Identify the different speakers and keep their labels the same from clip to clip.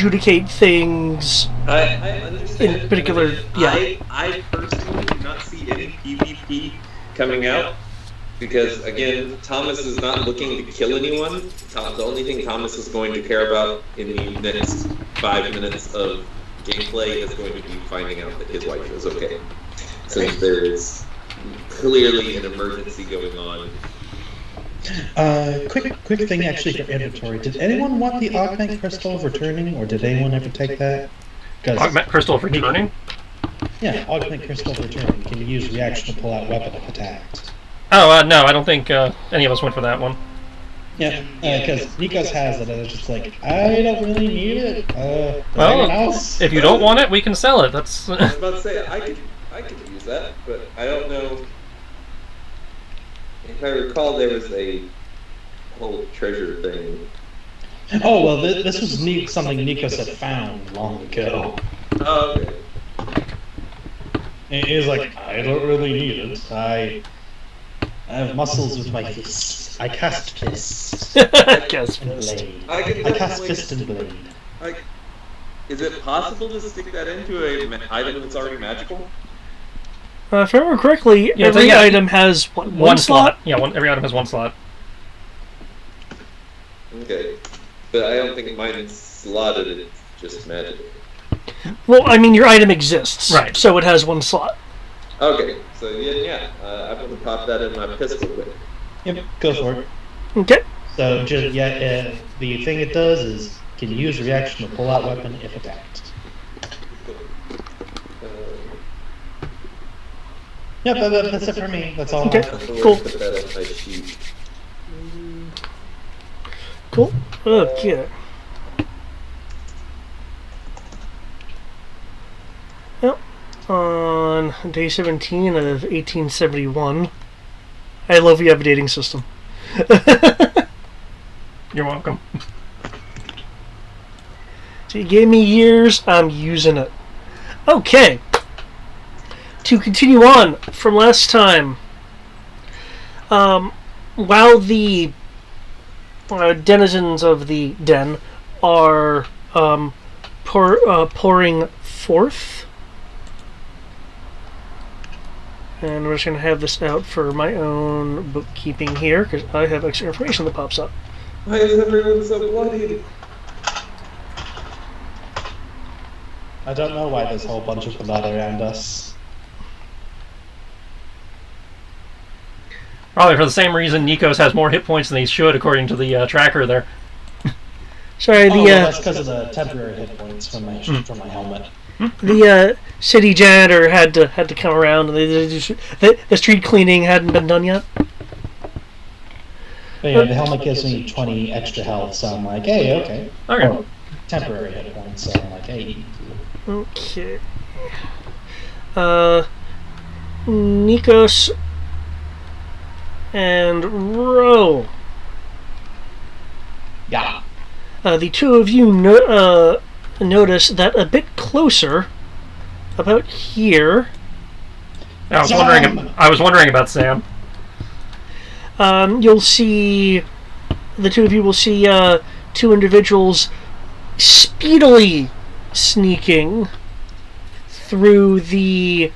Speaker 1: adjudicate things.
Speaker 2: I understand.
Speaker 1: In particular,
Speaker 2: I personally do not see any PvP coming out because, again, Thomas is not looking to kill anyone. The only thing Thomas is going to care about in the next 5 minutes of gameplay is going to be finding out that his wife is okay, since there is clearly an emergency going on.
Speaker 3: Quick thing actually for inventory. Did anyone want the augment crystal of returning, or did anyone ever take that?
Speaker 4: Augment crystal of returning?
Speaker 3: Yeah, augment crystal of returning. Can you use reaction to pull out weapon if attacked?
Speaker 4: Oh, no, I don't think any of us went for that one.
Speaker 3: Yeah, because Nikos has it, and it's just like, I don't really need it.
Speaker 4: Well, if you don't want it, we can sell it. That's.
Speaker 2: I was about to say, I could use that, but I don't know. If I recall, there was a whole treasure thing.
Speaker 3: Oh, well, this was something Nikos had found long ago.
Speaker 2: Oh, okay.
Speaker 3: He was like, I don't really need it. I have muscles with my fists. I cast fists.
Speaker 1: I cast
Speaker 3: and
Speaker 1: fist.
Speaker 3: blade.
Speaker 2: I
Speaker 3: cast fist and blade.
Speaker 2: Is it possible to stick that into an item that's already magical?
Speaker 1: If I remember correctly, every item has one slot?
Speaker 4: Yeah, every item has one slot.
Speaker 2: Okay. But I don't think mine is slotted, it's just magic.
Speaker 1: Well, I mean, your item exists.
Speaker 4: Right.
Speaker 1: So it has one slot.
Speaker 2: Okay, so yeah, I'm going to pop that in my pistol quick.
Speaker 3: Yep, go for it.
Speaker 1: Okay.
Speaker 3: So, the thing it does is, can use reaction to pull out weapon if attacked. Yep, that's it for me. That's all.
Speaker 1: Okay, cool.
Speaker 2: Put that on my sheet.
Speaker 1: Cool. Okay. Yep. On day 17 of 1871. I love you have a dating system.
Speaker 4: You're welcome.
Speaker 1: So you gave me years, I'm using it. Okay. To continue on from last time, while the denizens of the den are pouring forth, and we're just going to have this out for my own bookkeeping here, because I have extra information that pops up.
Speaker 2: Why is everyone so bloody?
Speaker 3: I don't know why there's a whole bunch of blood around us.
Speaker 4: Probably for the same reason Nikos has more hit points than he should, according to the tracker there.
Speaker 1: Sorry,
Speaker 3: that's because of the temporary hit points from my helmet.
Speaker 1: The city janitor had to come around, and the street cleaning hadn't been done yet.
Speaker 3: But yeah, the helmet gives me 20 extra health, so I'm like, hey, okay.
Speaker 4: Okay.
Speaker 3: Temporary hit points, so I'm like, hey.
Speaker 1: Okay. Nikos and Ro.
Speaker 3: Yeah.
Speaker 1: The two of you notice that a bit closer, about here.
Speaker 4: I was wondering about Sam.
Speaker 1: You'll see, the two of you will see two individuals speedily sneaking through the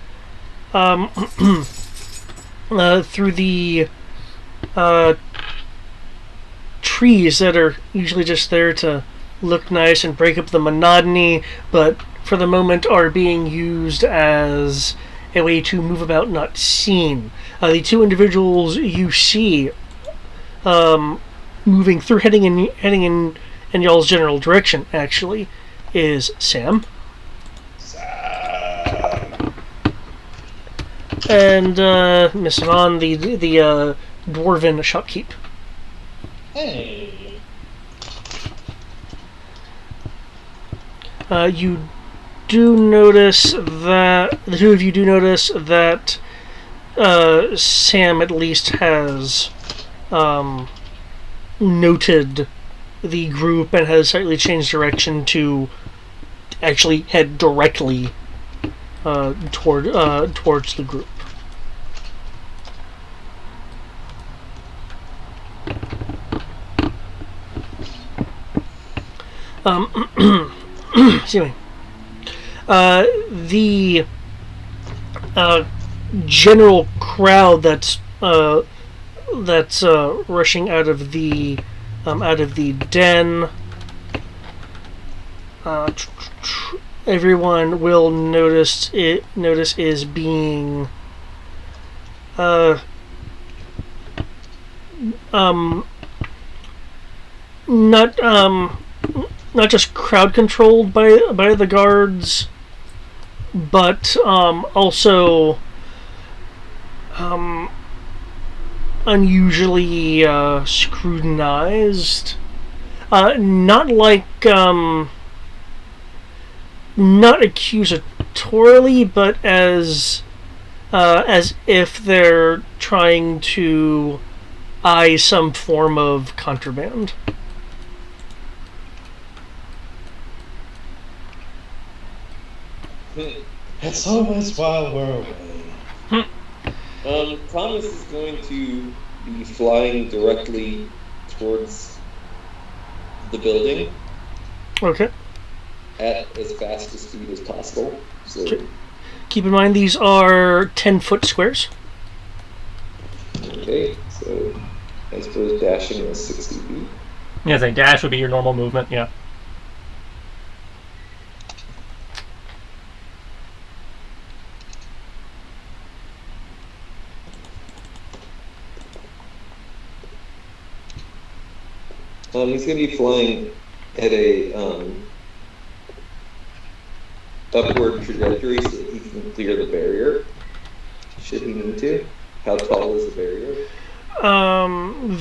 Speaker 1: trees that are usually just there to look nice and break up the monotony, but for the moment are being used as a way to move about not seen. The two individuals you see moving through, heading in y'all's general direction, actually, is Sam. And Miss Vaughn, the dwarven shopkeep.
Speaker 3: Hey.
Speaker 1: You do notice that the two of you do notice that Sam at least has noted the group and has slightly changed direction to actually head directly towards the group. excuse me. The general crowd that's rushing out of the den. Everyone will notice is being not not just crowd controlled by the guards, but also unusually scrutinized. Not like not accusatorily, but as if they're trying to eye some form of contraband.
Speaker 3: It's always while we're away.
Speaker 2: Thomas is going to be flying directly towards the building.
Speaker 1: Okay.
Speaker 2: At as fast a speed as possible. So.
Speaker 1: Okay. Keep in mind these are 10-foot squares.
Speaker 2: Okay, so I suppose dashing is 60 feet.
Speaker 4: Yeah, so dash would be your normal movement, yeah.
Speaker 2: He's going to be flying at a upward trajectory so that he can clear the barrier, should he need to. How tall is the barrier?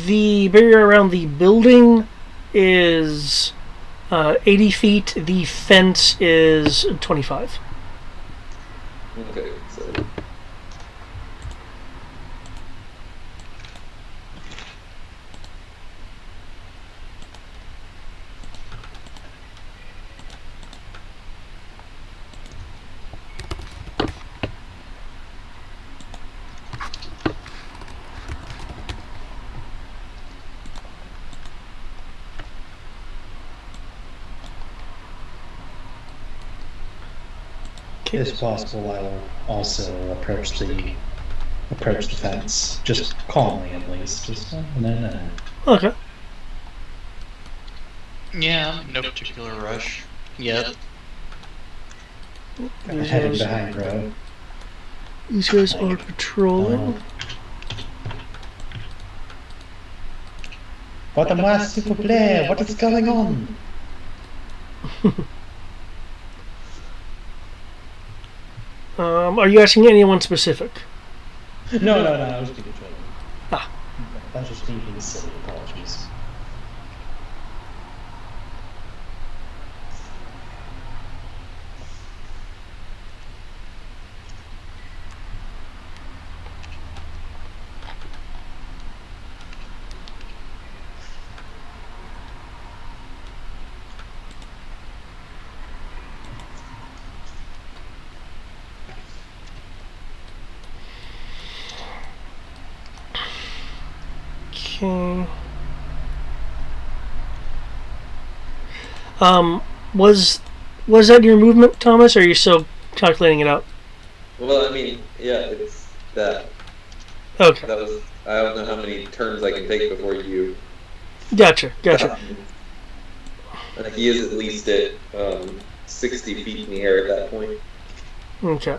Speaker 1: The barrier around the building is 80 feet. The fence is 25.
Speaker 2: Okay, so...
Speaker 3: If possible, I will also approach the fence, just calmly at least. Just no.
Speaker 1: Okay.
Speaker 5: Yeah, no particular rush yet.
Speaker 3: Heading behind Bro.
Speaker 1: These guys are patrolling.
Speaker 3: What s'il vous plaît? What is going on?
Speaker 1: Are you asking anyone specific?
Speaker 3: No, I was being trouble.
Speaker 1: Ah.
Speaker 3: I was just being silly. Apologies.
Speaker 1: Okay. Was that your movement, Thomas, or are you still calculating it out?
Speaker 2: Well, I mean, yeah, it's that.
Speaker 1: Okay.
Speaker 2: That was... I don't know how many turns I can take before you...
Speaker 1: Gotcha.
Speaker 2: He is at least at 60 feet in the air at that point.
Speaker 1: Okay.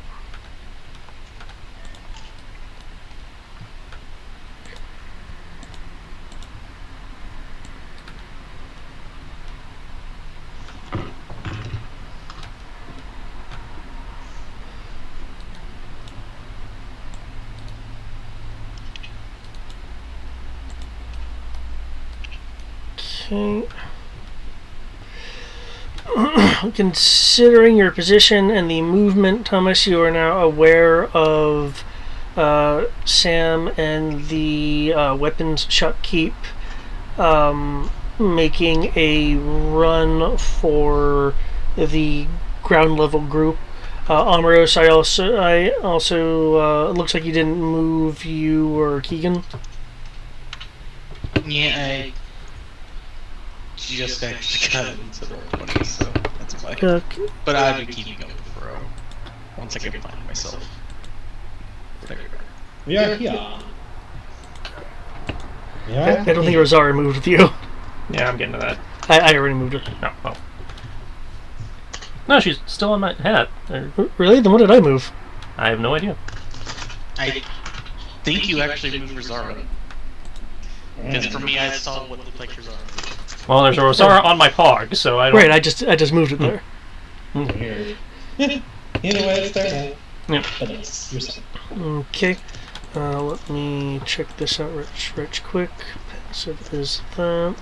Speaker 1: Okay. Considering your position and the movement, Thomas, you are now aware of Sam and the weapons shopkeep making a run for the ground level group. Amaros, I also looks like you didn't move, you or Keegan.
Speaker 5: Yeah, I just actually got into roll 20, so that's play.
Speaker 1: Okay.
Speaker 5: But I'd be keeping up with Fro once I can find myself. There we go.
Speaker 3: We are here. We are
Speaker 1: I don't think
Speaker 3: here.
Speaker 1: Rosaria moved with you.
Speaker 4: Yeah, I'm getting to that.
Speaker 1: I already moved her.
Speaker 4: No, well. No, she's still on my hat.
Speaker 1: Really? Then what did I move?
Speaker 4: I have no idea.
Speaker 5: I think you actually moved Rosara. Because for me, I saw what looked like Rosara.
Speaker 4: Well, there's a Rosara on my pog, so I don't...
Speaker 1: Right, I just moved it there.
Speaker 3: Weird. Either way, it's there now.
Speaker 4: Yep.
Speaker 3: But it's yourself.
Speaker 1: Okay. Let me check this out rich quick. Passive is that.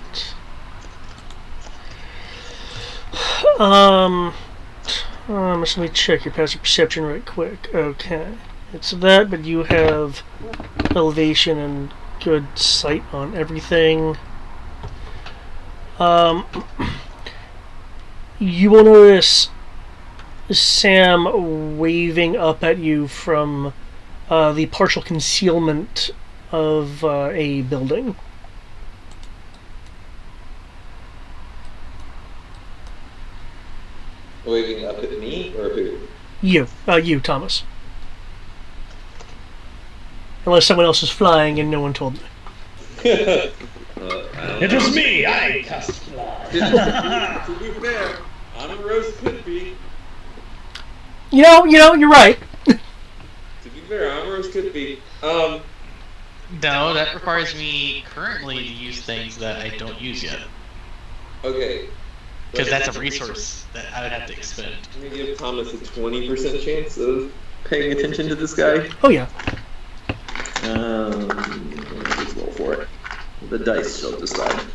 Speaker 1: Let me check your passive perception right quick. Okay. It's that, but you have elevation and good sight on everything. You will notice Sam waving up at you from the partial concealment of a building.
Speaker 2: Waving up at me or who?
Speaker 1: You, Thomas. Unless someone else is flying and no one told me.
Speaker 3: It was me! I cast fly!
Speaker 2: To be fair, Rose could be.
Speaker 1: You know, you're right.
Speaker 2: To be fair, Rose could be.
Speaker 5: No, that requires me currently to use things that I don't use yet.
Speaker 2: Okay.
Speaker 5: Because that's a resource that I would have to expend.
Speaker 2: Let me give Thomas a 20% chance of paying attention to this guy.
Speaker 1: Oh yeah.
Speaker 2: Let's roll for it. The dice shall decide.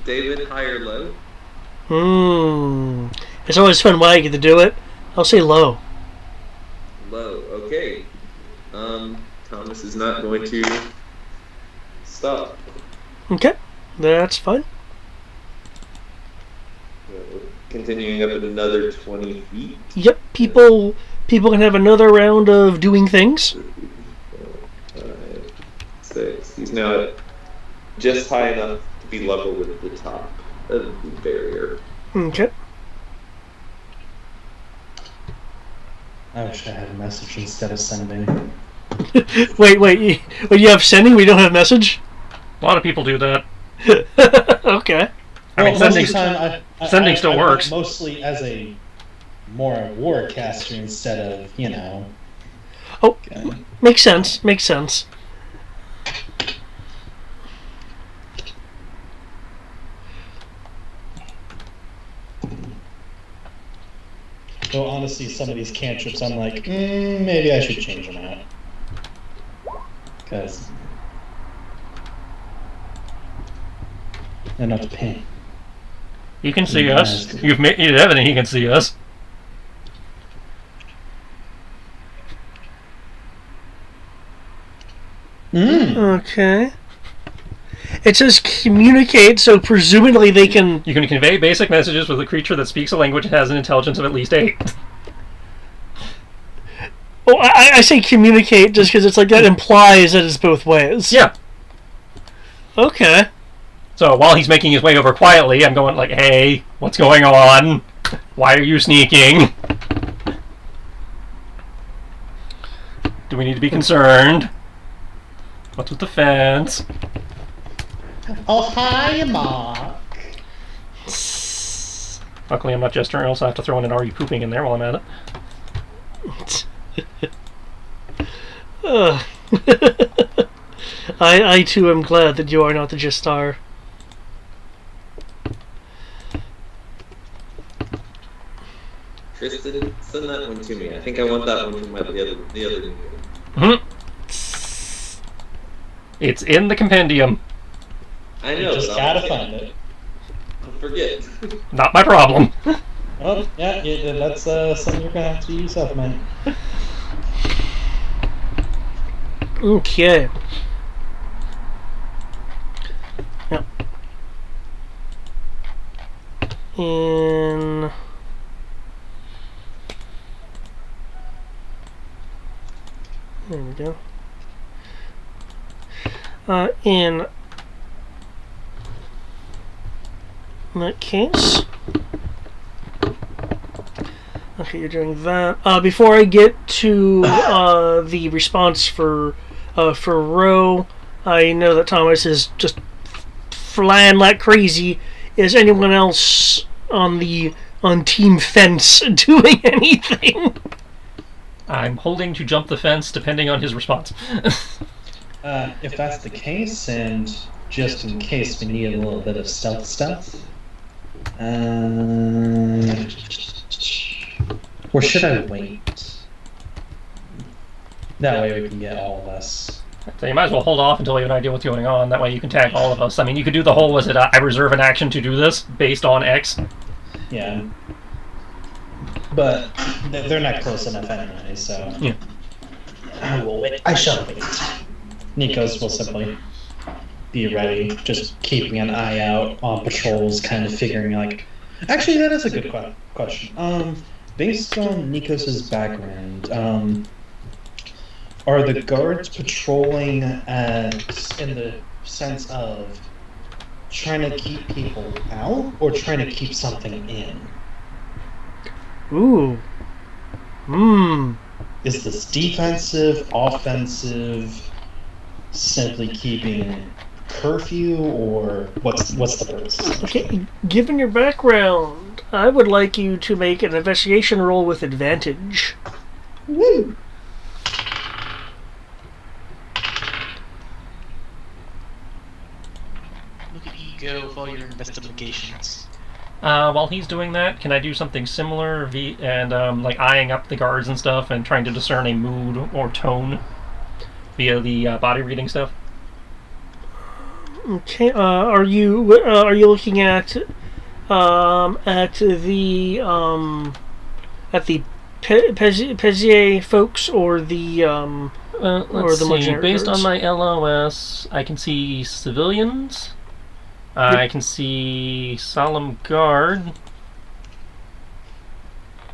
Speaker 2: David, high or low?
Speaker 1: It's always fun when I get to do it. I'll say low.
Speaker 2: Low, okay. Thomas is not going to stop.
Speaker 1: Okay, that's fine.
Speaker 2: Continuing up at another 20 feet.
Speaker 1: Yep, people can have another round of doing things.
Speaker 2: 5, 6. He's now at just high enough to be level with the top of the barrier.
Speaker 1: Okay.
Speaker 3: I wish I had a message instead of sending.
Speaker 1: wait, you have sending? We don't have message?
Speaker 4: A lot of people do that.
Speaker 1: Okay.
Speaker 4: I mean,
Speaker 3: Well, most of
Speaker 4: sending,
Speaker 3: the time,
Speaker 4: sending still
Speaker 3: I
Speaker 4: works.
Speaker 3: Mostly as a more warcaster instead of,
Speaker 1: Oh, makes sense.
Speaker 3: Though honestly, some of these cantrips, I'm like, maybe I should change them out. Because they're not the pain.
Speaker 4: He can see us. You've made it evident he can see us.
Speaker 1: Okay. It says communicate, so presumably they can...
Speaker 4: You can convey basic messages with a creature that speaks a language and has an intelligence of at least 8.
Speaker 1: Oh, I say communicate just because it's like that implies that it's both ways.
Speaker 4: Yeah.
Speaker 1: Okay.
Speaker 4: So while he's making his way over quietly, I'm going like, hey, what's going on? Why are you sneaking? Do we need to be concerned? What's with the fence?
Speaker 3: Oh, hi, Mark.
Speaker 4: Luckily I'm not Jester, or else I have to throw in an "Are you pooping" in there while I'm at it.
Speaker 1: I too am glad that you are not the Jester.
Speaker 2: Tristan, send that one to me. I think I want that one from the other
Speaker 4: Mm-hmm. It's in the compendium.
Speaker 2: I know.
Speaker 3: You just gotta find it.
Speaker 2: I'll forget.
Speaker 4: Not my problem.
Speaker 3: Oh, yeah, that's something you're gonna have to use up, man.
Speaker 1: Okay. Yep. In... There we go. In that case. Okay, you're doing that. Before I get to the response for Ro, I know that Thomas is just flying like crazy. Is anyone else on Team Fence doing anything?
Speaker 4: I'm holding to jump the fence depending on his response.
Speaker 3: If that's the case, and just in case we need a little bit of stealth stuff, or should I wait? That way we can get all of us.
Speaker 4: So you might as well hold off until we have an idea what's going on. That way you can tag all of us. I mean, you could do the whole, I reserve an action to do this based on X.
Speaker 3: Yeah. But they're not close enough anyway, so...
Speaker 4: Yeah.
Speaker 3: I will wait. I shall wait. Nikos will simply be ready, just keeping an eye out on patrols, kind of figuring like... Actually, that is a good question. Based on Nikos's background, are the guards patrolling in the sense of trying to keep people out or trying to keep something in?
Speaker 1: Ooh.
Speaker 3: Is this defensive, offensive, simply keeping curfew, or what's the purpose?
Speaker 1: Okay, given your background, I would like you to make an investigation roll with advantage.
Speaker 3: Woo!
Speaker 5: Look at you go with all your investigations.
Speaker 4: While he's doing that, can I do something similar and like eyeing up the guards and stuff and trying to discern a mood or tone via the body reading stuff?
Speaker 1: Okay. Are you looking at the Pezier folks or the
Speaker 4: Let's
Speaker 1: the more
Speaker 4: see.
Speaker 1: generic
Speaker 4: Based
Speaker 1: guards?
Speaker 4: on my LOS, I can see civilians. I can see Solemn Guard.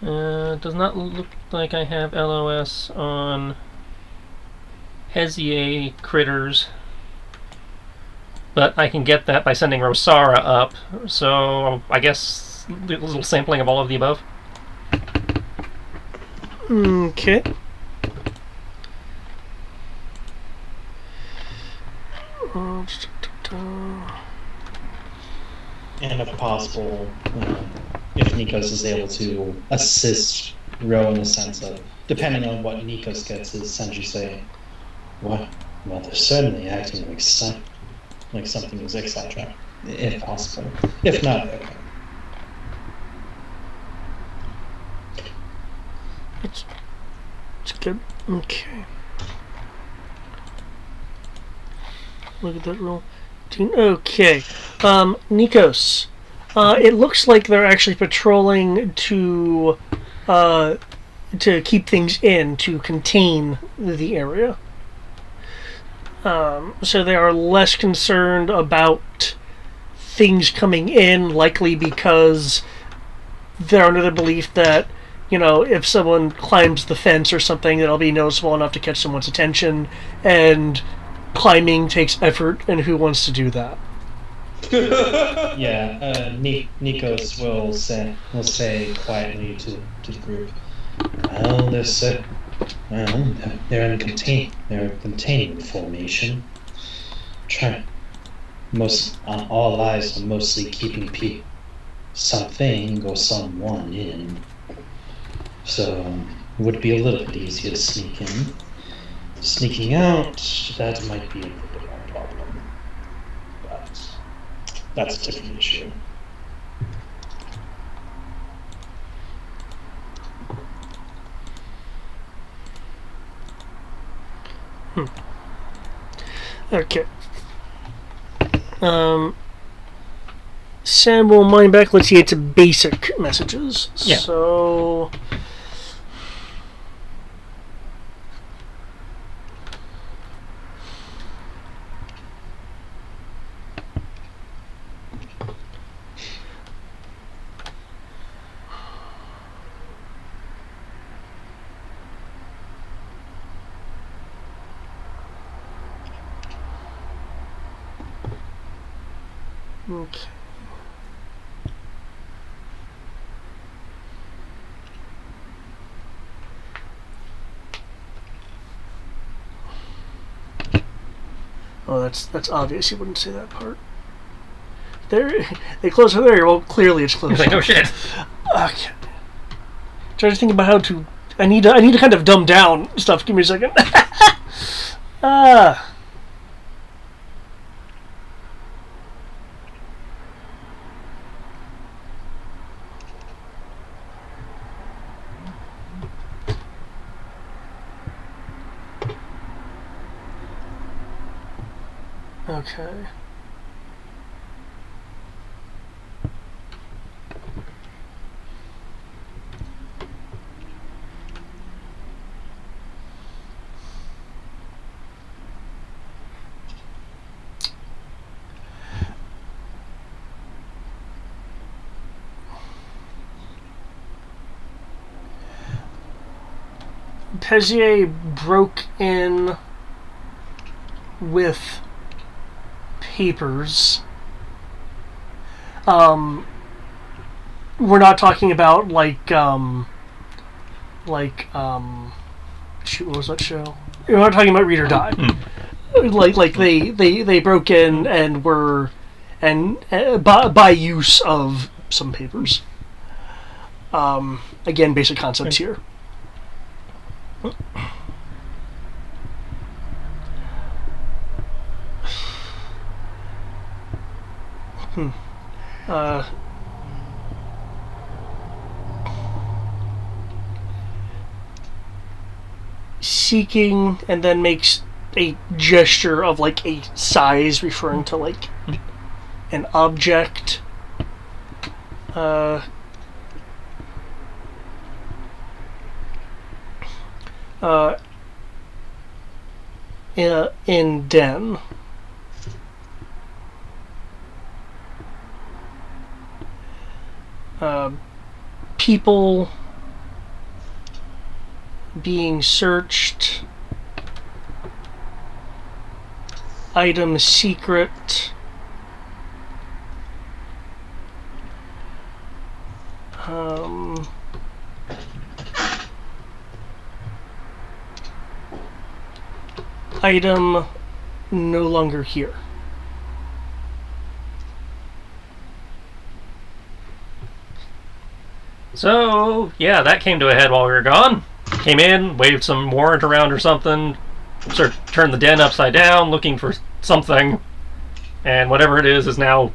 Speaker 4: Does not look like I have LOS on Hezier critters. But I can get that by sending Rosara up. So I guess a little sampling of all of the above.
Speaker 1: Okay.
Speaker 3: And if possible, if Nikos is able to assist Ro in the sense of, depending on what Nikos gets, is essentially say, well, they're certainly acting like something is etc. If possible. If not, okay.
Speaker 1: It's good. Okay. Look at that roll. Okay. Nikos. It looks like they're actually patrolling to keep things in, to contain the area. So they are less concerned about things coming in, likely because they're under the belief that, if someone climbs the fence or something, it'll be noticeable enough to catch someone's attention, and climbing takes effort, and who wants to do that?
Speaker 3: Yeah, Nikos will say quietly to the group, well, they're in containment formation. All eyes are mostly keeping something or someone in. So it would be a little bit easier to sneak in. Sneaking out, that might be a little bit more problem. But that's a different issue.
Speaker 1: Okay. Sam will mine back. Let's see, it's basic messages.
Speaker 4: Yeah.
Speaker 1: So... Okay. Well, that's obvious. You wouldn't say that part. There, they closer there. Well, clearly it's closer.
Speaker 4: He's like, no shit.
Speaker 1: Okay. Trying to think about how to. I need to kind of dumb down stuff. Give me a second. Ah. Okay. Pezier broke in with papers. We're not talking about shoot, what was that show? We're not talking about Read or Die. They broke in and were by use of some papers. Again, basic concepts here. Seeking, and then makes a gesture of like a size referring to like an object. In den. People being searched. Item secret. Item no longer here.
Speaker 4: So, yeah, that came to a head while we were gone. Came in, waved some warrant around or something, sort of turned the den upside down, looking for something, and whatever it is now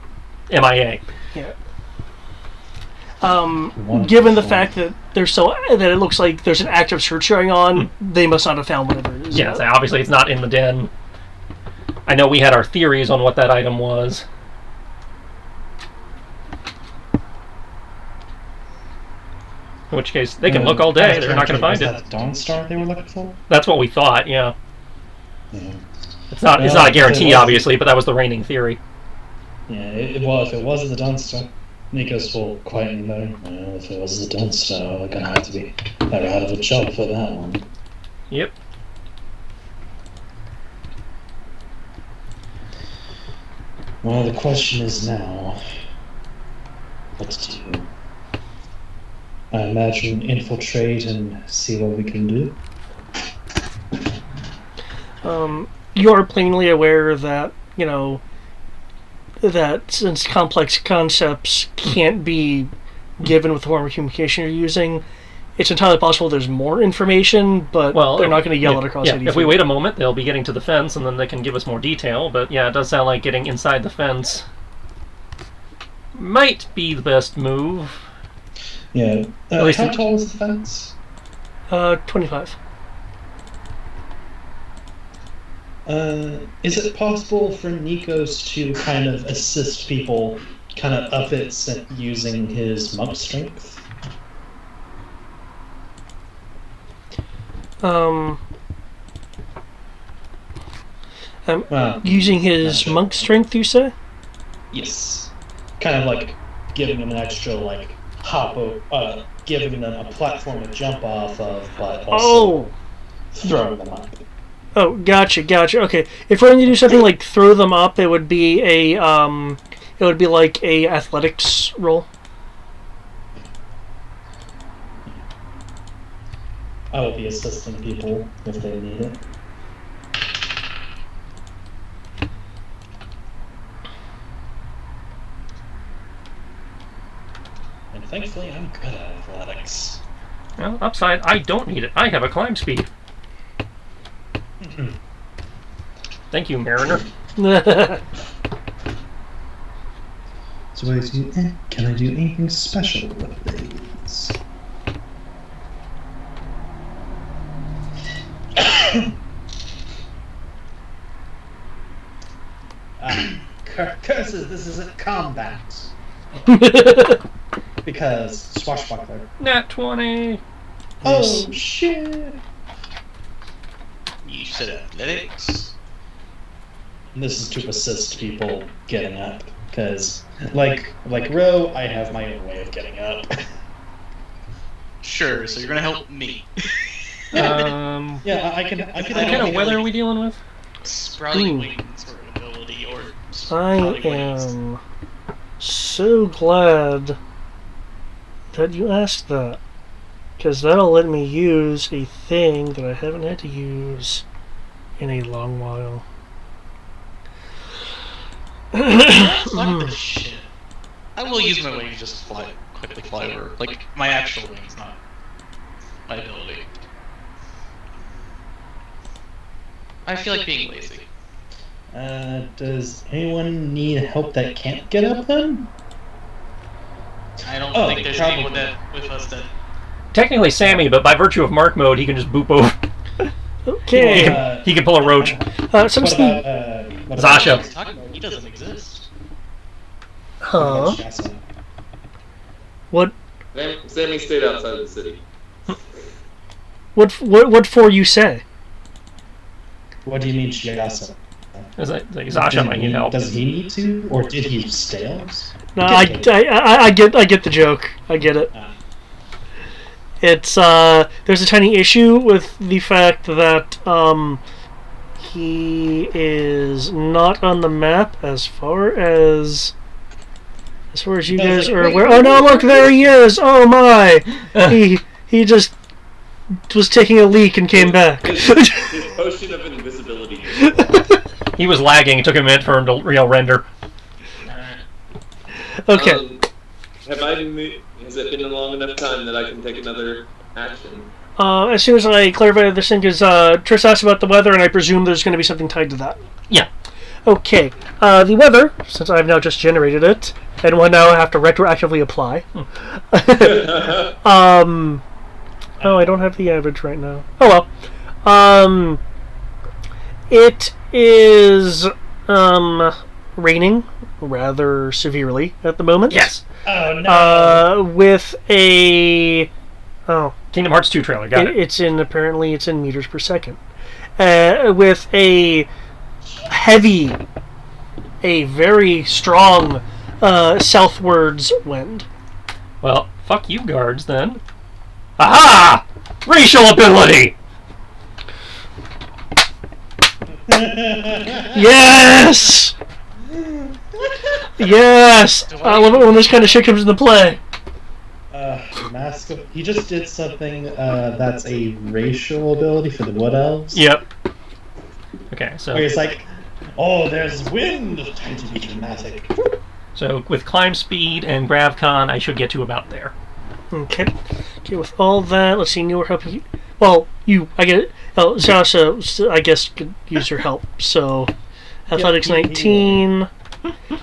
Speaker 4: MIA.
Speaker 1: Yeah. Given the fact that that it looks like there's an active search going on, they must not have found whatever it is.
Speaker 4: Yeah, so obviously it's not in the den. I know we had our theories on what that item was. In which case, they can look all day, they're not going to find it.
Speaker 3: Was that the Dawn Star they were looking for?
Speaker 4: That's what we thought, yeah.
Speaker 3: Yeah.
Speaker 4: It's not a guarantee, obviously, but that was the reigning theory.
Speaker 3: Yeah, it was. If it was the Dawn Star, Nico's will quietly mutter, well, if it was the Dawn Star, we're going to have to be better out of a job for that one.
Speaker 4: Yep.
Speaker 3: Well, the question is now, what to do? I imagine infiltrate and see what we can do.
Speaker 1: You are plainly aware that, that since complex concepts can't be given with the form of communication you're using, it's entirely possible there's more information, but they're not going to yell it across 80 feet.
Speaker 4: If we wait a moment, they'll be getting to the fence, and then they can give us more detail. But yeah, it does sound like getting inside the fence might be the best move.
Speaker 3: Yeah.
Speaker 4: At least
Speaker 3: how tall is the fence?
Speaker 1: 25.
Speaker 3: Is it possible for Nikos to kind of assist people kind of up it using his monk strength?
Speaker 1: Using his monk strength, you say?
Speaker 3: Yes. Kind of like giving him an extra, like, giving them a platform to jump off of, but also throwing them up.
Speaker 1: Oh, gotcha. Okay, if we're going to do something like throw them up, it would be like a athletics roll.
Speaker 3: I will be assisting people if they need it. And thankfully, I'm good at athletics.
Speaker 4: Well, upside, I don't need it. I have a climb speed. Thank you, Mariner.
Speaker 3: So can I do anything special with these? Curses, this isn't combat. Because swashbuckler.
Speaker 4: Nat 20.
Speaker 3: Oh, shit!
Speaker 5: You said athletics.
Speaker 3: And this is to assist people getting up. Because, like Ro, I have my own way of getting up.
Speaker 5: Sure, so you're gonna help me.
Speaker 3: Yeah, I can.
Speaker 4: What kind of weather are we dealing with?
Speaker 5: Sprouting wings or ability or
Speaker 1: I
Speaker 5: sprouting wings.
Speaker 1: am so glad that you asked that. Because that'll let me use a thing that I haven't had to use in a long while.
Speaker 5: Fuck this shit. I will use my wings just to quickly fly over. Like, my actual wings, not my ability. I feel like being lazy.
Speaker 3: Does anyone need help that can't get up then?
Speaker 5: I don't
Speaker 3: Oh,
Speaker 5: think there's
Speaker 3: probably.
Speaker 5: anyone with us that...
Speaker 4: Technically Sammy, but by virtue of Mark mode, he can just boop over.
Speaker 1: Okay.
Speaker 4: He can pull a roach.
Speaker 1: Since
Speaker 3: What
Speaker 1: the
Speaker 3: about, what
Speaker 4: Zasha.
Speaker 5: He's talking about, he doesn't exist.
Speaker 1: huh?
Speaker 3: Shasta?
Speaker 1: What
Speaker 2: Sammy stayed outside of the city.
Speaker 1: what for you say?
Speaker 3: What do you mean, Shiasa?
Speaker 4: Zasha might need help.
Speaker 3: Does he need to, or did he stay out?
Speaker 1: No, I get the joke. I get it. It's there's a tiny issue with the fact that he is not on the map as far as you
Speaker 3: I was
Speaker 1: guys
Speaker 3: like,
Speaker 1: are
Speaker 3: wait,
Speaker 1: aware.
Speaker 3: wait,
Speaker 1: Oh no!
Speaker 3: wait,
Speaker 1: Look, there he is! Oh my! he just was taking a leak and came back.
Speaker 2: His potion of invisibility.
Speaker 4: He was lagging. It took a minute for him to render.
Speaker 1: Okay.
Speaker 2: Has it been a long enough time that I can take another action?
Speaker 1: As soon as I clarify this thing, because Triss asked about the weather, and I presume there's going to be something tied to that.
Speaker 4: Yeah.
Speaker 1: Okay. The weather, since I've now just generated it, and will now have to retroactively apply. Oh, I don't have the average right now. Oh well. It is raining rather severely at the moment.
Speaker 4: Yes.
Speaker 3: Oh no!
Speaker 1: With a
Speaker 4: Kingdom Hearts 2 trailer. Got it.
Speaker 1: it's in meters per second. With a very strong southwards wind.
Speaker 4: Well, fuck you guards then. Aha! Racial ability!
Speaker 1: Yes! Yes! I love it when this kind of shit comes into play.
Speaker 3: Mask of... He just did something that's a racial ability for the Wood Elves.
Speaker 4: Yep. Okay, so
Speaker 3: Where it's like, oh, there's wind! Time to be dramatic.
Speaker 4: with climb speed and gravcon, I should get to about there.
Speaker 1: Okay. Okay, with all that, let's see, newer help. Well, I get it. Oh, Zasha, I guess, could use your help. So, athletics
Speaker 3: he
Speaker 1: 19.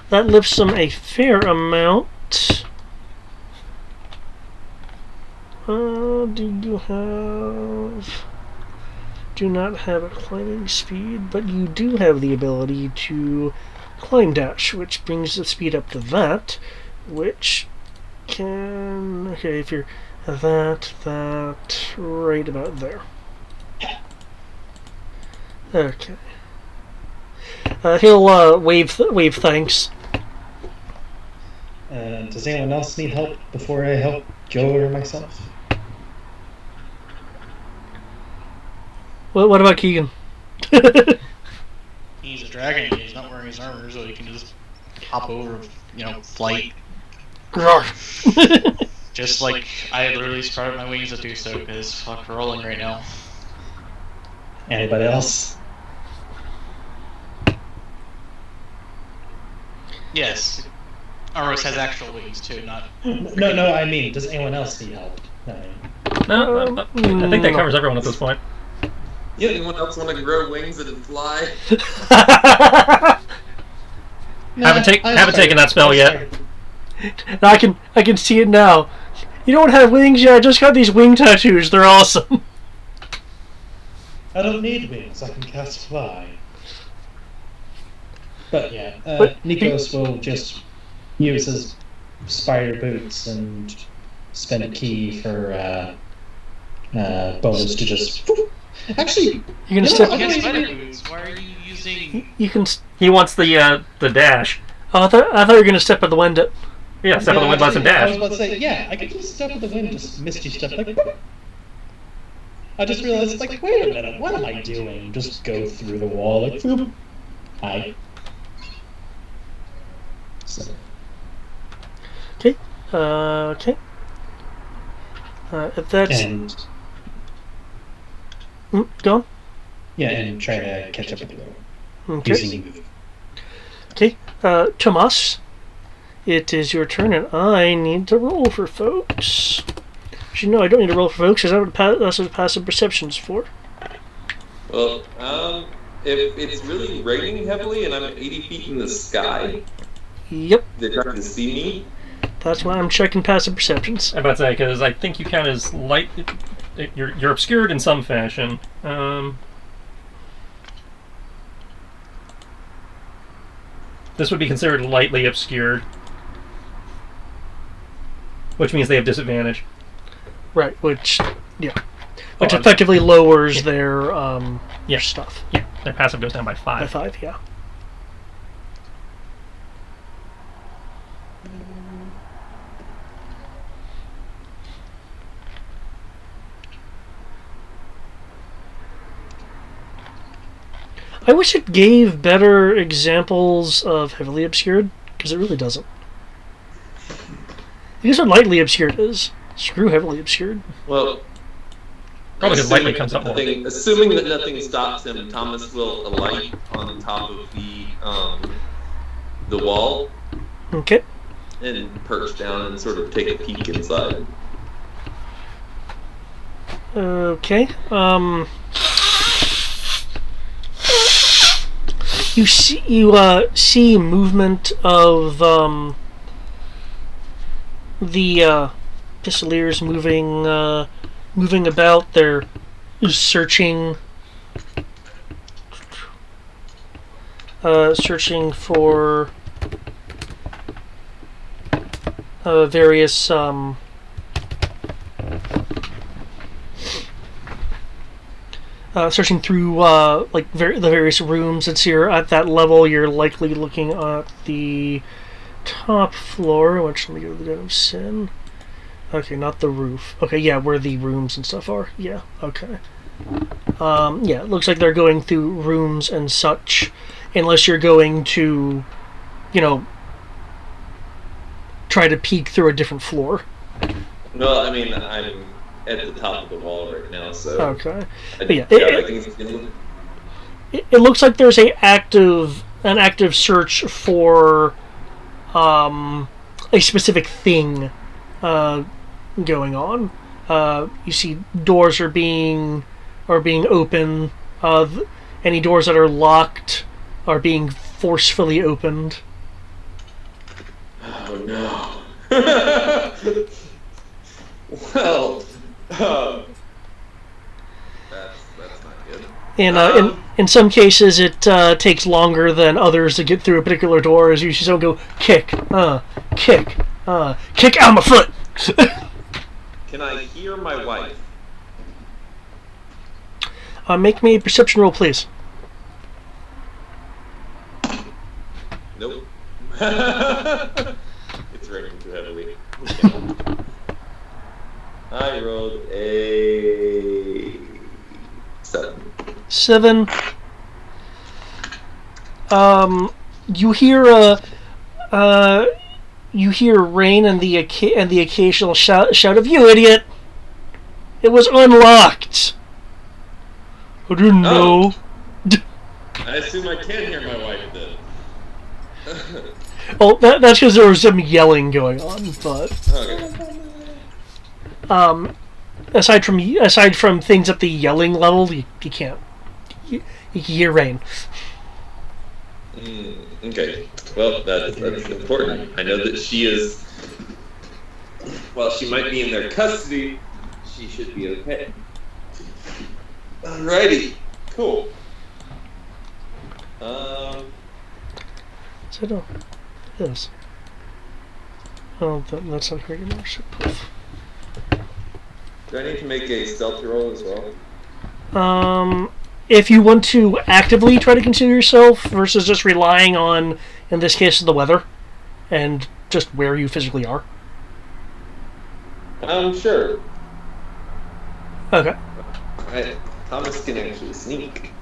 Speaker 1: That lifts them a fair amount. Do not have a climbing speed, but you do have the ability to climb dash, which brings the speed up to that, which can... Okay, if you're that, right about there. Okay. He'll wave thanks.
Speaker 3: Does anyone else need help before I help Joe or myself?
Speaker 1: What about Keegan?
Speaker 5: He's a dragon and he's not wearing his armor, so he can just hop over, flight. Just like I literally sprouted my wings to do so, because fuck, we're rolling right now.
Speaker 3: Anybody else?
Speaker 5: Yes. Aros has actual wings too, not.
Speaker 3: No, I mean, does anyone else need help?
Speaker 4: No, I think that covers everyone at this point.
Speaker 2: Yeah, anyone else want to grow wings and fly?
Speaker 4: Haven't taken that spell yet.
Speaker 1: Now I can see it now. You don't have wings yet. I just got these wing tattoos. They're awesome.
Speaker 3: I don't need wings. I can cast fly. But yeah,
Speaker 1: But-
Speaker 3: Nikos will just use his spider boots and spend a key for bonus to just. Actually,
Speaker 1: You can
Speaker 3: No,
Speaker 1: step.
Speaker 3: I
Speaker 5: You have
Speaker 3: don't
Speaker 5: spider
Speaker 3: even-
Speaker 5: boots. Why are you using?
Speaker 1: You can.
Speaker 4: He wants the dash.
Speaker 1: Oh, I thought you were gonna step at the window.
Speaker 4: Yeah, step on the wind, less and
Speaker 3: I was
Speaker 4: dash.
Speaker 3: about to say, yeah, I could just step with the wind, just misty step like. I just realized, like, wait a minute, what am I doing? Just go through the wall, like, boop. Hi. So,
Speaker 1: Okay. Okay. If that's
Speaker 3: and
Speaker 1: go on.
Speaker 3: yeah, and try to catch up with you
Speaker 1: Okay.
Speaker 3: using move.
Speaker 1: Okay. Tomas, it is your turn, and I need to roll for folks. Actually, no, I don't need to roll for folks, because that's what passive perception's for.
Speaker 2: Well, if it's really raining heavily and I'm 80 feet in the sky,
Speaker 1: Yep.
Speaker 2: they're trying to see me.
Speaker 1: That's why I'm checking passive perceptions.
Speaker 4: I'm about to say, because I think you count as light. You're obscured in some fashion. This would be considered lightly obscured, which means they have disadvantage.
Speaker 1: Right, which
Speaker 4: Oh,
Speaker 1: effectively lowers their
Speaker 4: Yeah.
Speaker 1: stuff
Speaker 4: Yeah, their passive goes down by
Speaker 1: by
Speaker 4: 5.
Speaker 1: 5. Yeah. I wish it gave better examples of heavily obscured, because it really doesn't. Here's what lightly obscured is. Screw heavily obscured.
Speaker 2: Well,
Speaker 4: Probably because lightly comes up more.
Speaker 2: Assuming that nothing stops him, Thomas will alight on top of the wall
Speaker 1: Okay.
Speaker 2: and perch down and sort of take a peek inside.
Speaker 1: Okay. You see movement of the Pistoliers moving about. They're searching for various searching through the various rooms. Since you're at that level, you're likely looking at the top floor. Which, let me go to the Den of Sin. Okay, not the roof. Okay, yeah, where the rooms and stuff are. Yeah, okay. Yeah, it looks like they're going through rooms and such. Unless you're going to, try to peek through a different floor.
Speaker 2: No, I mean, I'm at the top of the wall right now, so...
Speaker 1: Okay.
Speaker 2: I
Speaker 1: But yeah,
Speaker 2: think it's gonna...
Speaker 1: It looks like there's an active search for a specific thing going on. You see doors are being open. Any doors that are locked are being forcefully opened.
Speaker 2: Oh no. Well, that's not good.
Speaker 1: And in some cases, it takes longer than others to get through a particular door. As you see someone go kick out my foot.
Speaker 2: Can I hear my wife?
Speaker 1: Make me a perception roll, please.
Speaker 2: Nope. It's raining too heavily. Okay. I rolled a 7.
Speaker 1: 7. You hear rain and the occasional shout of "You idiot! It was unlocked." I didn't know.
Speaker 2: I assume I can hear my wife then.
Speaker 1: Well, that's because there was some yelling going on, but
Speaker 2: Okay.
Speaker 1: aside from things at the yelling level, you can't. You can hear rain.
Speaker 2: Okay. Well, that's important. I know that she is. While she might be in their custody, she should be okay. Alrighty. Cool.
Speaker 1: So no, it is. Oh, that's not her anymore. Shit, poof.
Speaker 2: Do I need to make a stealth roll as well?
Speaker 1: If you want to actively try to conceal yourself versus just relying on, in this case, the weather and just where you physically are.
Speaker 2: Sure.
Speaker 1: Okay.
Speaker 2: Thomas can actually sneak.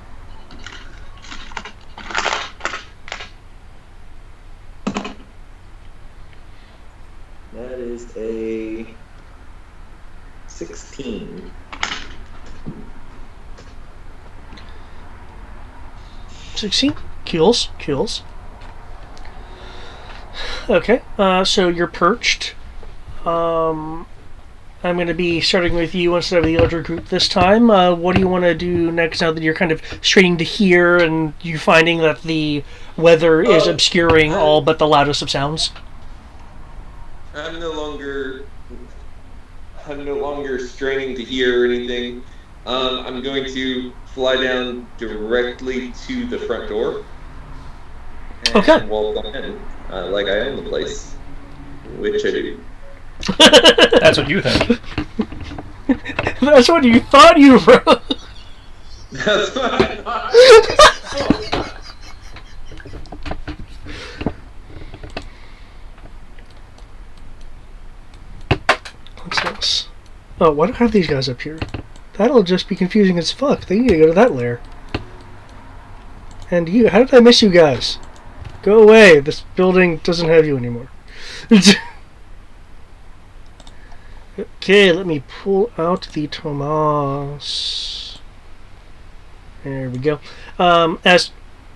Speaker 2: That is a 16.
Speaker 1: 16? Kills. Okay, so you're perched. I'm going to be starting with you instead of the other group this time. What do you want to do next now that you're kind of straining to hear and you finding that the weather is obscuring all but the loudest of sounds?
Speaker 2: I'm no longer straining to hear or anything. I'm going to fly down directly to the front door. And
Speaker 1: Okay.
Speaker 2: walk on in, like I own the place, which I do.
Speaker 4: That's what you think.
Speaker 1: That's what you thought you wrote.
Speaker 2: That's what I thought.
Speaker 1: What's this? Oh, why do I have these guys up here? That'll just be confusing as fuck. They need to go to that lair. And you, how did I miss you guys? Go away. This building doesn't have you anymore. Okay, let me pull out the Tomas. There we go.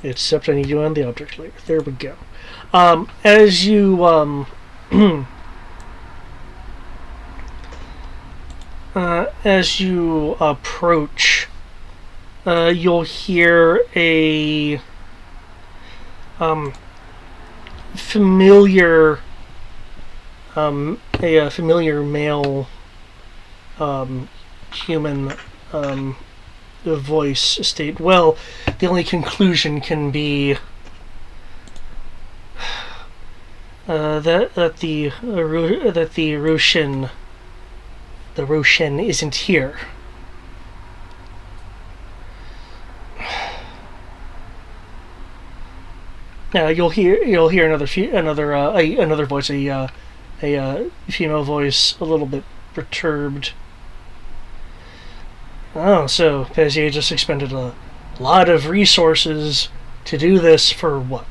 Speaker 1: Except I need you on the object layer. There we go. As you as you approach, you'll hear a familiar male human voice state. Well, the only conclusion can be that the Roshan isn't here. You'll hear another voice, a female voice, a little bit perturbed. Oh, so Bezier just expended a lot of resources to do this for what?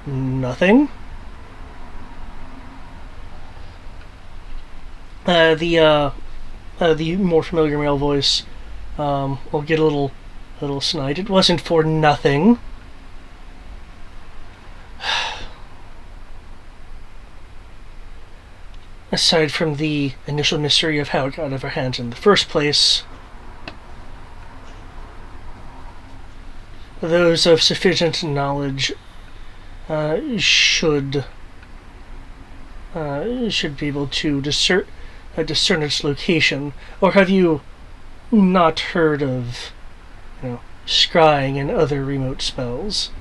Speaker 1: Nothing? The more familiar male voice will get a little snide. It wasn't for nothing. Aside from the initial mystery of how it got out of our hands in the first place, those of sufficient knowledge should be able to discern its location. Or have you not heard of, scrying and other remote spells?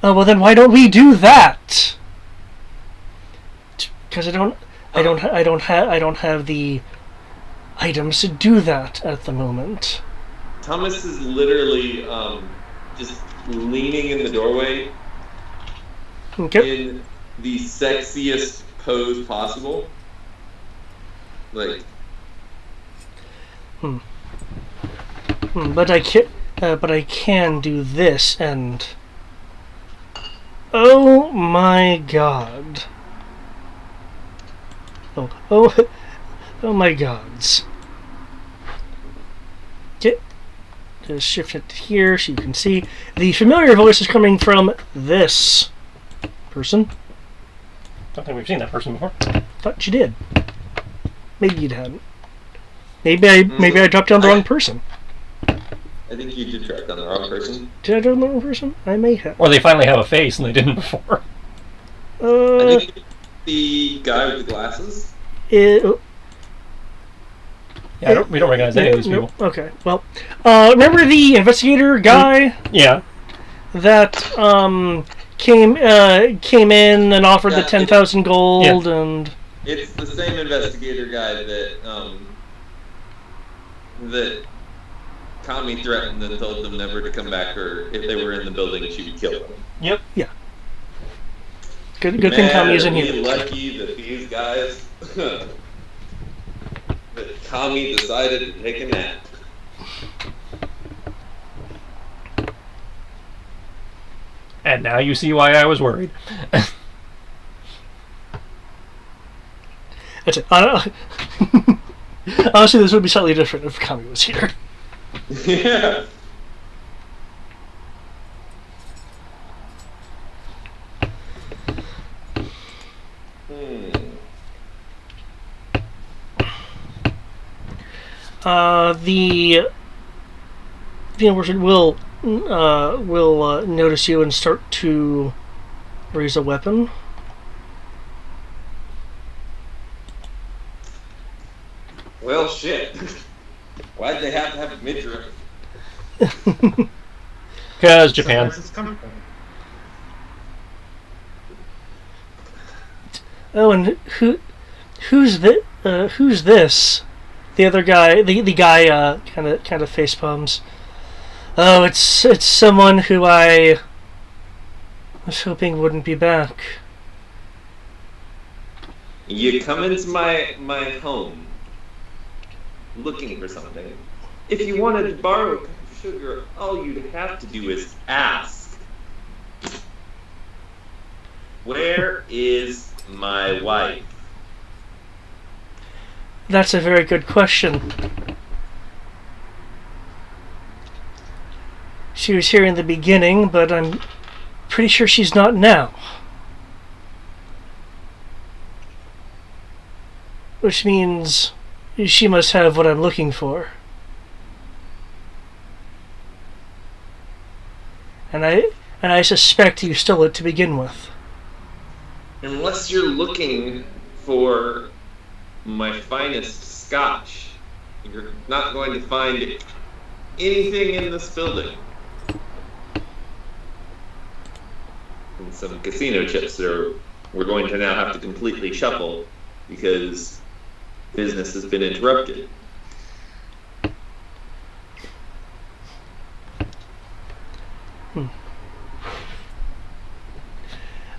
Speaker 1: Oh, well then why don't we do that? Because I don't have the items to do that at the moment.
Speaker 2: Thomas is literally just leaning in the doorway
Speaker 1: Okay.
Speaker 2: in the sexiest pose possible. Like,
Speaker 1: But I can do this, and oh my god. Oh my gods. Okay. Just shift it here so you can see. The familiar voice is coming from this person.
Speaker 4: Don't think we've seen that person before.
Speaker 1: Thought you did. Maybe you hadn't. Maybe I dropped down the wrong person.
Speaker 2: I think you did track down the wrong person.
Speaker 1: Did I drop down the wrong person? I may have.
Speaker 4: Or they finally have a face and they didn't before.
Speaker 2: I think the guy with the glasses.
Speaker 4: Yeah, we don't recognize any of these people.
Speaker 1: Okay, well, remember the investigator guy
Speaker 4: Yeah.
Speaker 1: that came in and offered the 10,000 gold and.
Speaker 2: It's the same investigator guy that Kami threatened and told them never to come back, or if they were in the building, she would kill them.
Speaker 4: Yep.
Speaker 1: Yeah. Good thing Kami isn't
Speaker 2: Be
Speaker 1: here.
Speaker 2: lucky that these guys that Kami decided to take a nap.
Speaker 4: And now you see why I was worried.
Speaker 1: That's it. Honestly, this would be slightly different if Kami was here.
Speaker 2: Yeah.
Speaker 1: The university will notice you and start to raise a weapon.
Speaker 2: Well, shit. Why'd they have to have a midriff?
Speaker 4: Because Japan.
Speaker 6: Where's this coming from?
Speaker 1: Oh, and who's this? The other guy, the guy, kind of face palms. Oh, it's someone who I was hoping wouldn't be back.
Speaker 2: You come into my home looking for something. If you wanted to borrow a cup of sugar, all you'd have to do is ask. Where is my wife?
Speaker 1: That's a very good question. She was here in the beginning, but I'm pretty sure she's not now. Which means she must have what I'm looking for. And I suspect you stole it to begin with.
Speaker 2: Unless you're looking for my finest scotch, you're not going to find anything in this building. And some casino chips we're going to now have to completely shuffle because business has been interrupted.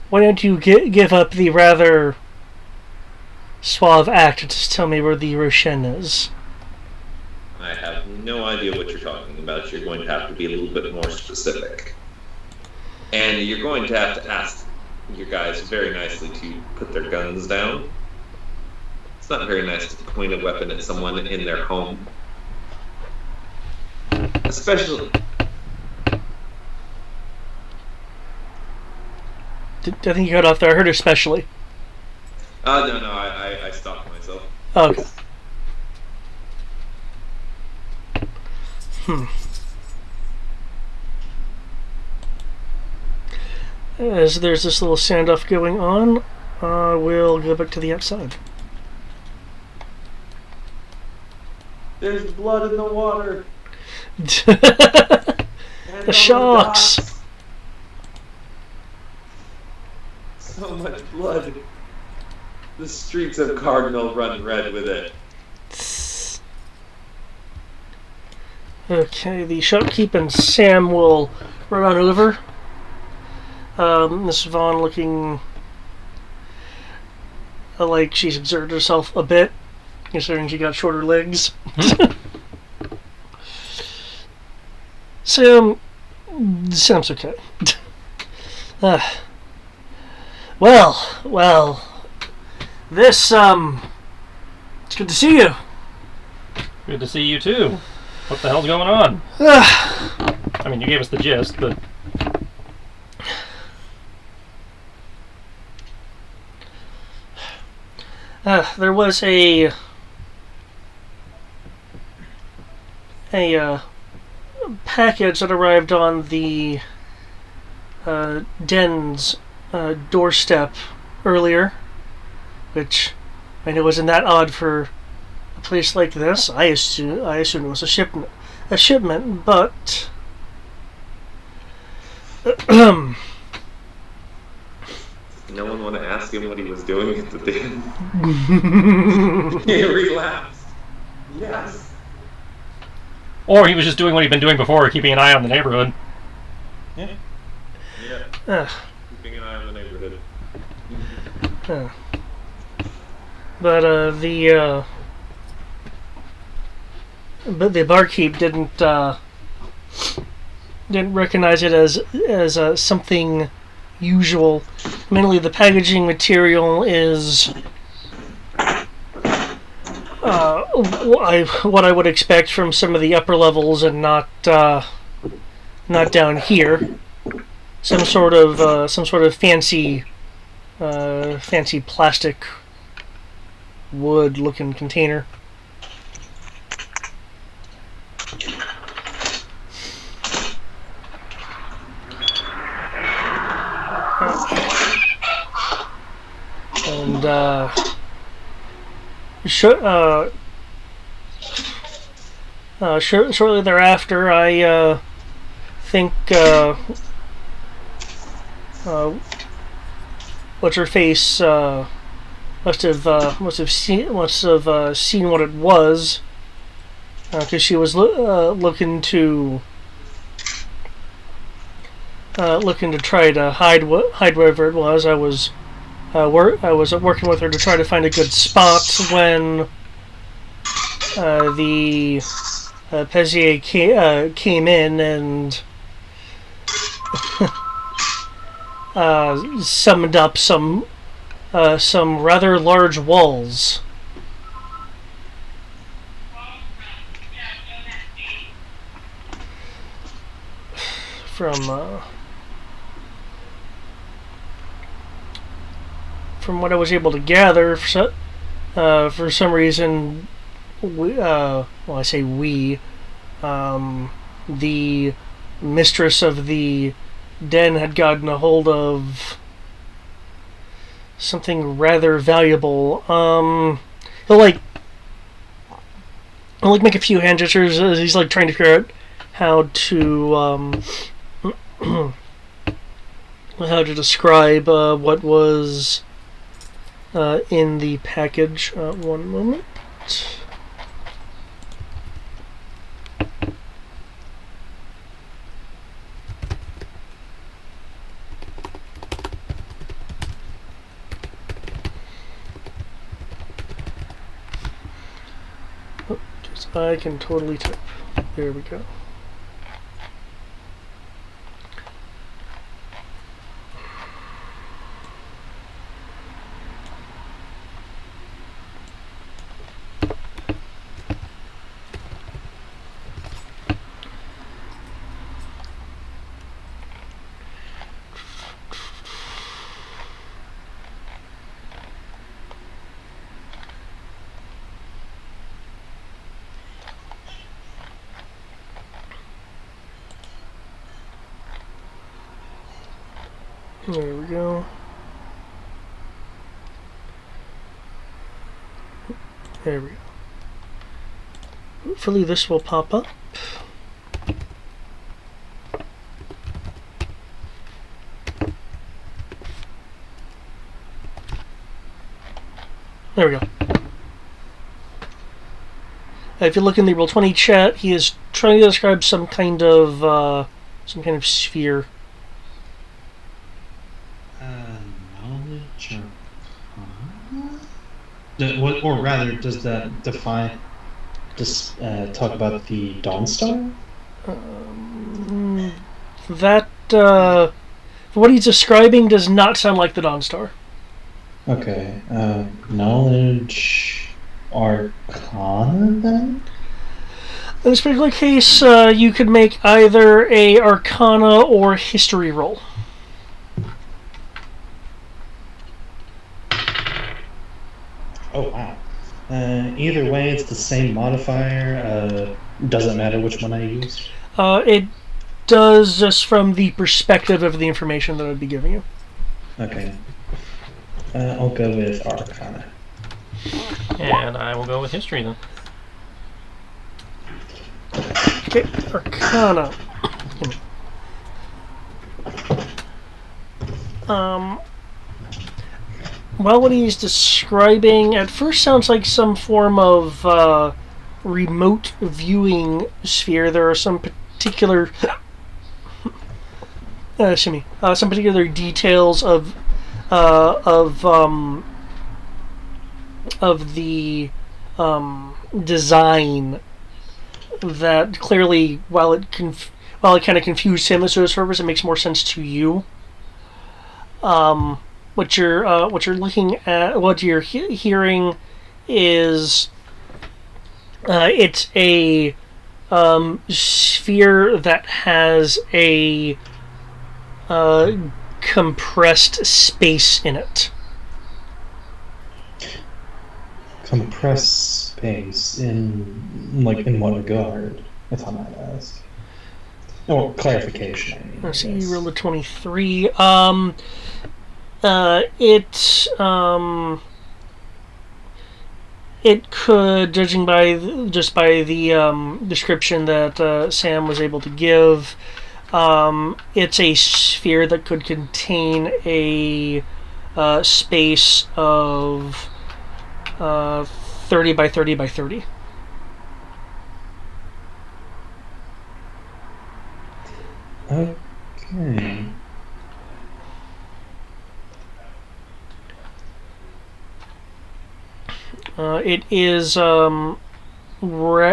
Speaker 1: Why don't you give up the rather suave act and just tell me where the Roshen is?
Speaker 2: I have no idea what you're talking about. You're going to have to be a little bit more specific. And you're going to have to ask your guys very nicely to put their guns down. It's not very nice to point a weapon at someone in their home. Especially...
Speaker 1: I think you got off there. I heard especially.
Speaker 2: No, I stopped myself.
Speaker 1: Oh, okay. As there's this little standoff going on, we'll go back to the outside.
Speaker 2: There's blood in the water.
Speaker 1: The sharks.
Speaker 2: So much blood. The streets of Cardinal run red with it.
Speaker 1: Okay, the shopkeep and Sam will run over. Miss Vaughn looking like she's exerted herself a bit, considering she got shorter legs. Sam's okay. Well, this, it's good to see you.
Speaker 4: Good to see you too. What the hell's going on? I mean, you gave us the gist, but...
Speaker 1: There was a package that arrived on the den's doorstep earlier, which I know wasn't that odd for a place like this. I assume it was a shipment, but
Speaker 2: No one want to ask him what he was doing at the den. He relapsed. Yes.
Speaker 4: Or he was just doing what he'd been doing before, keeping an eye on the neighborhood.
Speaker 2: Yeah.
Speaker 1: uh,
Speaker 2: Keeping an eye on the neighborhood.
Speaker 1: but the barkeep didn't recognize it as something usual. Mainly, the packaging material is what I would expect from some of the upper levels, and not down here. Some sort of fancy plastic wood-looking container. And shortly thereafter, I think what's her face must have seen what it was, because she was looking to try to hide wherever it was. I was working with her to try to find a good spot when the Pezier came in and summoned up some rather large walls. From what I was able to gather, for some reason, I say we, the mistress of the den had gotten a hold of something rather valuable. He'll make a few hand gestures as he's trying to figure out how to describe what was in the package. One moment. I can totally type. There we go. There we go. There we go. Hopefully this will pop up. There we go. If you look in the Roll20 chat, he is trying to describe some kind of sphere.
Speaker 3: Knowledge or rather, does that define? Talk about the Dawnstar?
Speaker 1: What he's describing does not sound like the Dawnstar.
Speaker 3: Okay. Knowledge Arcana then?
Speaker 1: In this particular case, you could make either a Arcana or History roll.
Speaker 3: Oh, wow. Either way, it's the same modifier. Doesn't matter which one I use.
Speaker 1: It does, just from the perspective of the information that I'd be giving you.
Speaker 3: Okay. I'll go with Arcana.
Speaker 4: And I will go with history then.
Speaker 1: Okay, Arcana. Well, what he's describing at first sounds like some form of remote viewing sphere. There are some particular, some particular details of the design that clearly, while it kind of confused him as to its purpose, it makes more sense to you. What you're looking at, what you're hearing, is it's a sphere that has a compressed space in it.
Speaker 3: Compressed space in what regard? If I might ask. Oh, clarification. I mean,
Speaker 1: Let's see,
Speaker 3: yes.
Speaker 1: you rolled a 23. It could, judging by the description that Sam was able to give, it's a sphere that could contain a space of 30 by 30 by 30.
Speaker 3: Okay.
Speaker 1: It is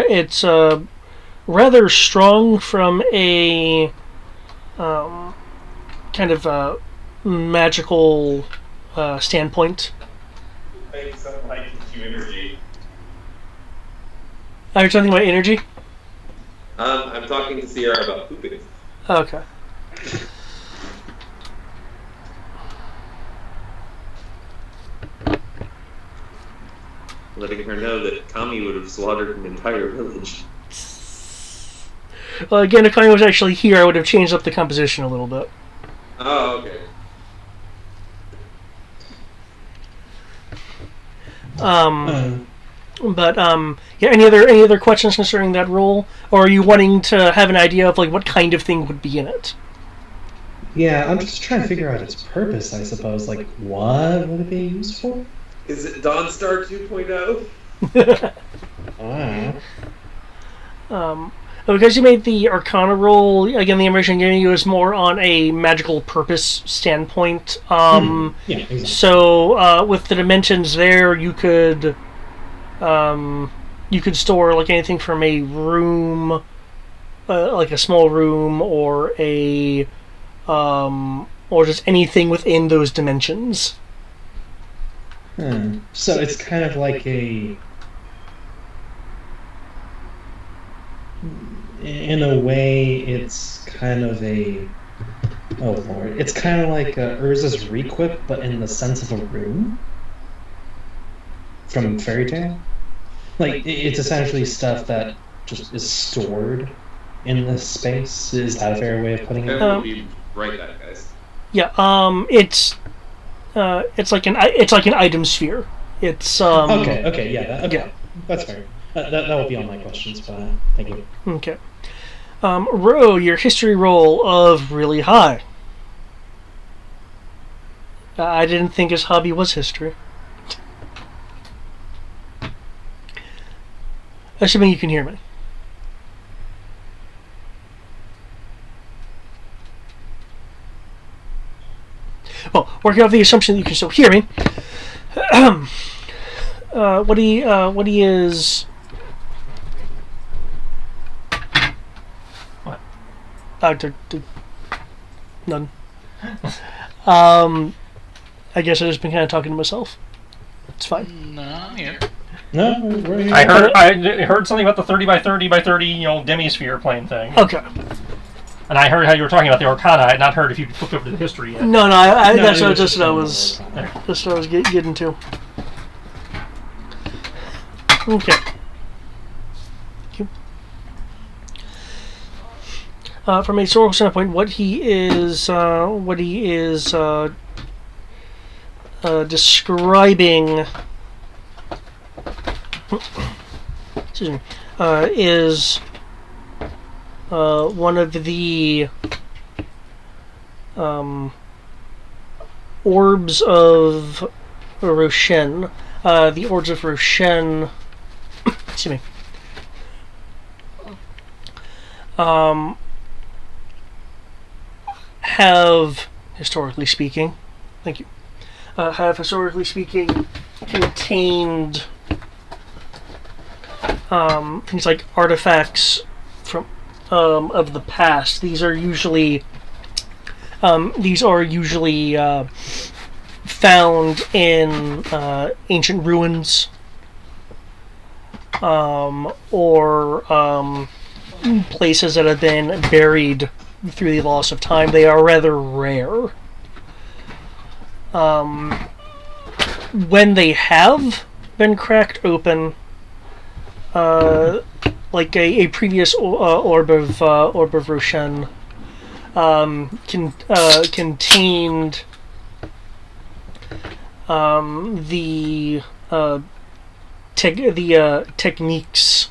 Speaker 1: it's rather strong from a kind of a magical standpoint.
Speaker 2: Something like energy.
Speaker 1: Are you talking about energy?
Speaker 2: I'm talking to Sierra about pooping.
Speaker 1: Okay.
Speaker 2: Letting her know that Kami would have slaughtered an entire village.
Speaker 1: Well, again, if I was actually here, I would have changed up the composition a little bit.
Speaker 2: Oh, okay.
Speaker 1: Yeah. Any other questions concerning that role, or are you wanting to have an idea of like what kind of thing would be in it?
Speaker 3: Yeah, I'm just trying to figure out its purpose, I suppose. Like, what would it be used for?
Speaker 2: Is it Dawnstar 2.0?
Speaker 1: Because you made the Arcana roll, again, the information I'm giving you is more on a magical purpose standpoint.
Speaker 3: Yeah, exactly.
Speaker 1: So, with the dimensions there, you could store like anything from a room, like a small room, or or just anything within those dimensions.
Speaker 3: So it's kind of like in a way, it's kind of a, oh lord, it's kind of like Urza's Requip, but in the sense of a room from Fairy Tail. Like, it's essentially stuff that just is stored in this space. Is that a fair way of putting it?
Speaker 2: We'll be right back, guys.
Speaker 1: Yeah, it's like an item sphere. It's
Speaker 3: Okay, yeah,
Speaker 1: Yeah.
Speaker 3: that's fair. That will be on my questions, but thank you.
Speaker 1: Okay. Ro, your history roll of really high. I didn't think his hobby was history. Assuming you can hear me. Well, working off the assumption that you can still hear me. What he is.
Speaker 4: What?
Speaker 1: None. I guess I've just been kind of talking to myself. It's fine.
Speaker 5: No, I'm here.
Speaker 3: No, we're here.
Speaker 4: I heard something about the 30 by 30 by 30, demisphere plane thing.
Speaker 1: Okay.
Speaker 4: And I heard how you were talking about the Arcana. I had not heard if you flipped over to the history yet.
Speaker 1: No,
Speaker 3: No,
Speaker 1: that's
Speaker 3: it was
Speaker 1: just what I
Speaker 3: just
Speaker 1: was getting to. Okay. From a historical standpoint, what he is describing, excuse me, is one of the orbs of Roshen. The orbs of Roshen. Excuse me. Have, historically speaking, thank you, have historically speaking contained things like artifacts from of the past. These are usually found in ancient ruins or places that have been buried through the loss of time. They are rather rare. When they have been cracked open, like a previous orb of Roshen contained the techniques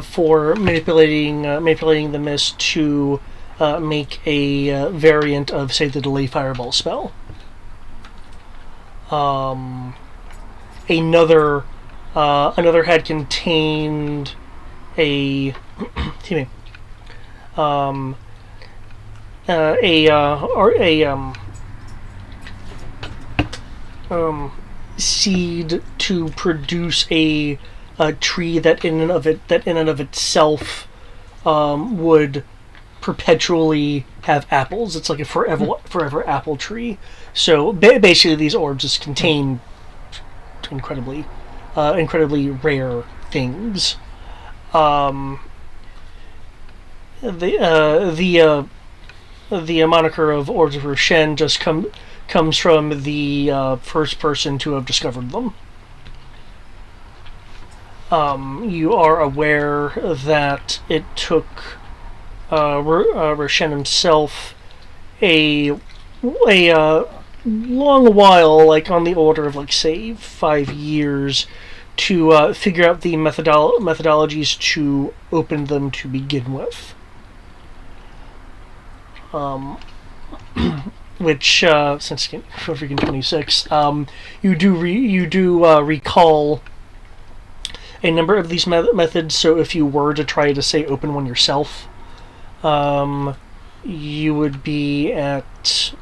Speaker 1: for manipulating the mist to make a variant of, say, the delay fireball spell. Another had contained a excuse me, seed to produce a tree that in and of itself would perpetually have apples. It's like a forever apple tree. So basically, these orbs just contain incredibly rare things. The moniker of Orbs of Roshen just comes from the first person to have discovered them. You are aware that it took Roshen himself a long while, like on the order of, like, say, 5 years, to figure out the methodologies to open them to begin with. Which, since for freaking 26, you do recall a number of these methods. So if you were to try to, say, open one yourself, you would be at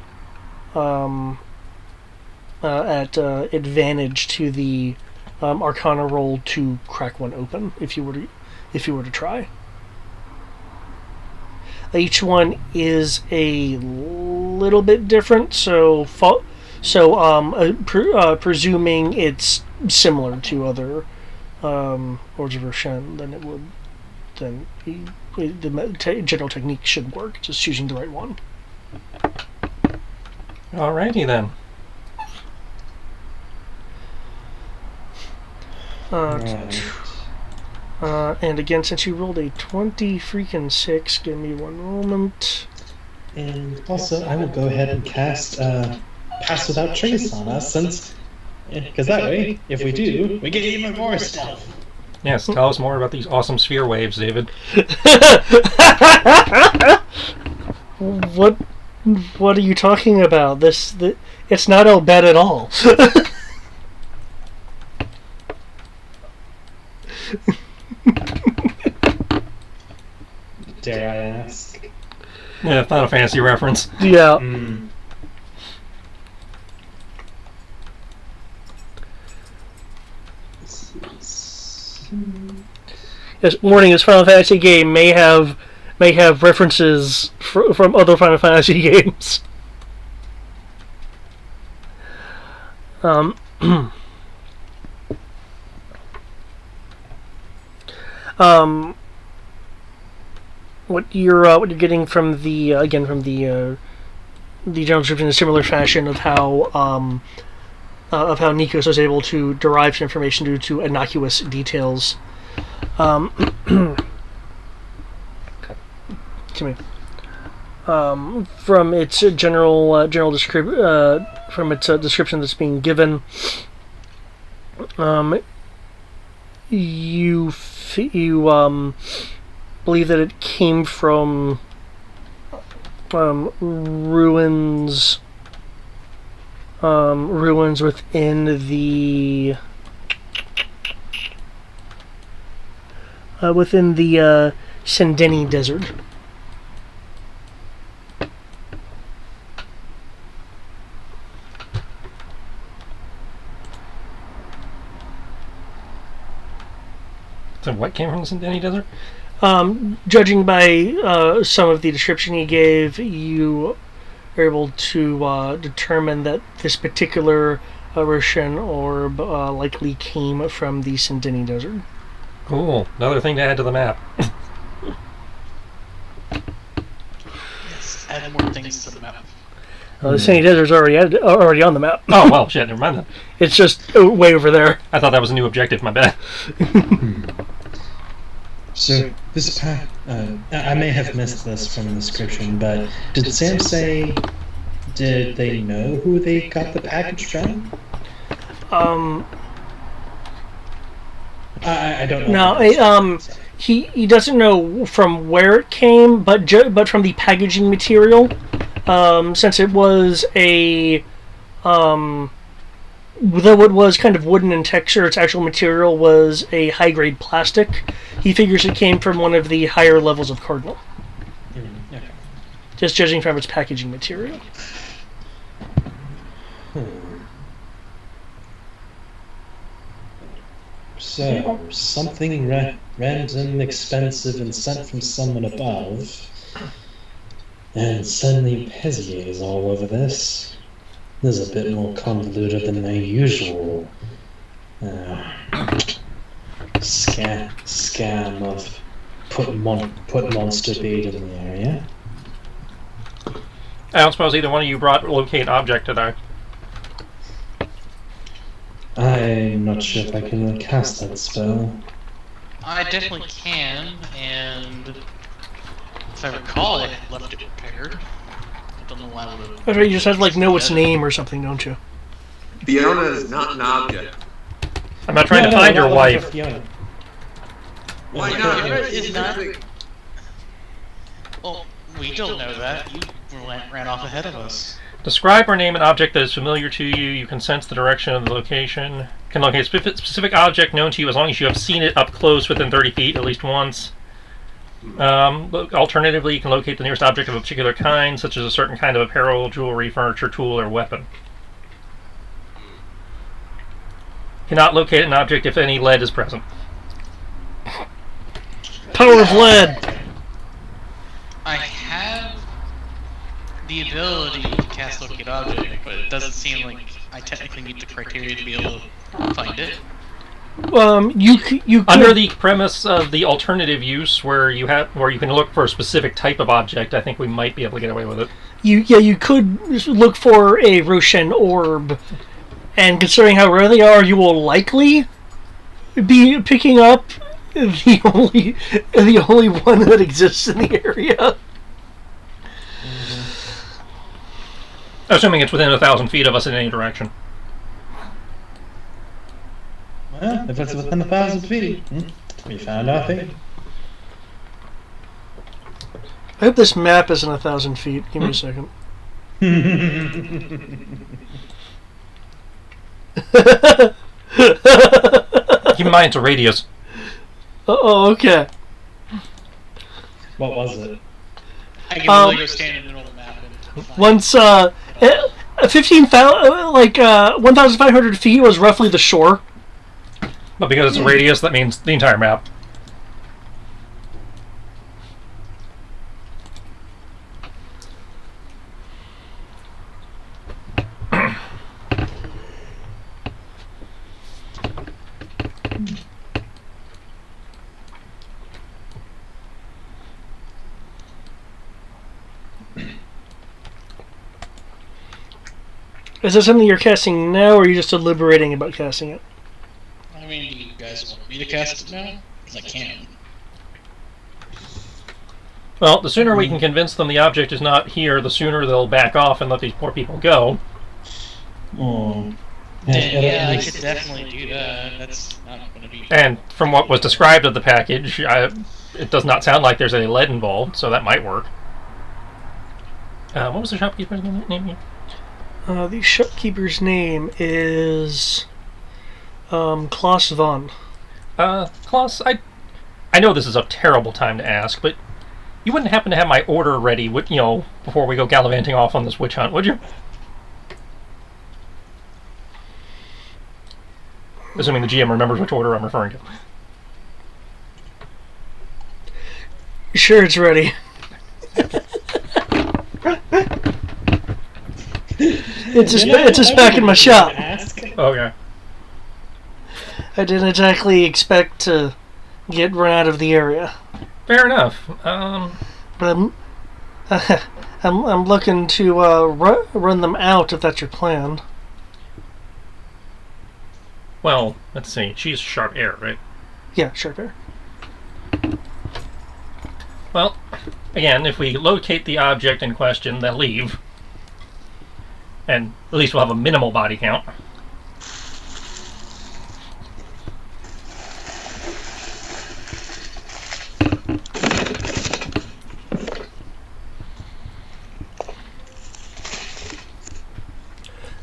Speaker 1: advantage to the Arcana roll to crack one open if you were to try. Each one is a little bit different, so presuming it's similar to other Orbs of Roshen, then the general technique should work. Just choosing the right one.
Speaker 4: Alrighty then.
Speaker 1: And again, since you rolled a 6, give me one moment.
Speaker 3: And also, I will go ahead and cast Pass Without Trace on us, because that way, if we do, we get even more stuff.
Speaker 4: Yes, tell us more about these awesome sphere waves, David.
Speaker 1: What are you talking about? It's not all bad at all.
Speaker 3: Dare I ask?
Speaker 4: Yeah, Final Fantasy reference.
Speaker 1: Yeah. Yes, warning: this Final Fantasy game may have references from other Final Fantasy games. What you're getting from the general description, in a similar fashion of how of how Nikos was able to derive information due to innocuous details. Excuse me. From its general description that's being given, you believe that it came from ruins within the Sendeni Desert.
Speaker 4: So what came from the Sindeni Desert?
Speaker 1: Judging by some of the description he gave, you are able to determine that this particular Roshan orb likely came from the Sindeni Desert.
Speaker 4: Cool. Another thing to add to the map.
Speaker 5: Yes, add more things to the map.
Speaker 1: The Sindeni Desert's already on the map.
Speaker 4: Oh, well, shit, never mind then.
Speaker 1: It's just way over there.
Speaker 4: I thought that was a new objective, my bad.
Speaker 3: So, this pack, I may have missed this from the description, but did Sam say, did they know who they got the package from? I don't know.
Speaker 1: No, he doesn't know from where it came, but from the packaging material, since it was though it was kind of wooden in texture, its actual material was a high-grade plastic. He figures it came from one of the higher levels of Cardinal.
Speaker 3: Okay.
Speaker 1: Just judging from its packaging material.
Speaker 3: So, something random, expensive, and sent from someone above, and suddenly Pezier is all over this. This is a bit more convoluted than my usual scam of put monster bait in the area.
Speaker 4: I don't suppose either one of you brought locate object today.
Speaker 3: I'm not sure if I can cast that spell.
Speaker 5: I definitely can, and if I recall, I left it prepared. I don't know why I would have.
Speaker 1: That's right, you just have to know its name or something, don't you?
Speaker 2: Fiona is not an object.
Speaker 4: I'm not trying to find your wife.
Speaker 2: Why not?
Speaker 5: Fiona is not. Well, we don't know that. You ran off ahead of us.
Speaker 4: Describe or name an object that is familiar to you. You can sense the direction of the location. Can locate a specific object known to you as long as you have seen it up close within 30 feet at least once. Alternatively, you can locate the nearest object of a particular kind, such as a certain kind of apparel, jewelry, furniture, tool, or weapon. Cannot locate an object if any lead is present.
Speaker 1: Power of lead!
Speaker 5: I have the ability to cast Locate Object, but it doesn't seem like I technically meet the criteria to be able to find it.
Speaker 1: You could,
Speaker 4: Under the premise of the alternative use, where you can look for a specific type of object, I think we might be able to get away with it.
Speaker 1: you could look for a Roshan orb, and considering how rare they are, you will likely be picking up the only one that exists in the area.
Speaker 4: Assuming it's within 1,000 feet of us in any direction.
Speaker 3: Well, if it's within 1,000 feet, we found our fate.
Speaker 1: I hope this map isn't 1,000 feet. Give me a second.
Speaker 4: Keep in mind it's a radius.
Speaker 1: Oh, okay.
Speaker 3: What was it?
Speaker 5: I can literally go stand in the middle of the map and find
Speaker 1: Once 1,500 feet was roughly the shore.
Speaker 4: But because it's a radius, that means the entire map.
Speaker 1: Is that something you're casting now, or are you just deliberating about casting it?
Speaker 5: I mean, do you guys want me to cast it now? Because I can.
Speaker 4: Well, the sooner we can convince them the object is not here, the sooner they'll back off and let these poor people go.
Speaker 3: Oh.
Speaker 5: Yeah, I could definitely do that. That's not going to be...
Speaker 4: And from what was described of the package, it does not sound like there's any lead involved, so that might work. What was the shopkeeper's name?
Speaker 1: The shopkeeper's name is Claustra.
Speaker 4: Klaus, I know this is a terrible time to ask, but you wouldn't happen to have my order ready, before we go gallivanting off on this witch hunt, would you? Assuming the GM remembers which order I'm referring to.
Speaker 1: Sure, it's ready. It's just back in my shop.
Speaker 4: Okay.
Speaker 1: I didn't exactly expect to get run out of the area,
Speaker 4: Fair enough.
Speaker 1: but I'm looking to run them out if that's your plan.
Speaker 4: Well, let's see. She's sharp air, right?
Speaker 1: Yeah, sure, fair.
Speaker 4: Well, again, if we locate the object in question, they'll leave. And at least we'll have a minimal body count.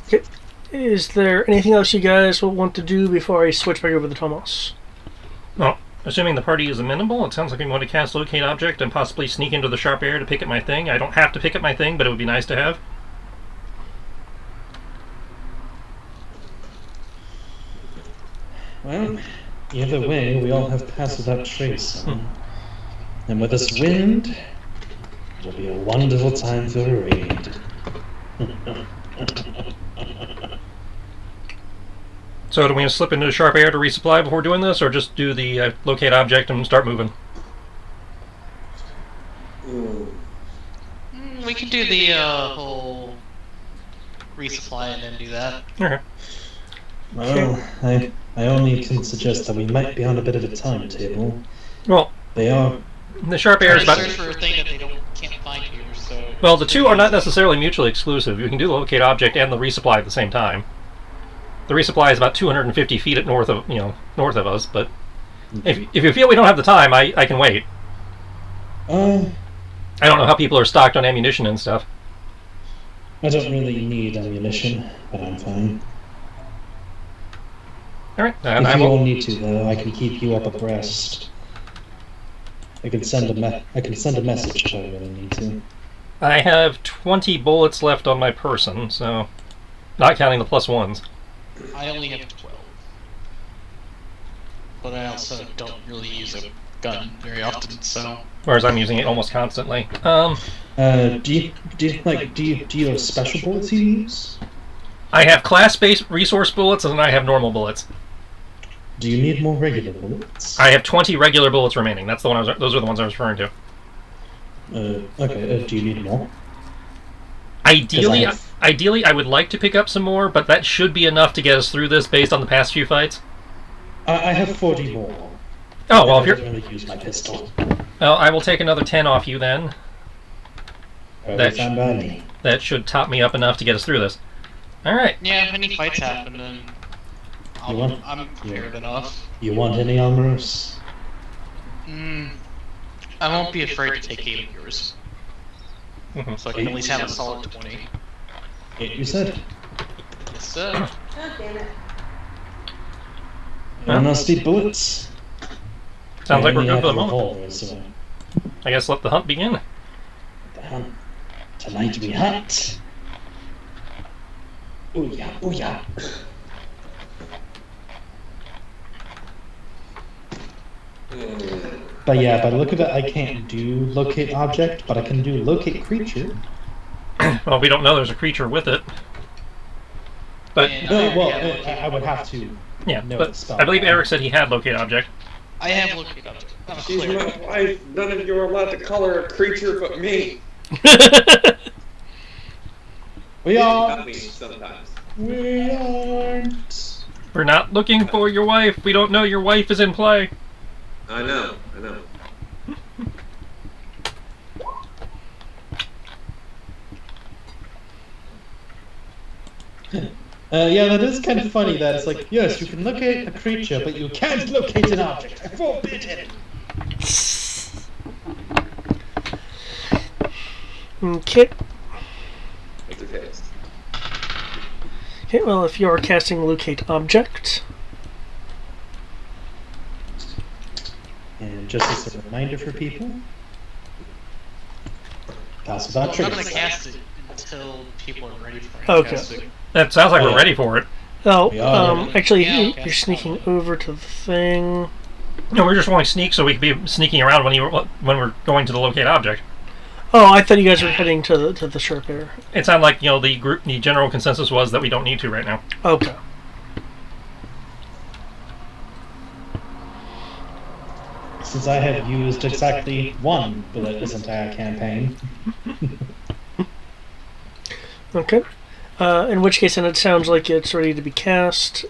Speaker 1: Okay. Is there anything else you guys will want to do before I switch back over to Thomas?
Speaker 4: Well, assuming the party is amenable, it sounds like I'm going to cast Locate Object and possibly sneak into the sharp air to pick up my thing. I don't have to pick up my thing, but it would be nice to have.
Speaker 3: Well, either way, we all have passed that trace. And with this wind, it'll be a wonderful time for a raid.
Speaker 4: So do we slip into the sharp air to resupply before doing this, or just do the Locate Object and start moving?
Speaker 5: We can do the whole resupply and then do that.
Speaker 4: Okay.
Speaker 3: Well, I only can suggest that we might be on a bit of a timetable.
Speaker 4: Well,
Speaker 3: They are...
Speaker 4: the sharp air is about...
Speaker 5: search for a thing that they can't find here, so...
Speaker 4: Well, the two are not necessarily mutually exclusive. You can do the Locate Object and the resupply at the same time. The resupply is about 250 feet north of us, but if you feel we don't have the time, I can wait. I don't know how people are stocked on ammunition and stuff.
Speaker 3: I don't really need ammunition, but I'm fine.
Speaker 4: Alright,
Speaker 3: If you all need to, though, I can keep you up abreast. I can send a message if I really need to.
Speaker 4: I have 20 bullets left on my person, so not counting the plus ones.
Speaker 5: I only have 12. But I also don't really use a gun very often, so...
Speaker 4: Whereas I'm using it almost constantly.
Speaker 3: Do you have special bullets you use?
Speaker 4: I have class-based resource bullets and I have normal bullets.
Speaker 3: Do you need more regular bullets?
Speaker 4: I have 20 regular bullets remaining. Those are the ones I was referring to.
Speaker 3: Okay, do you need more?
Speaker 4: Ideally, I would like to pick up some more, but that should be enough to get us through this based on the past few fights.
Speaker 3: I have 40 more.
Speaker 4: Oh, well, if you're...
Speaker 3: I don't really use my pistol.
Speaker 4: Well, I will take another 10 off you then.
Speaker 3: That
Speaker 4: That should top me up enough to get us through this. Alright.
Speaker 5: Yeah, if any fights happen, then I'm prepared enough.
Speaker 3: You want any armors?
Speaker 5: I won't be afraid to take 8 of yours. So I can at least have a solid 20.
Speaker 3: 8 you said?
Speaker 5: Yes, sir.
Speaker 6: God damn it.
Speaker 3: Nasty bullets?
Speaker 4: Sounds like we're good for the moment.
Speaker 3: Revolvers, so
Speaker 4: I guess let the hunt begin.
Speaker 3: the hunt. Tonight we hunt. Oh yeah, oh yeah. But yeah, by the look of it, I can't do locate object, but I can do locate creature.
Speaker 4: Well, we don't know there's a creature with it. But,
Speaker 3: I would have to.
Speaker 4: yeah,
Speaker 3: know
Speaker 4: but
Speaker 3: the spell.
Speaker 4: I believe Eric said he had Locate Object.
Speaker 5: I have looked it up. I'm a
Speaker 2: She's
Speaker 5: cleric.
Speaker 2: my wife. None of you are allowed to call her a creature but me.
Speaker 3: We are.
Speaker 2: Not me sometimes.
Speaker 3: We aren't.
Speaker 4: We're not looking for your wife. We don't know your wife is in play.
Speaker 2: I know.
Speaker 3: Yeah, that is kind of funny that it's like, yes, you can locate a creature, but you can't locate an object. I forbid it.
Speaker 1: Okay.
Speaker 2: It's okay.
Speaker 1: Okay, well, if you are casting locate object,
Speaker 3: And just as a reminder for people, pass without
Speaker 5: I'm not going to
Speaker 3: trace.
Speaker 5: cast it until people are ready for it.
Speaker 1: Okay.
Speaker 5: Cast it.
Speaker 4: That sounds like we're ready for it.
Speaker 1: oh,
Speaker 3: We are.
Speaker 1: actually,
Speaker 5: Yeah,
Speaker 1: you,
Speaker 5: okay.
Speaker 1: you're sneaking over to the thing.
Speaker 4: No, we're just rolling sneak so we can be sneaking around when we're going to the locate object.
Speaker 1: Oh, I thought you guys were heading to the sharp air.
Speaker 4: It sounded like the general consensus was that we don't need to right now.
Speaker 1: Okay.
Speaker 3: Since I have used exactly one bullet this entire campaign.
Speaker 1: Okay. In which case, then it sounds like it's ready to be cast.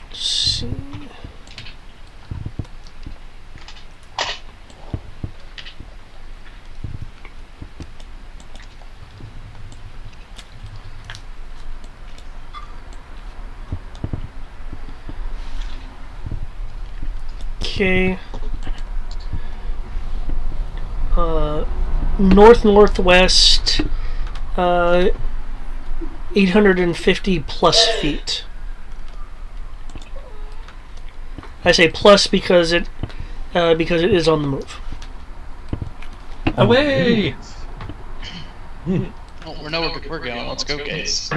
Speaker 1: Let's see. Okay. Northwest, 850 plus feet. I say plus because it is on the move.
Speaker 4: Away!
Speaker 5: Well, we know where we're going. Let's go, guys.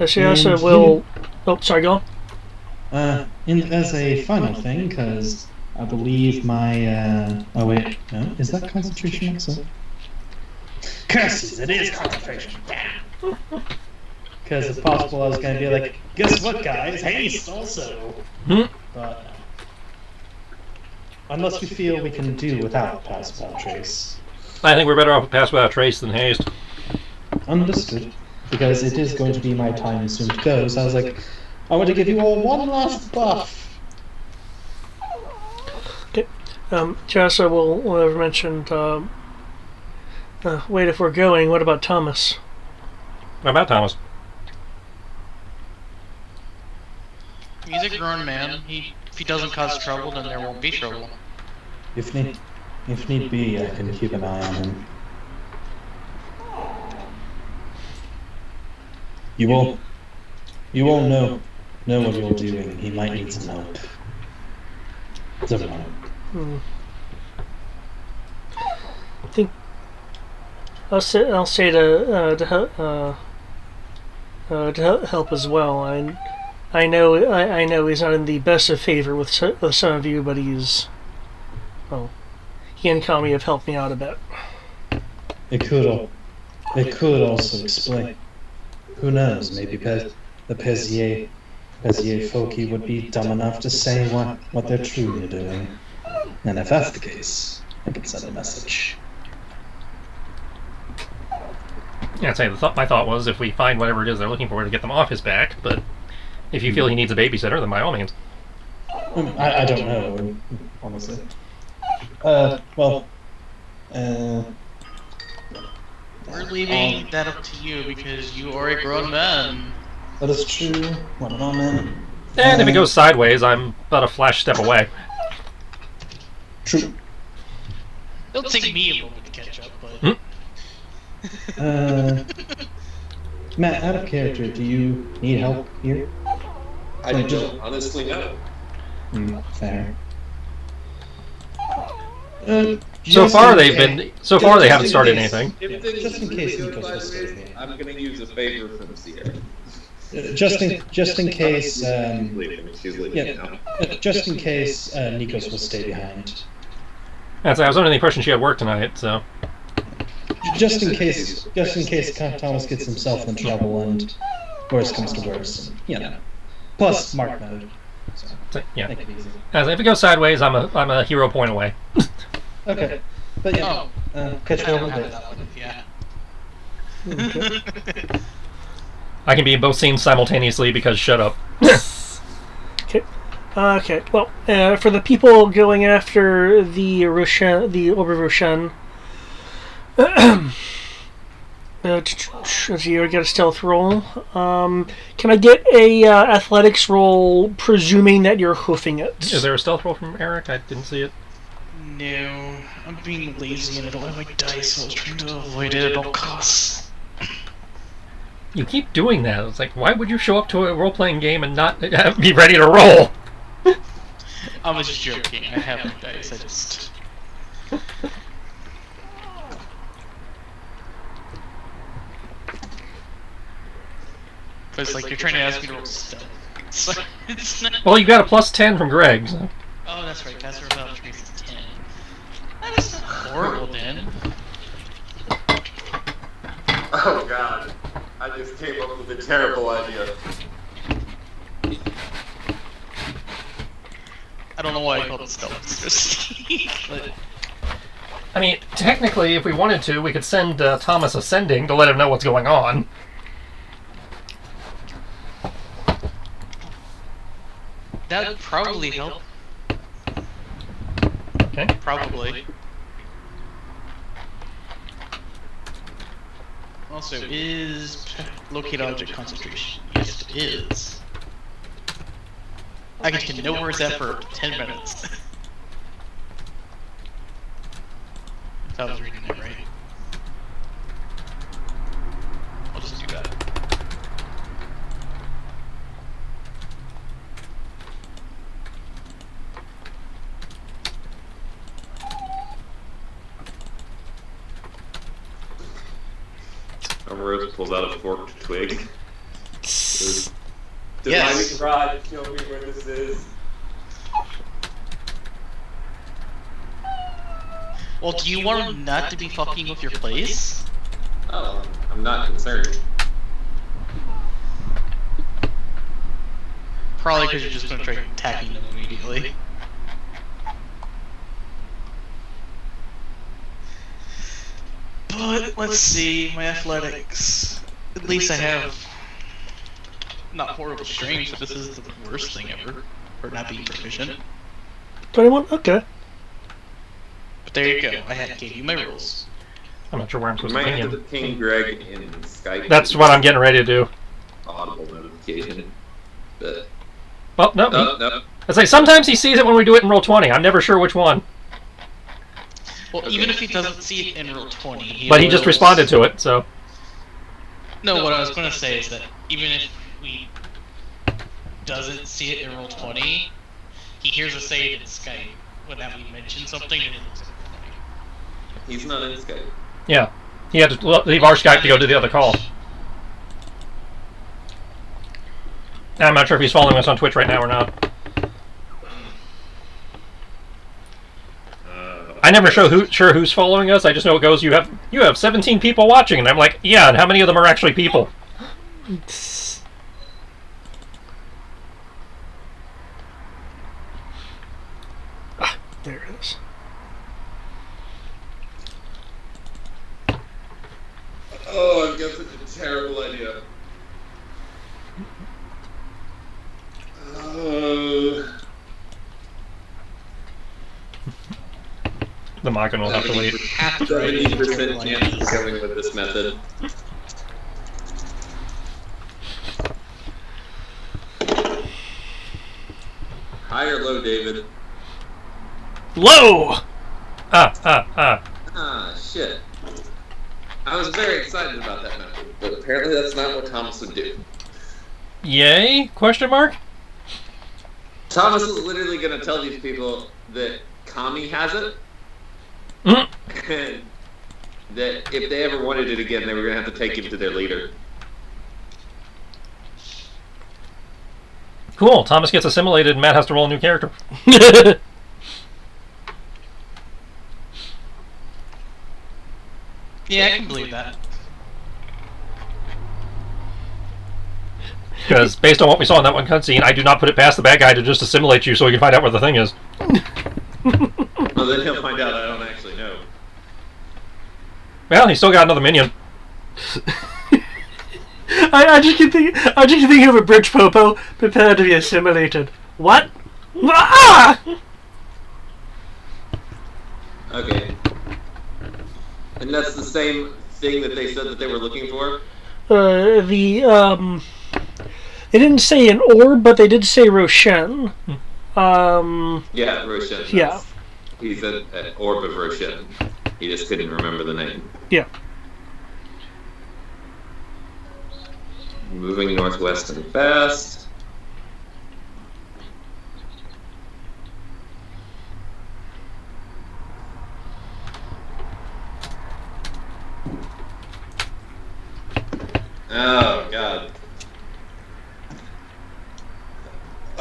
Speaker 1: She also will. Oh, sorry, go on.
Speaker 3: As a final thing, because I believe my oh wait, no, is that concentration also? Curses! It is concentration. Because it's possible I was going to be like, guess what, guys? Haste also. But unless we feel we can do without pass without trace.
Speaker 4: I think we're better off with pass without trace than haste.
Speaker 3: Understood. Because it is going to be my time soon to go, so I was like, I want to give you all one last buff.
Speaker 1: Okay. Jessa will have mentioned. Wait, if we're going, what about Thomas?
Speaker 4: What about Thomas?
Speaker 5: He's a grown man. If he doesn't cause trouble, then there won't be trouble.
Speaker 3: If need be, I can keep an eye on him. You won't know what you're doing. He might need some help. Doesn't matter.
Speaker 1: I think I'll say to help as well. I know he's not in the best of favor with some of you, but he and Kami have helped me out a bit.
Speaker 3: It could also explain. Who knows? Maybe the Pezier folky would be dumb enough to say what they're truly doing. And if that's the case, I can send a message.
Speaker 4: Yeah, I'd say my thought was if we find whatever it is they're looking for to get them off his back, but if you feel he needs a babysitter, then by all means.
Speaker 3: I don't know, honestly.
Speaker 5: We're leaving that up to you because you are a grown man.
Speaker 3: That is true. One moment.
Speaker 4: And if it goes sideways, I'm about a flash step away.
Speaker 3: True.
Speaker 5: It'll take me a moment to catch up, but...
Speaker 3: Matt, out of character, do you need help here?
Speaker 2: I don't honestly know.
Speaker 3: Fair.
Speaker 4: So far they haven't started anything.
Speaker 2: If
Speaker 3: Just in case
Speaker 2: goes
Speaker 3: Nikos was
Speaker 2: sideways,
Speaker 3: there.
Speaker 2: I'm going to use a favor from Sierra.
Speaker 3: Just in case.
Speaker 2: She's leaving now.
Speaker 3: Just in case Nikos will stay behind.
Speaker 4: I was under the impression she had work tonight, so.
Speaker 3: Just in case Thomas gets himself in trouble and worse comes to worse. Plus, Mark mode.
Speaker 4: So, yeah.
Speaker 3: Make it easy.
Speaker 4: As if it goes sideways, I'm a hero point away.
Speaker 3: Okay. But yeah, catch me
Speaker 5: I
Speaker 3: over
Speaker 5: don't have
Speaker 3: there.
Speaker 5: that one. Yeah.
Speaker 4: I can be in both scenes simultaneously because shut up.
Speaker 1: Okay. Okay. Well, for the people going after the Roshan, the Ober Roshan, you get a stealth roll. Can I get a athletics roll, presuming that you're hoofing it?
Speaker 4: Is there a stealth roll from Eric? I didn't see it.
Speaker 5: No, I'm being lazy and I don't have my dice, so I was trying to avoid it at all costs.
Speaker 4: You keep doing that. It's like, why would you show up to a role-playing game and not be ready to roll?
Speaker 5: I was just joking. I have my dice. I just. But it's like you're trying to ask me to roll stealth. So it's not.
Speaker 4: Well, you got a plus 10 from Greg. So.
Speaker 5: Oh, that's right. Caster Rebel Trace is 10. That is not horrible, then.
Speaker 2: Oh god. I just came up with a terrible idea.
Speaker 5: I don't know why I called it stealth. But
Speaker 4: I mean, technically, if we wanted to, we could send Thomas ascending to let him know what's going on.
Speaker 5: that would probably help.
Speaker 4: Okay.
Speaker 5: Probably. Also, is locate object concentration? Yes, it is. I can know where it's at for 10 minutes. If I was reading it right. I'll just do that.
Speaker 2: Rose pulls out a forked twig.
Speaker 5: Yes.
Speaker 2: Dividing rod, show me where this is.
Speaker 5: Well, do you want him not to be fucking with your place?
Speaker 2: Oh, I'm not concerned.
Speaker 5: Probably because you're just going to try attacking them immediately. But let's see, my athletics. At least I have not horrible strength, so this is the worst thing ever for not being proficient.
Speaker 1: 21? Okay.
Speaker 5: But there you go. Gave you my rules.
Speaker 4: I'm not sure where I'm
Speaker 2: We
Speaker 4: supposed
Speaker 2: might
Speaker 4: to ping
Speaker 2: have to
Speaker 4: him.
Speaker 2: ping Greg in Skype.
Speaker 4: That's what I'm getting ready to do.
Speaker 2: Audible notification. But
Speaker 4: Well, no.
Speaker 2: no.
Speaker 4: I say sometimes he sees it when we do it in roll 20. I'm never sure which one.
Speaker 5: Well, even if he doesn't see it in roll 20,
Speaker 4: But he just responded to it, so.
Speaker 5: No, what I was going to say is that even if he doesn't see it in roll 20, he hears us say it in Skype whenever we mention something and it looks like
Speaker 2: He's not in Skype.
Speaker 4: Yeah. He had to leave our Skype to go to the other call. I'm not sure if he's following us on Twitch right now or not. I never sure who's following us. I just know it goes, you have 17 people watching, and I'm like, yeah, and how many of them are actually people?
Speaker 1: There it is.
Speaker 2: Oh, I've got such a terrible idea.
Speaker 4: The Magan will have to leave.
Speaker 2: 70% chance of going with this method. High or low, David?
Speaker 1: Low!
Speaker 2: Ah, shit. I was very excited about that method, but apparently that's not what Thomas would do.
Speaker 4: Yay? Question mark?
Speaker 2: Thomas is literally going to tell these people that Kami has it, and that if they ever wanted it again, they were going to have to take him to their leader.
Speaker 4: Cool. Thomas gets assimilated and Matt has to roll a new character.
Speaker 5: Yeah, I can believe that.
Speaker 4: Because based on what we saw in that one cutscene, I do not put it past the bad guy to just assimilate you so he can find out where the thing is.
Speaker 2: Well, then he'll find out I don't actually know.
Speaker 4: Well, he's still got another minion.
Speaker 1: I just keep thinking of a bridge popo prepared to be assimilated. What? Ah!
Speaker 2: Okay. And that's the same thing that they said that they were looking for?
Speaker 1: They didn't say an orb, but they did say Roshan.
Speaker 2: Yeah, Roshan.
Speaker 1: Yeah.
Speaker 2: He said an orb of Roshan. He just couldn't remember the name.
Speaker 1: Yeah.
Speaker 2: Moving northwest and fast. Oh God.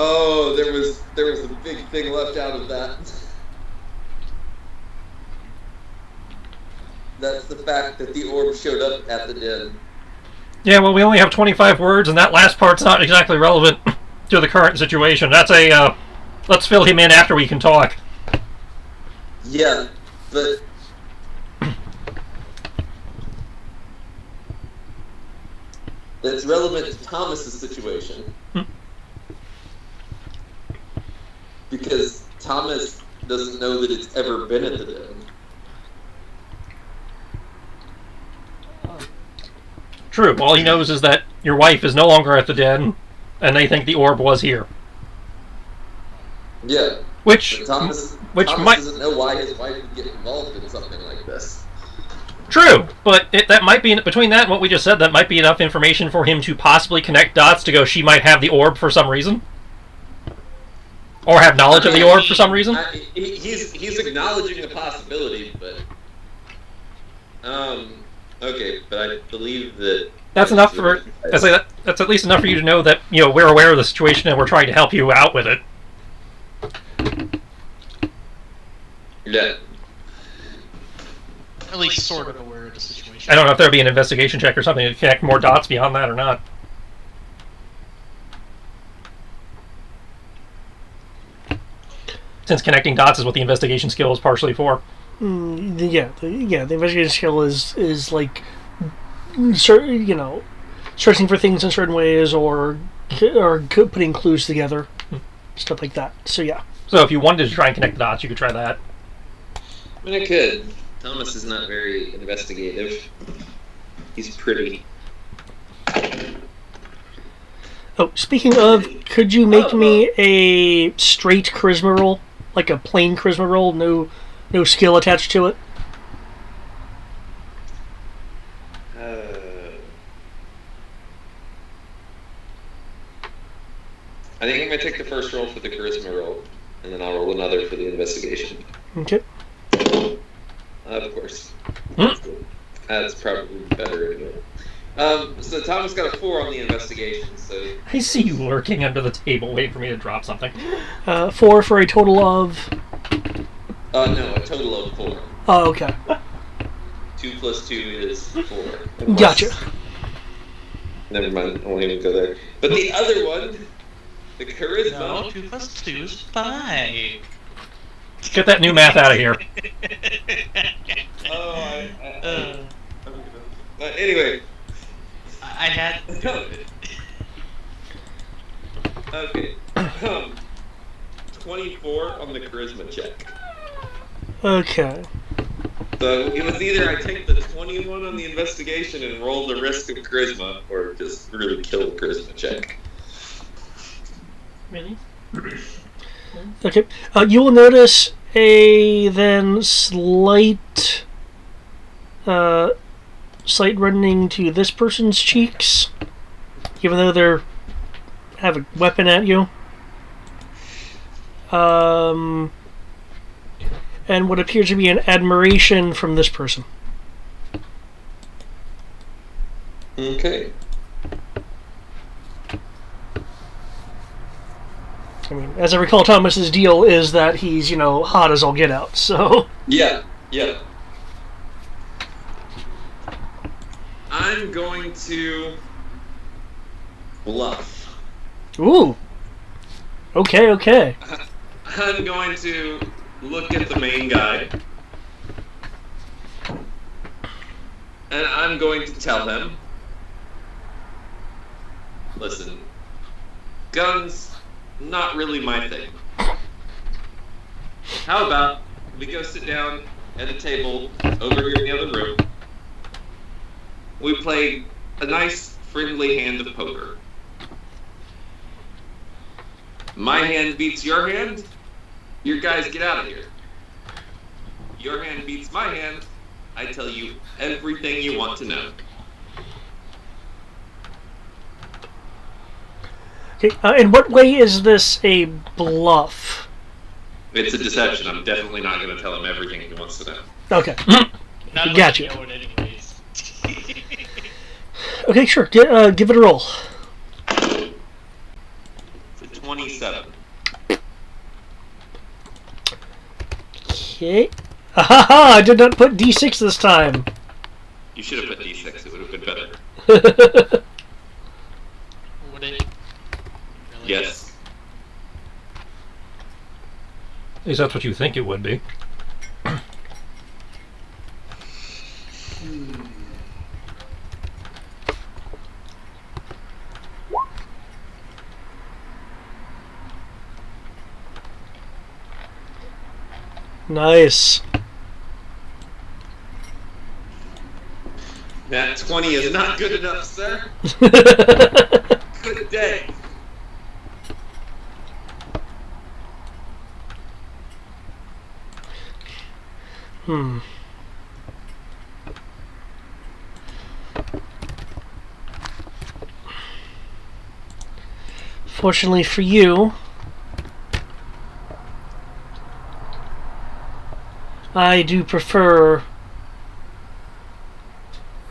Speaker 2: Oh, there was a big thing left out of that. That's the fact that the orb showed up at the den.
Speaker 4: Yeah, well, we only have 25 words, and that last part's not exactly relevant to the current situation. That's a, let's fill him in after we can talk.
Speaker 2: Yeah, but... it's relevant to Thomas's situation. Because Thomas doesn't know that it's ever been at the den.
Speaker 4: True. All he knows is that your wife is no longer at the den, and they think the orb was here.
Speaker 2: Yeah.
Speaker 4: Which
Speaker 2: Thomas
Speaker 4: might
Speaker 2: doesn't know why his wife would get involved in something like this.
Speaker 4: True, but that might be between that and what we just said. That might be enough information for him to possibly connect dots to go. She might have the orb for some reason, or have knowledge of the orb for some reason.
Speaker 2: He's acknowledging the possibility, but okay, but I believe that
Speaker 4: that's enough for. That's at least enough for you to know that we're aware of the situation and we're trying to help you out with it.
Speaker 2: Yeah.
Speaker 5: At least sort of aware of the situation.
Speaker 4: I don't know if there'd be an investigation check or something to connect more dots beyond that or not. Since connecting dots is what the investigation skill is partially for.
Speaker 1: The investigation skill is like, searching for things in certain ways or putting clues together, stuff like that. So yeah.
Speaker 4: So if you wanted to try and connect the dots, you could try that.
Speaker 2: I mean, I could. Thomas is not very investigative. He's pretty.
Speaker 1: Oh, speaking of, could you make me a straight charisma roll? Like a plain charisma roll, no skill attached to it?
Speaker 2: I think I'm going to take the first roll for the charisma roll, and then I'll roll another for the investigation.
Speaker 1: Okay.
Speaker 2: Of course. That's probably better anyway. So Thomas got a 4 on the investigation, so...
Speaker 4: I see you lurking under the table waiting for me to drop something.
Speaker 1: 4 for a total of...
Speaker 2: no, a total of 4.
Speaker 1: Oh, okay.
Speaker 2: 2 plus 2 is 4.
Speaker 1: Gotcha.
Speaker 2: Never mind, I won't even go there. But the other one, the charisma...
Speaker 5: No, 2 plus 2 is 5.
Speaker 4: Get that new math out of here.
Speaker 2: Anyway...
Speaker 5: I had to do it.
Speaker 2: Okay. 24 on the charisma check.
Speaker 1: Okay.
Speaker 2: So it was either I take the 21 on the investigation and roll the risk of charisma, or just really kill the charisma check.
Speaker 4: Really?
Speaker 1: Okay. You will notice a then slight reddening to this person's cheeks, even though they're have a weapon at you. And what appears to be an admiration from this person.
Speaker 2: Okay.
Speaker 1: I mean, as I recall, Thomas's deal is that he's, hot as all get out, so...
Speaker 2: Yeah. I'm going to bluff.
Speaker 1: Ooh. Okay, okay.
Speaker 2: I'm going to look at the main guy. And I'm going to tell him, listen, guns, not really my thing. How about we go sit down at a table over here in the other room. We play a nice, friendly hand of poker. My hand beats your hand, your guys get out of here. Your hand beats my hand, I tell you everything you want to know.
Speaker 1: Okay, in what way is this a bluff?
Speaker 2: It's a deception. I'm definitely not going to tell him everything he wants to know.
Speaker 1: Okay.
Speaker 5: Not
Speaker 1: Gotcha.
Speaker 5: you know it anyways.
Speaker 1: Okay, sure. Give it a roll.
Speaker 2: It's a 27.
Speaker 1: Okay. Ahaha! I did not put D6 this time.
Speaker 2: You should have put D6. It would have been better.
Speaker 5: Would it? Really?
Speaker 2: Yes.
Speaker 4: At least that's what you think it would be.
Speaker 1: Nice.
Speaker 2: That 20 is not good enough, sir. Good day.
Speaker 1: Fortunately for you, I do prefer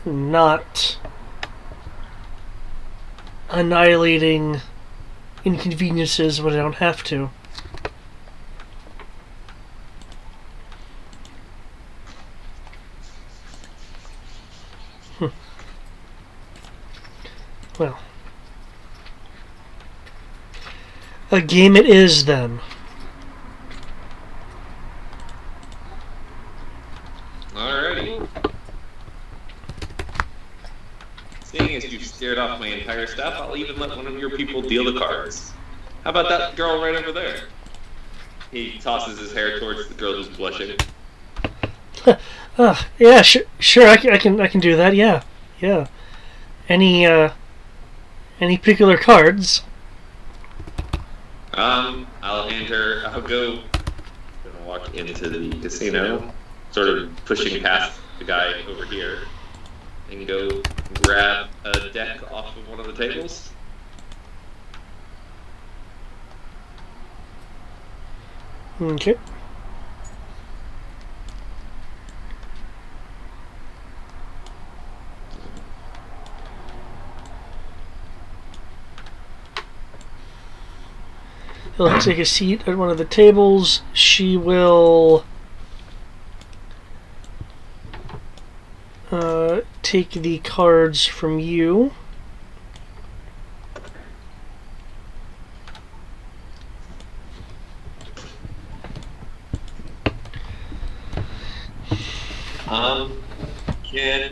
Speaker 1: not annihilating inconveniences when I don't have to. Well, a game it is then.
Speaker 2: Alrighty. Seeing as you've scared off my entire staff, I'll even let one of your people deal the cards. How about that girl right over there? He tosses his hair towards the girl who's blushing.
Speaker 1: Yeah, sure. I can do that. Yeah. Any particular cards?
Speaker 2: I'll hand her. I'll go. I'm gonna walk into the casino, sort of pushing past the guy over here, and go grab a deck off of one of the tables.
Speaker 1: Okay. He'll take a seat at one of the tables. She will take the cards from you.
Speaker 2: Can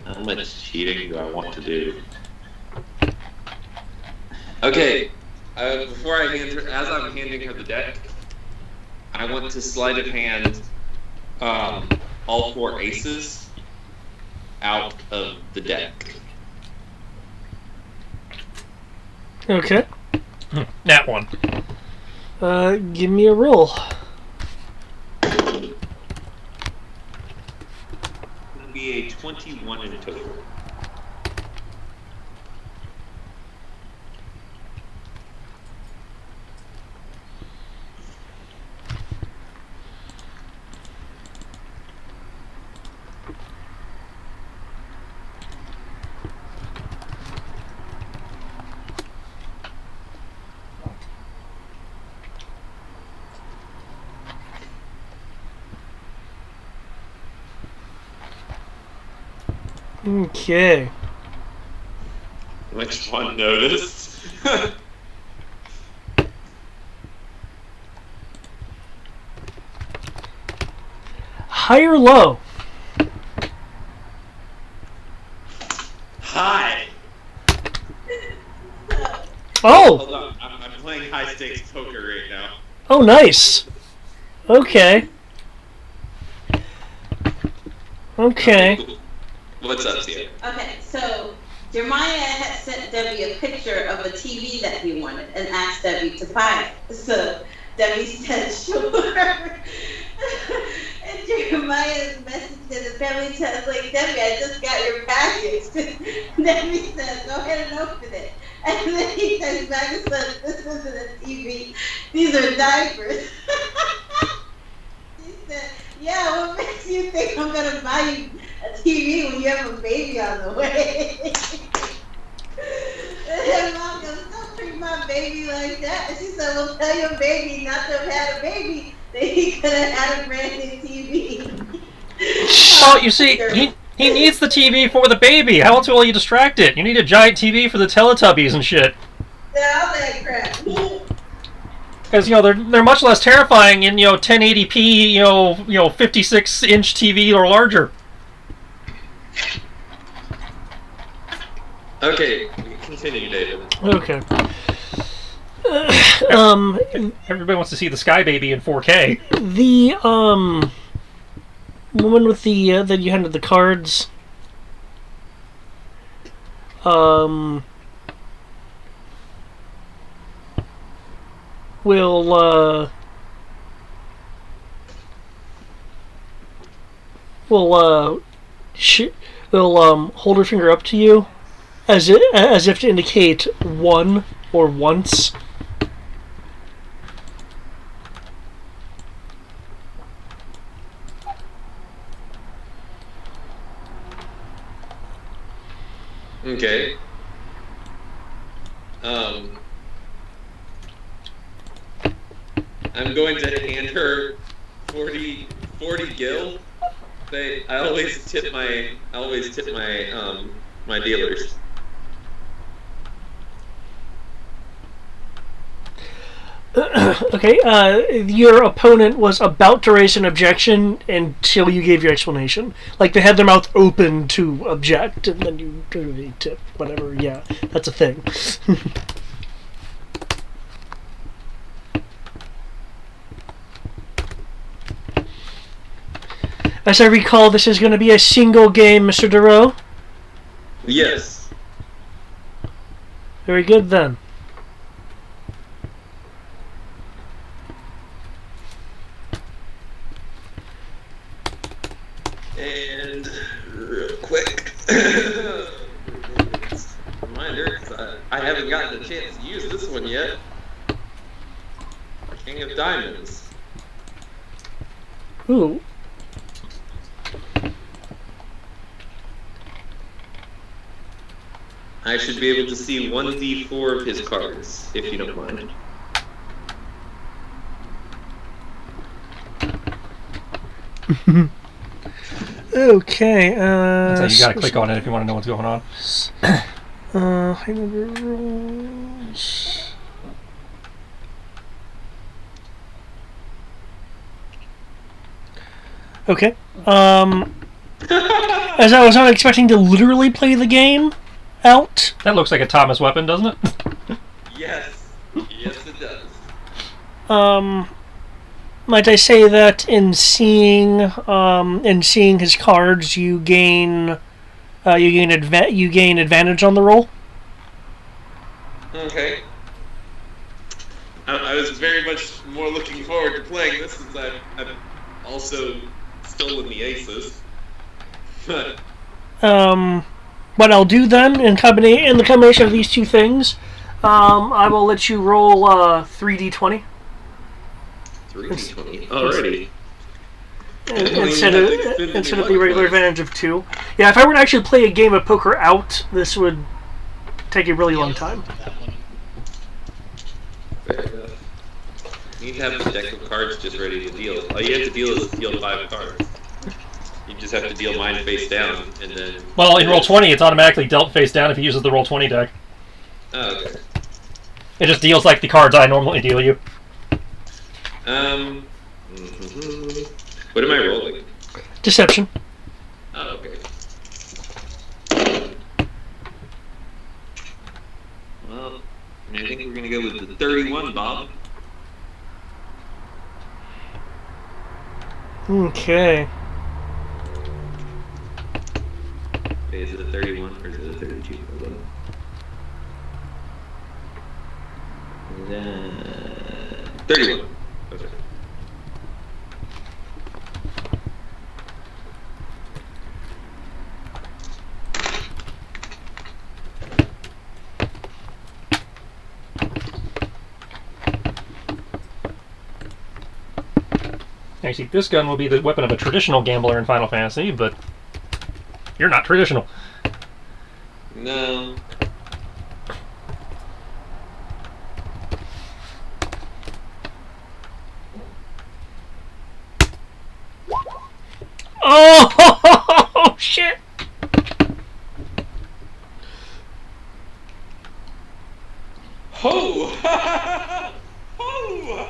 Speaker 2: how much cheating do I want to do? Okay, before I hand her, as I'm handing her the deck, I want to sleight of hand all 4 aces out of the deck.
Speaker 1: Okay.
Speaker 4: That one.
Speaker 1: Give me a roll.
Speaker 2: It'll be a 21 in total.
Speaker 1: Okay.
Speaker 2: Which one noticed?
Speaker 1: High or low?
Speaker 2: Hi.
Speaker 1: Oh!
Speaker 2: Hold on, I'm playing high stakes poker right now.
Speaker 1: Oh, nice. Okay. Okay.
Speaker 2: Cool. What's up, Tia?
Speaker 6: Okay, so Jeremiah had sent Debbie a picture of a TV that he wanted and asked Debbie to buy it. So Debbie said, sure. And Jeremiah's message to the family says, like, Debbie, I just got your package. Debbie says, go ahead and open it. And then he texts back and says, this isn't a TV. These are diapers. He said, yeah, what makes you think I'm going to buy you a TV when you have a baby on the way? And Mom goes, don't treat my baby like that. And she said, well, tell your baby not to have had a baby. That he could have had a brand new TV.
Speaker 4: Oh, you see, he needs the TV for the baby. How else will you distract it? You need a giant TV for the Teletubbies and shit.
Speaker 6: Yeah, all that crap.
Speaker 4: Because they're much less terrifying in 1080p 56-inch TV or larger.
Speaker 2: Okay, continue, David.
Speaker 1: Okay.
Speaker 4: Everybody wants to see the Sky Baby in 4K.
Speaker 1: The woman with the that you handed the cards. Will hold her finger up to you, as if to indicate one or once.
Speaker 2: Okay. I'm going to hand her 40 gil. I always tip my my dealers.
Speaker 1: Okay, your opponent was about to raise an objection until you gave your explanation. Like, they had their mouth open to object, and then you tip, whatever. Yeah, that's a thing. As I recall, this is going to be a single game, Mr. Duro.
Speaker 2: Yes.
Speaker 1: Very good, then.
Speaker 2: And real quick, reminder, I haven't gotten a chance to use this one yet. King of Diamonds.
Speaker 1: Ooh.
Speaker 2: I should be able to see 1d4 of his cards, if you don't mind.
Speaker 1: Okay,
Speaker 4: So you gotta click on it if you want to know what's going on.
Speaker 1: Rules. Okay. As I was not expecting to literally play the game out.
Speaker 4: That looks like a Thomas weapon, doesn't it?
Speaker 2: Yes. Yes, it does.
Speaker 1: Might I say that in seeing his cards, you gain advantage on the roll.
Speaker 2: Okay. I was very much more looking forward to playing this since I've also stolen the aces. But
Speaker 1: what I'll do then, in the combination of these two things, I will let you roll 3d20.
Speaker 2: 3d20 already.
Speaker 1: Instead of the regular advantage of 2. Yeah, if I were to actually play a game of poker out, this would take a really long time.
Speaker 2: Fair enough. You need to have the deck of cards just ready to deal. All you have to deal is deal 5 cards. You just have to deal mine face down, and then...
Speaker 4: Well, in Roll20, it's automatically dealt face down if he uses the Roll20 deck.
Speaker 2: Oh, okay.
Speaker 4: It just deals like the cards I normally deal you.
Speaker 2: What am I rolling?
Speaker 1: Deception.
Speaker 2: Oh, okay. Well, I think we're gonna go with the 31, Bob.
Speaker 1: Okay.
Speaker 2: Okay, is it a 31 or is it a 32? Hold on. 31. Okay.
Speaker 4: Actually, this gun will be the weapon of a traditional gambler in Final Fantasy, but you're not traditional.
Speaker 2: No.
Speaker 1: Oh, shit!
Speaker 2: Ho! Ho! Ho!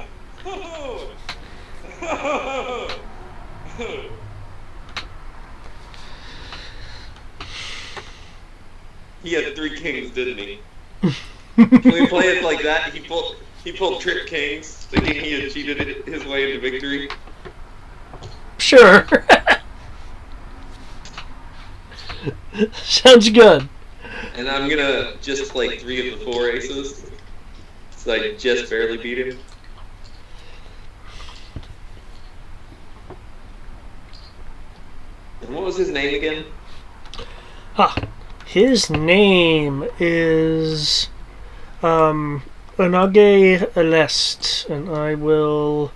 Speaker 2: He had 3 kings, didn't he? Can we play it like that? He pulled trick kings, thinking he had cheated his way into victory.
Speaker 1: Sure. Sounds good.
Speaker 2: And I'm gonna just play 3 of the 4 aces, so I just barely beat him. And what was his name again?
Speaker 1: His name is Onage Alest, and I will.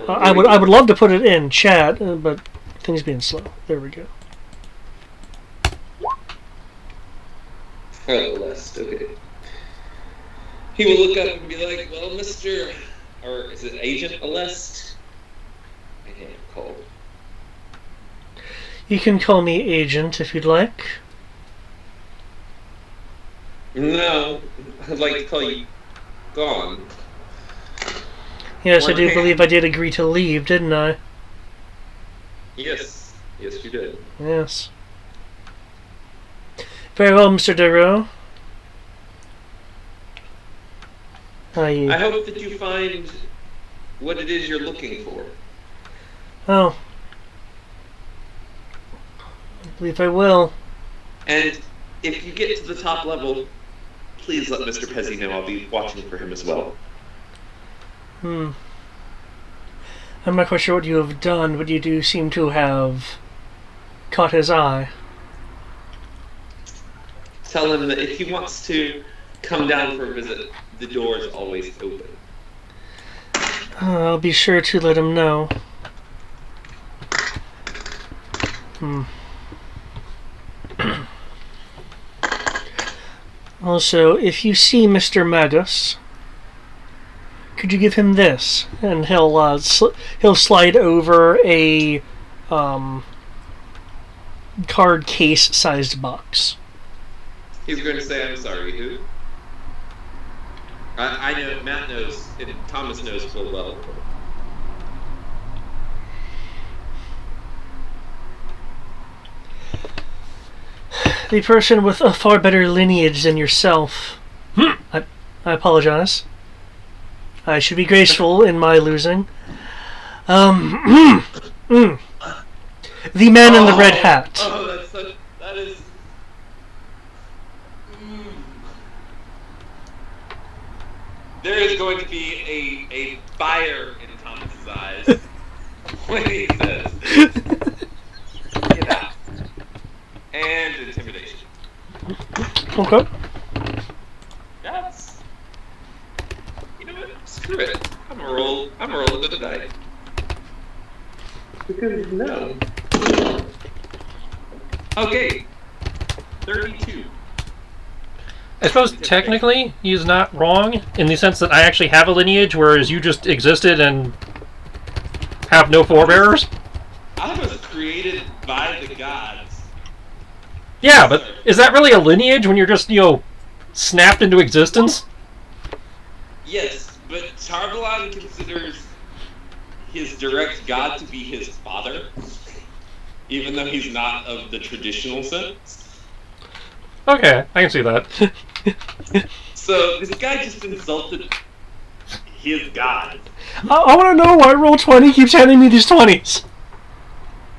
Speaker 1: I would love to put it in chat, but things being slow. There we go.
Speaker 2: Alest, okay. He will look up and be like, "Well, Mr. or is it Agent Alest? I can't recall."
Speaker 1: You can call me Agent if you'd like.
Speaker 2: No, I'd like to call you Gone.
Speaker 1: Yes, I do believe I did agree to leave, didn't I?
Speaker 2: Yes, yes, you did.
Speaker 1: Yes. Very well, Mr. Darrow.
Speaker 2: I hope that you find what it is you're looking for.
Speaker 1: Oh. I believe I will.
Speaker 2: And if you get to the top level, please let Mr. Pezzi know. I'll be watching for him as well.
Speaker 1: I'm not quite sure what you have done, but you do seem to have caught his eye.
Speaker 2: Tell him that if he wants to come down for a visit, the door is always open.
Speaker 1: I'll be sure to let him know. Also, if you see Mr. Magus, could you give him this? And he'll slide over a card case-sized box.
Speaker 2: He's going to say, "I'm sorry, who?" I know, Matt knows, and Thomas knows full well.
Speaker 1: The person with a far better lineage than yourself. I apologize. I should be graceful in my losing. The man in the red hat.
Speaker 2: Oh, that is... There is going to be a fire in Thomas's eyes when he says, "Get out." And intimidation.
Speaker 1: Okay.
Speaker 2: That's... You know what? Screw it. I'm gonna roll with the die. Because no. Okay. 32.
Speaker 4: I suppose technically he's not wrong in the sense that I actually have a lineage, whereas you just existed and have no forebears.
Speaker 2: I was created by the gods.
Speaker 4: Yeah, but is that really a lineage when you're just, snapped into existence?
Speaker 2: Yes, but Tarvalon considers his direct god to be his father, even though he's not of the traditional sense.
Speaker 4: Okay, I can see that.
Speaker 2: So this guy just insulted his god.
Speaker 1: I want to know why Roll20 keeps handing me these 20s.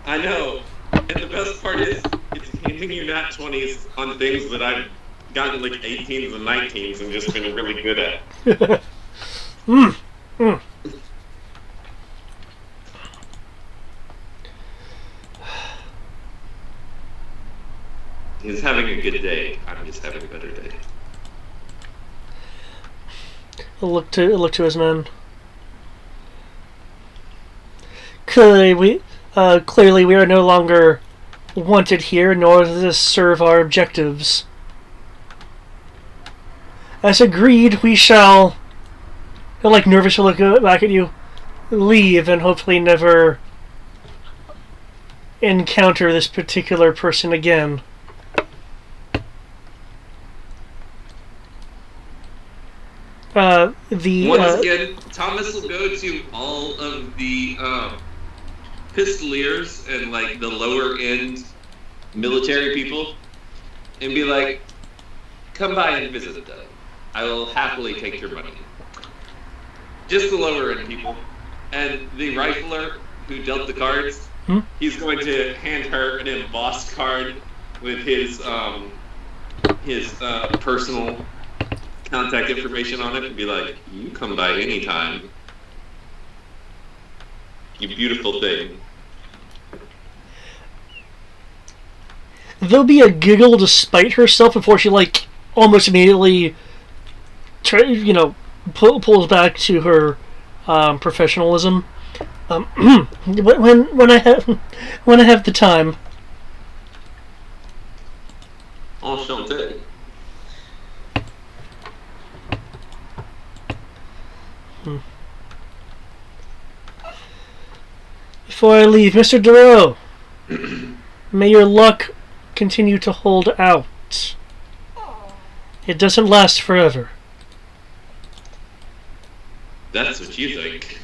Speaker 2: I know. And the best part is, it's handing you nat 20s on things that I've gotten like 18s and 19s and just been really good at. He's having a good day. I'm just having a better day.
Speaker 1: Look to his men. Clearly we are no longer wanted here, nor does this serve our objectives. As agreed, we shall, like, nervous to look back at you, leave and hopefully never encounter this particular person again.
Speaker 2: Once again, Thomas will go to all of the pistoliers and like the lower end military people and be like, come by and visit them. I will happily take your money. Just the lower end people. And the rifler who dealt the cards, he's going to hand her an embossed card with his personal contact information on it and be like, you come by anytime. You beautiful thing.
Speaker 1: There'll be a giggle to spite herself before she, like, almost immediately, pulls back to her professionalism. When I have the time.
Speaker 2: Enchanté.
Speaker 1: Before I leave, Mr. Duro, may your luck continue to hold out. It doesn't last forever.
Speaker 2: That's what you think.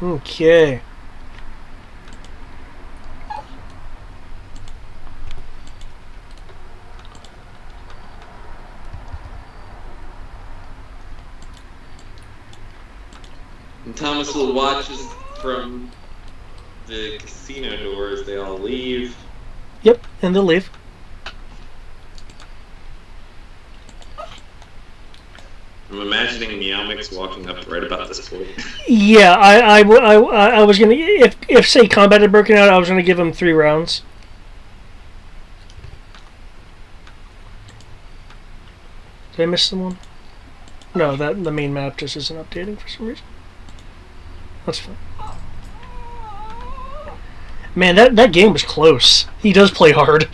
Speaker 1: Okay.
Speaker 2: And Thomas will watch as from the casino doors they all leave.
Speaker 1: Yep, and they'll leave.
Speaker 2: I'm imagining Meowmix walking up right about this point.
Speaker 1: Yeah, I was gonna, if say combat had broken out, I was gonna give him 3 rounds. Did I miss someone? No, the main map just isn't updating for some reason. That's fine. Man, that game was close. He does play hard.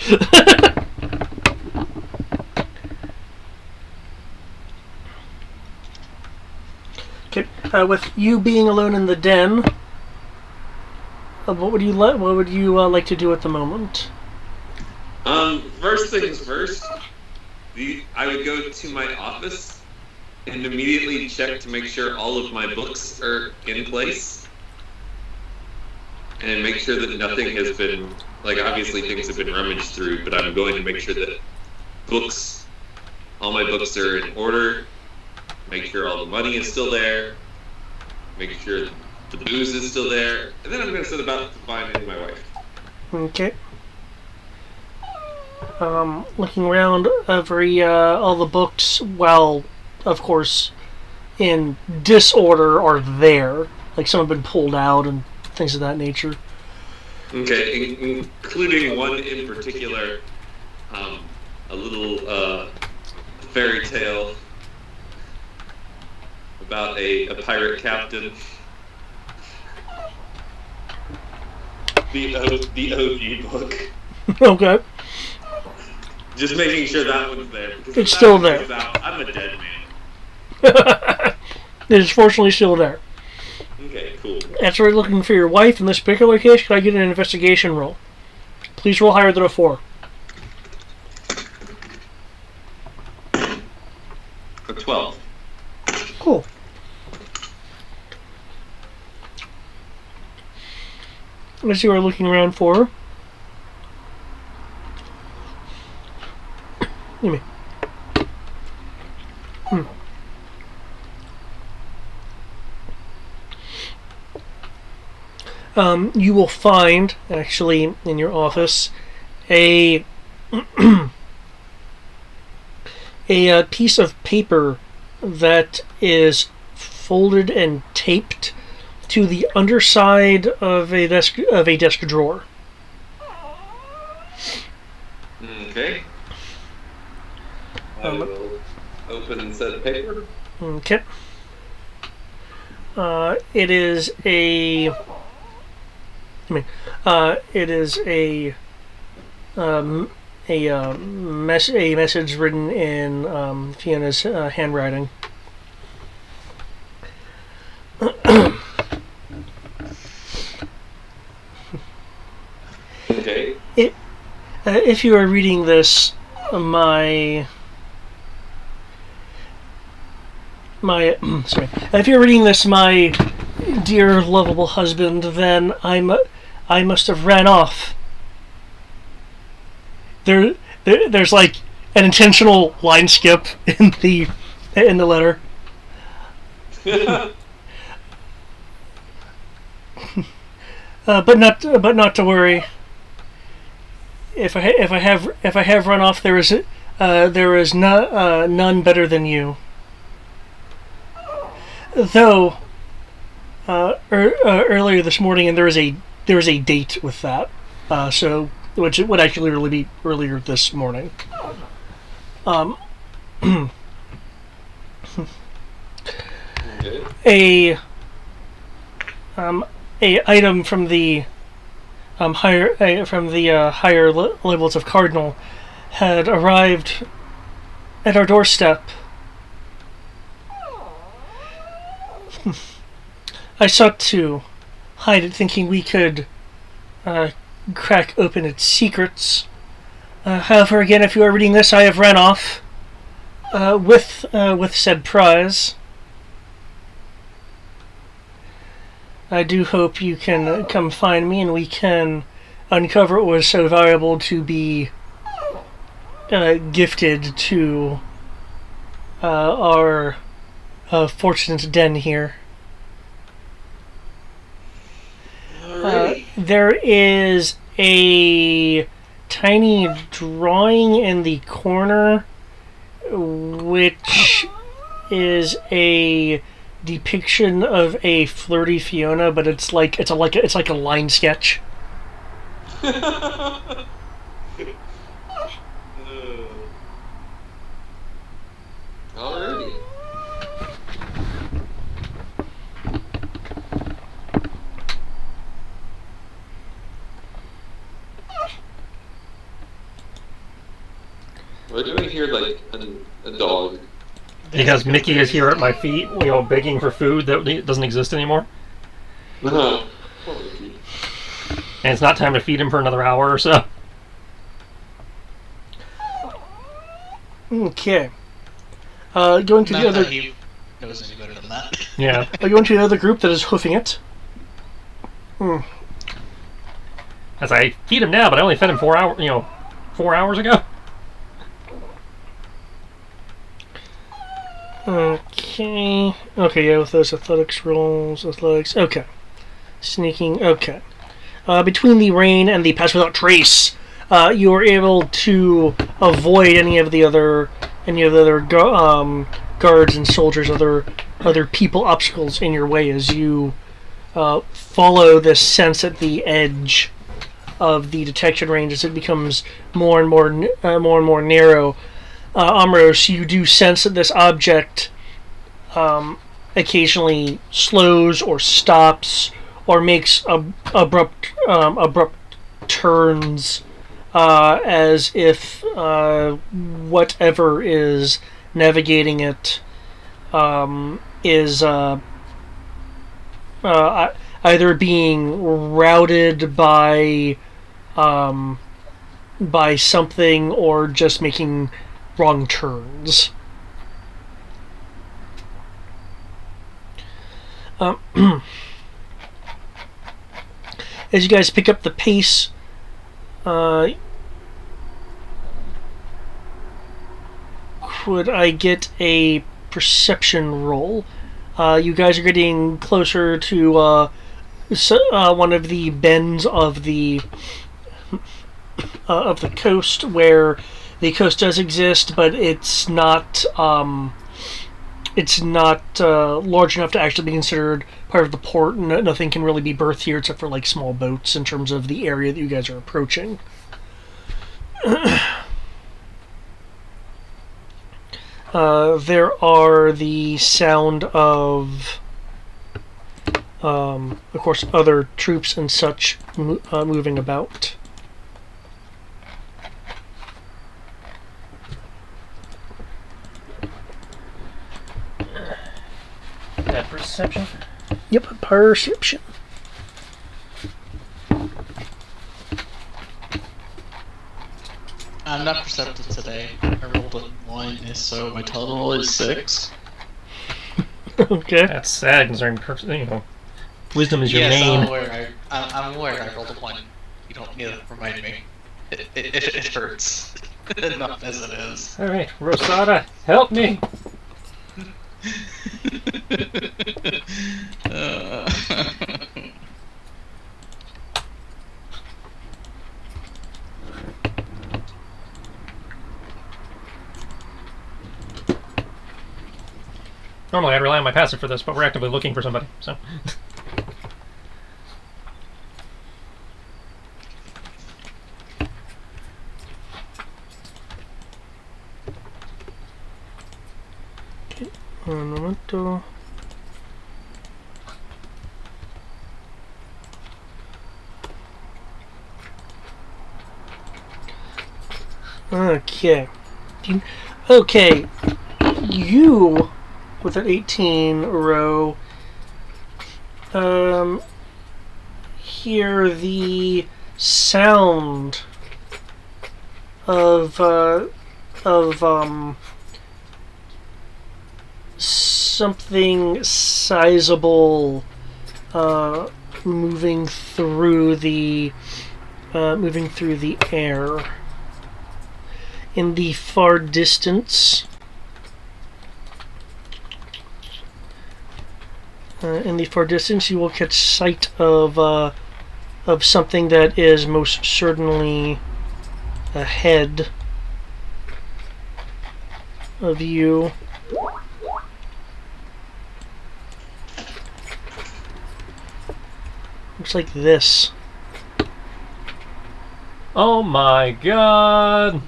Speaker 1: Okay, with you being alone in the den, what would you like to do at the moment?
Speaker 2: First things first. I would go to my office and immediately check to make sure all of my books are in place. And make sure that nothing has been, like, obviously things have been rummaged through, but I'm going to make sure that all my books are in order, make sure all the money is still there, make sure the booze is still there, and then I'm going to set about finding my wife.
Speaker 1: Okay. Looking around all the books, while, of course, in disorder, are there. Like, some have been pulled out and things of that nature.
Speaker 2: Okay, including one in particular, a little fairy tale about a pirate captain. The OG book.
Speaker 1: Okay.
Speaker 2: Just making sure that one's there. Because
Speaker 1: It's
Speaker 2: if
Speaker 1: still
Speaker 2: that one
Speaker 1: there.
Speaker 2: goes out, I'm a dead man.
Speaker 1: It is fortunately still there.
Speaker 2: Okay, cool.
Speaker 1: After looking for your wife in this particular case, can I get an investigation roll? Please roll higher than a 4.
Speaker 2: A 12.
Speaker 1: Cool. As you are looking around for her. Give me. You will find, actually, in your office, a a piece of paper that is folded and taped to the underside of a desk drawer.
Speaker 2: Okay. I will open said paper.
Speaker 1: Okay. It is a. It is a message written in Fiona's handwriting.
Speaker 2: Okay.
Speaker 1: If you are reading this, my sorry. If you're reading this, my dear lovable husband, then I must have ran off. There's like an intentional line skip in the letter. But not to worry. If I have run off, there is none better than you. Though earlier this morning, and there is a date with that, so which would actually really be earlier this morning.
Speaker 2: Okay.
Speaker 1: A item from the higher levels of Cardinal had arrived at our doorstep. I sought to hide it, thinking we could crack open its secrets. However, again, if you are reading this, I have ran off with said prize. I do hope you can come find me and we can uncover what was so valuable to be gifted to our fortunate den here. There is a tiny drawing in the corner which is a depiction of a flirty Fiona, but it's like a line sketch.
Speaker 2: Alrighty. Why do I hear like a dog?
Speaker 4: Because Mickey is here at my feet, begging for food that doesn't exist anymore.
Speaker 2: Uh-huh.
Speaker 4: And it's not time to feed him for another hour or so.
Speaker 1: Okay. Going to
Speaker 5: Not
Speaker 1: the other.
Speaker 5: that he knows any better than that.
Speaker 4: Yeah.
Speaker 1: Going to the other group that is hoofing it.
Speaker 4: As I feed him now, but I only fed him 4 hours ago.
Speaker 1: Okay. Okay, yeah, with those athletics rolls, okay. Sneaking, okay. Between the rain and the pass without trace, you are able to avoid any of the other guards and soldiers, other people obstacles in your way as you follow this sense at the edge of the detection range as it becomes more and more narrow. Amros, you do sense that this object occasionally slows or stops or makes abrupt turns as if whatever is navigating it is either being routed by something or just making wrong turns. As you guys pick up the pace, could I get a perception roll? You guys are getting closer to one of the bends of the coast, where the coast does exist, but it's not large enough to actually be considered part of the port. Nothing can really be berthed here except for like small boats in terms of the area that you guys are approaching. There are the sound of course, other troops and such moving about.
Speaker 4: That perception?
Speaker 1: Yep, perception.
Speaker 5: I'm not perceptive today. I rolled a 1, so my total is 6.
Speaker 1: Okay.
Speaker 4: That's sad, considering wisdom is your
Speaker 5: yes,
Speaker 4: main.
Speaker 5: I'm aware I rolled a 1. You don't need to remind me. It hurts. Enough as it is.
Speaker 4: Alright, Rosada, help me! Normally I'd rely on my passive for this, but we're actively looking for somebody, so.
Speaker 1: Un momento. Okay. Okay. You, with an 18 row, hear the sound of something sizable moving through the air. In the far distance, you will catch sight of something that is most certainly ahead of you. Looks like this.
Speaker 4: Oh my god!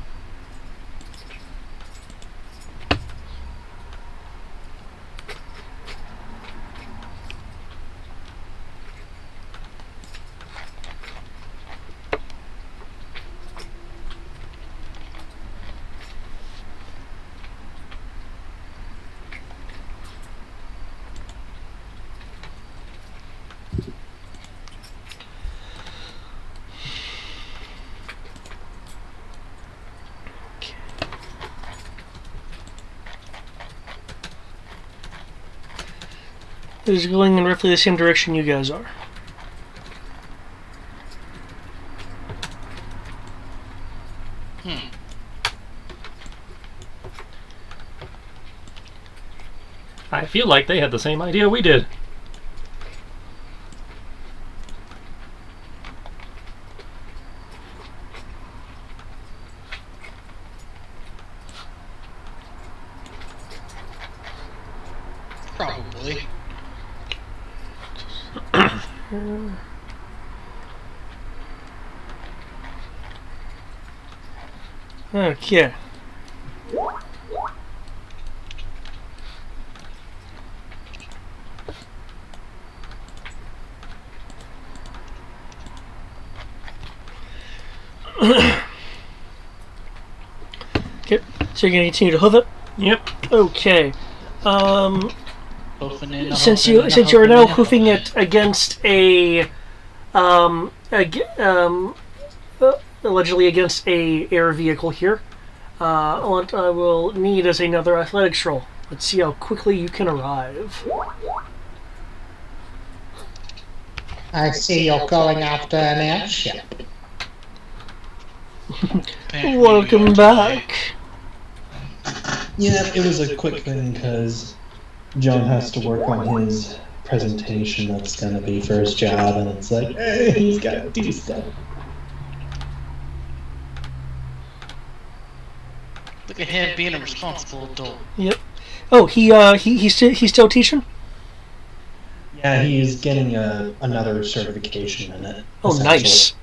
Speaker 1: It is going in roughly the same direction you guys are.
Speaker 4: I feel like they had the same idea we did.
Speaker 5: Probably.
Speaker 1: Okay. So you're going to continue to hoof it?
Speaker 4: Yep.
Speaker 1: Okay.
Speaker 5: Hoofing in,
Speaker 1: Since
Speaker 5: hoofing in,
Speaker 1: you're now
Speaker 5: hoofing
Speaker 1: hoofing
Speaker 5: in.
Speaker 1: it against allegedly against a air vehicle here, what I will need is another athletics roll. Let's see how quickly you can arrive.
Speaker 7: I see you're going after an airship.
Speaker 5: Apparently
Speaker 1: Welcome
Speaker 5: we are
Speaker 1: back.
Speaker 3: Yeah, it was a quick thing because John has to work on his presentation that's going to be for his job, and it's like, hey, he's got to do stuff.
Speaker 5: Look at him being a responsible adult.
Speaker 1: Yep. Oh, he's still teaching?
Speaker 3: Yeah, he's getting another certification in it.
Speaker 1: Oh, nice.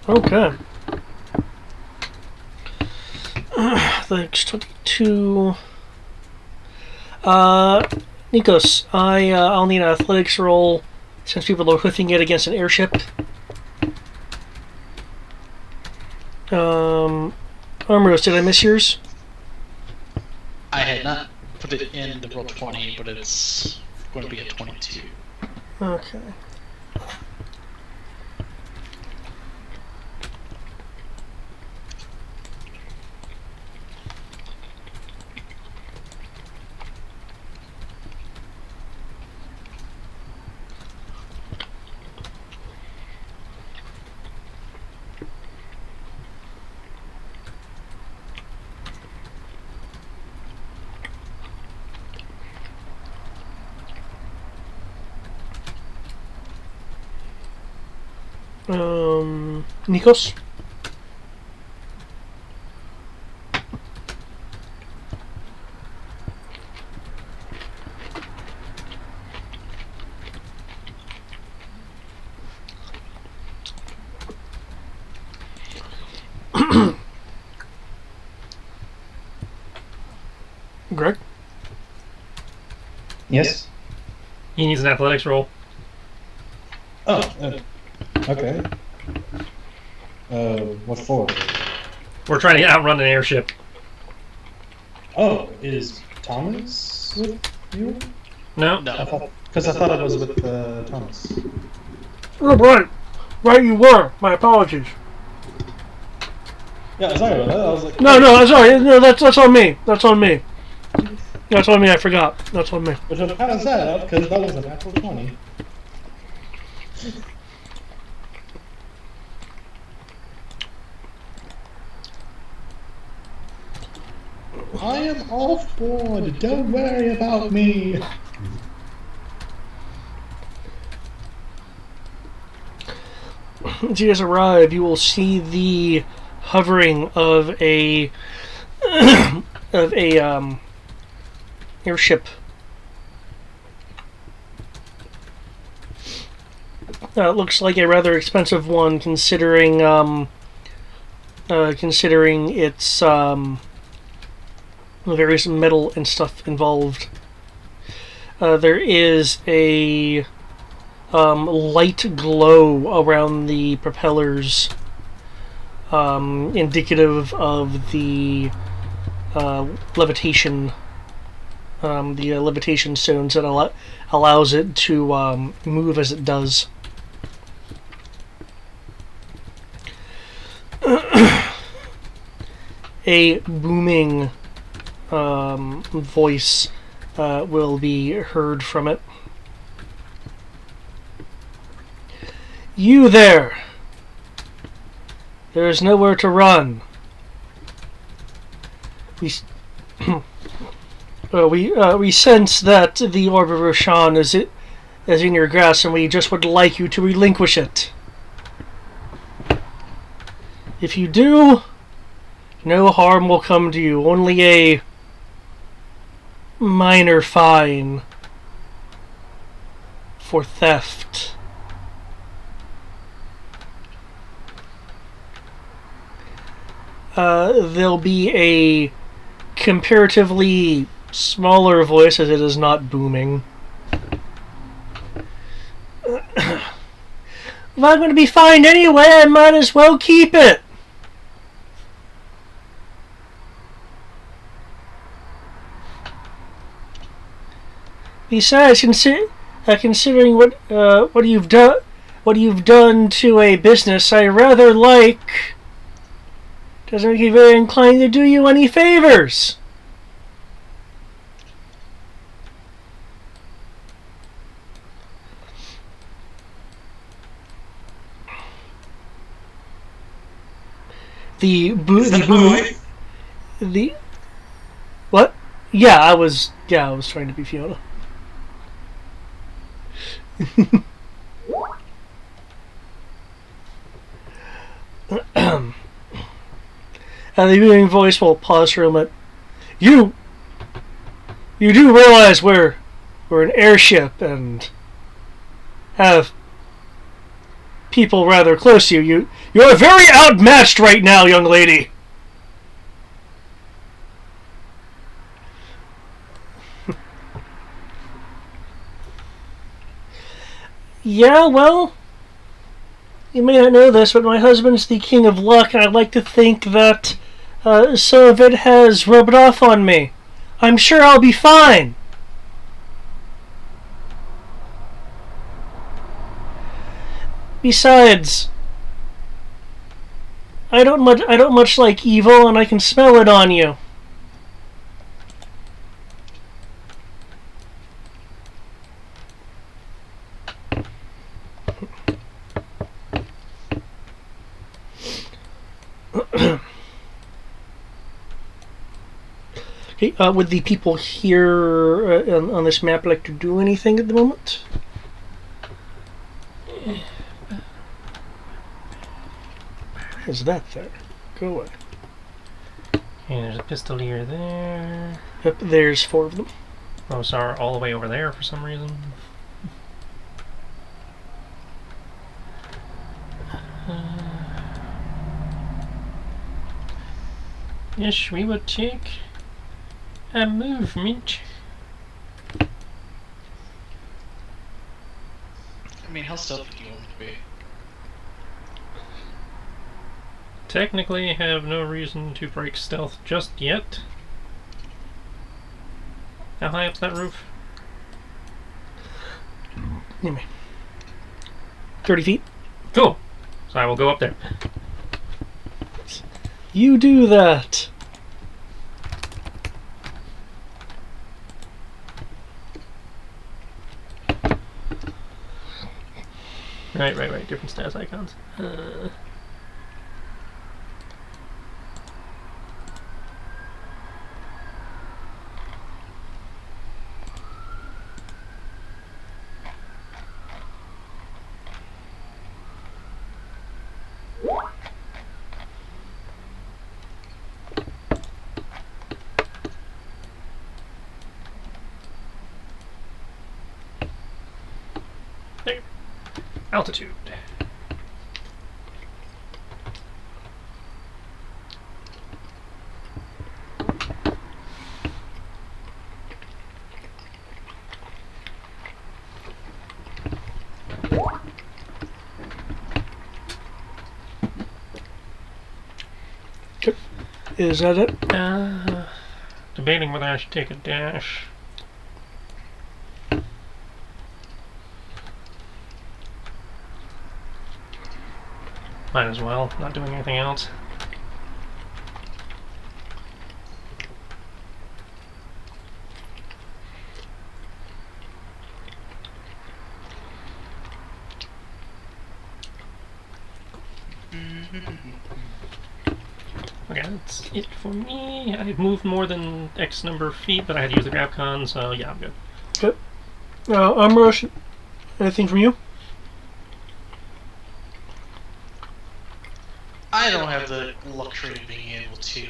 Speaker 1: Okay. Athletics 22. Nikos, I'll need an athletics roll since people are hoofing it against an airship. Armros, did I miss yours?
Speaker 5: I had not put it in the roll 20, but it's going to be a 22.
Speaker 1: Okay. Nikos? Greg?
Speaker 3: Yes?
Speaker 4: He needs an athletics roll.
Speaker 3: Oh, okay. What for?
Speaker 4: We're trying to outrun an airship.
Speaker 3: Oh, is Thomas with you?
Speaker 4: No?
Speaker 5: No.
Speaker 3: Because I thought it was with Thomas.
Speaker 1: Oh, right. Right, you were. My apologies.
Speaker 3: Yeah, sorry about that. I was like,
Speaker 1: No, sorry. No, that's on me. That's on me. That's on me. I forgot. That's on me.
Speaker 3: which I'm kind of sad about because that was a natural 20. I am off board. Don't worry about me.
Speaker 1: As you guys arrive, you will see the hovering of a airship. It looks like a rather expensive one, considering its various metal and stuff involved. There is a light glow around the propellers, indicative of the levitation, levitation stones that allows it to move as it does. A booming voice will be heard from it. You there! There is nowhere to run. We sense that the Orb of Roshan is in your grasp, and we just would like you to relinquish it. If you do, no harm will come to you, only a minor fine for theft. there'll be a comparatively smaller voice as it is not booming. If I'm going to be fined anyway, I might as well keep it. Besides, considering what you've done to a business, I rather like. Doesn't make me very inclined to do you any favors. The what? Yeah, I was trying to be Fiona. And the booming voice will pause for a moment. You do realize we're an airship and have people rather close to you. You're very outmatched right now, young lady. Yeah, well, you may not know this, but my husband's the king of luck, and I'd like to think that some of it has rubbed off on me. I'm sure I'll be fine. Besides, I don't much like evil, and I can smell it on you. Okay, would the people here on this map like to do anything at the moment? Is that there? Go away.
Speaker 4: And there's a pistolier there.
Speaker 1: Yep, there's 4 of them.
Speaker 4: Oh, sorry, all the way over there for some reason. Yes, we would take a movement.
Speaker 5: I mean, how stealthy do you want me to be?
Speaker 4: Technically, have no reason to break stealth just yet. How high up's that roof?
Speaker 1: Anyway, 30 feet.
Speaker 4: Cool. So I will go up there.
Speaker 1: You do that.
Speaker 4: Right. Different status icons. There. Altitude.
Speaker 1: Is that it?
Speaker 4: Debating whether I should take a dash. Might as well, not doing anything else. Okay, that's it for me. I've moved more than X number of feet, but I had to use the grab con, so yeah, I'm good.
Speaker 1: Good. Rush. Anything from you?
Speaker 5: I don't have the luxury of being able to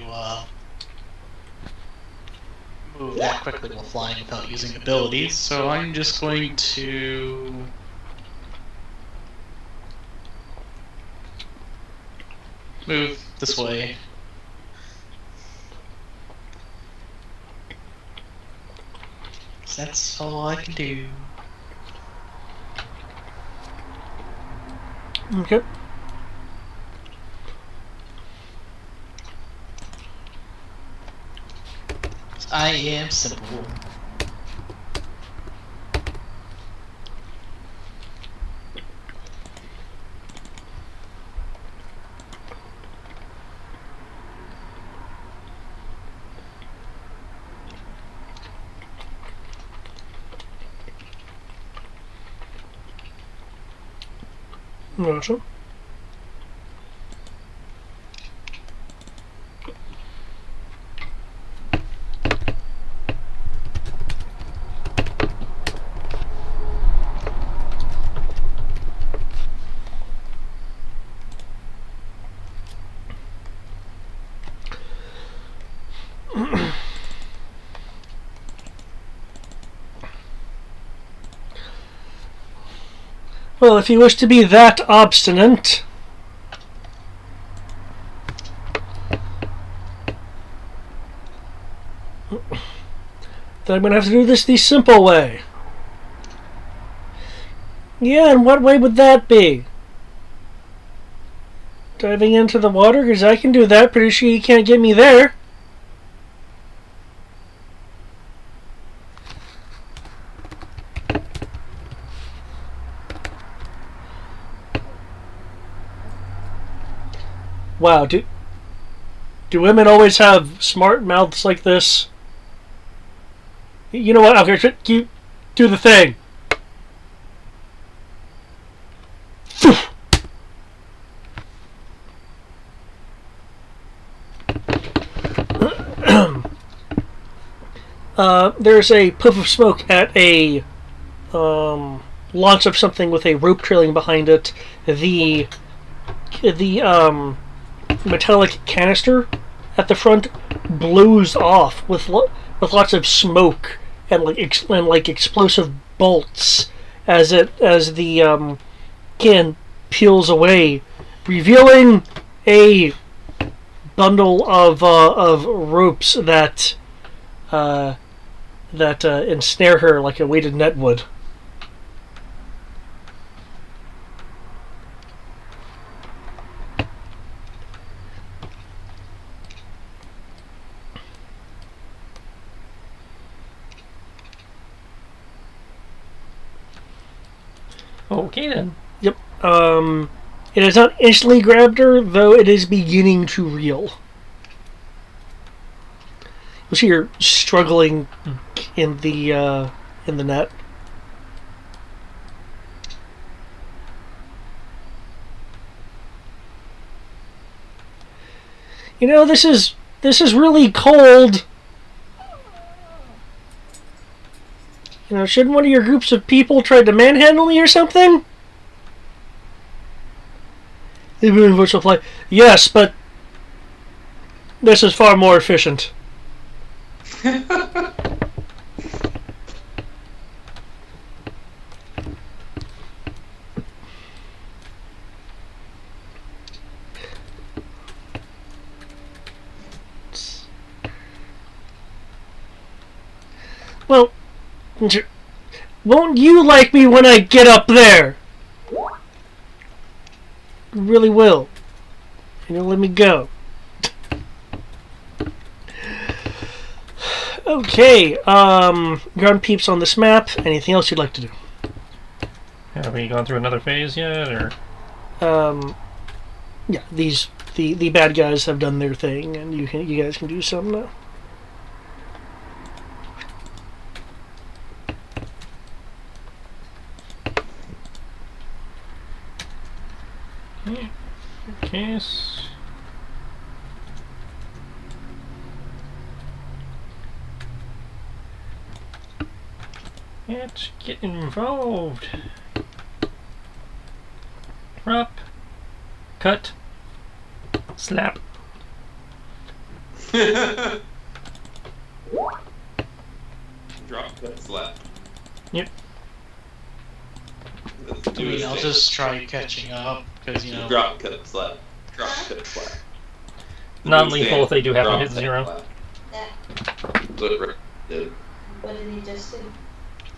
Speaker 5: move that quickly while flying without using abilities, so I'm just going to move this way That's all I can do.
Speaker 1: Okay.
Speaker 5: I am simple.
Speaker 1: Gotcha. Well, if you wish to be that obstinate, then I'm going to have to do this the simple way. Yeah, and what way would that be? Diving into the water? Because I can do that. Pretty sure you can't get me there. Wow, do women always have smart mouths like this? You know what? Okay, you do the thing. There's a puff of smoke at a launch of something with a rope trailing behind it. The metallic canister at the front blows off with lots of smoke and like explosive bolts as the can peels away, revealing a bundle of ropes that ensnare her like a weighted net would.
Speaker 4: Okay then.
Speaker 1: Yep. It has not instantly grabbed her, though it is beginning to reel. You see her struggling in the net. You know, this is really cold. You know, shouldn't one of your groups of people try to manhandle me or something? The voice reply, yes, but this is far more efficient. Well, won't you like me when I get up there? You really will. And you'll let me go. Okay, ground peeps on this map. Anything else you'd like to do?
Speaker 4: Have we gone through another phase yet, or?
Speaker 1: Yeah, the bad guys have done their thing, and you guys can do some now.
Speaker 4: Case. Let's get involved. Drop. Cut. Slap.
Speaker 2: Drop, cut, slap.
Speaker 4: Yep.
Speaker 2: Let's
Speaker 5: I
Speaker 2: do
Speaker 5: mean,
Speaker 2: a
Speaker 5: I'll
Speaker 2: thing.
Speaker 5: just try catching up, because, you know...
Speaker 2: Drop, cut, slap. Drop, cut, slap.
Speaker 4: Non-lethal if they do happen to
Speaker 2: Drop,
Speaker 4: hit zero.
Speaker 2: cut, slap. Look, Rick did.
Speaker 6: What did he just do?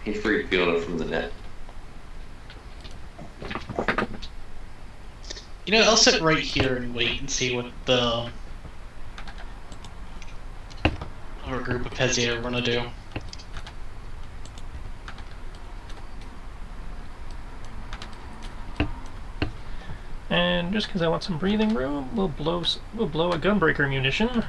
Speaker 2: He freed Fiona from the net.
Speaker 5: You know, I'll sit right here and wait and see what our group of Pezier are gonna do.
Speaker 4: And just because I want some breathing room, we'll blow a gunbreaker munition.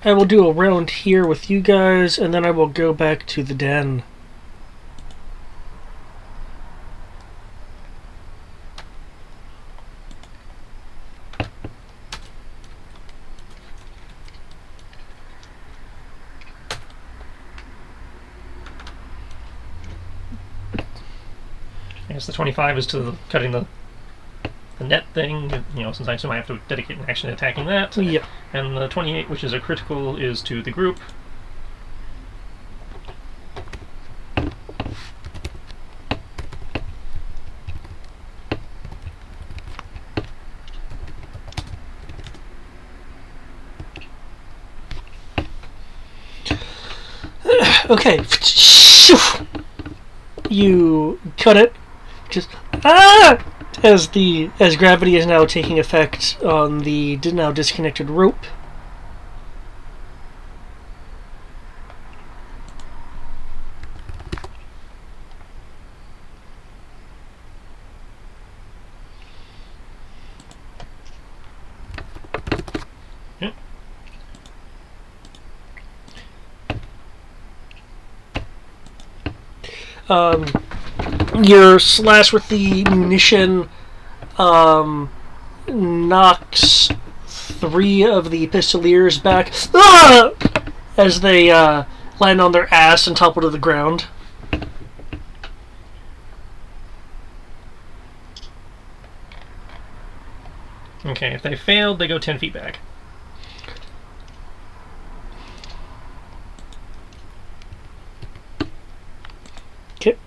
Speaker 1: I will do a round here with you guys, and then I will go back to the den.
Speaker 4: I guess the 25 is to cutting the net thing, you know, since I assume I have to dedicate an action to attacking that.
Speaker 1: Yep.
Speaker 4: And the 28, which is a critical, is to the group.
Speaker 1: Okay. You cut it. Just as gravity is now taking effect on the now disconnected rope. Your slash with the munition knocks 3 of the pistoliers back as they land on their ass and topple to the ground.
Speaker 4: Okay, if they failed, they go 10 feet back.
Speaker 1: Okay.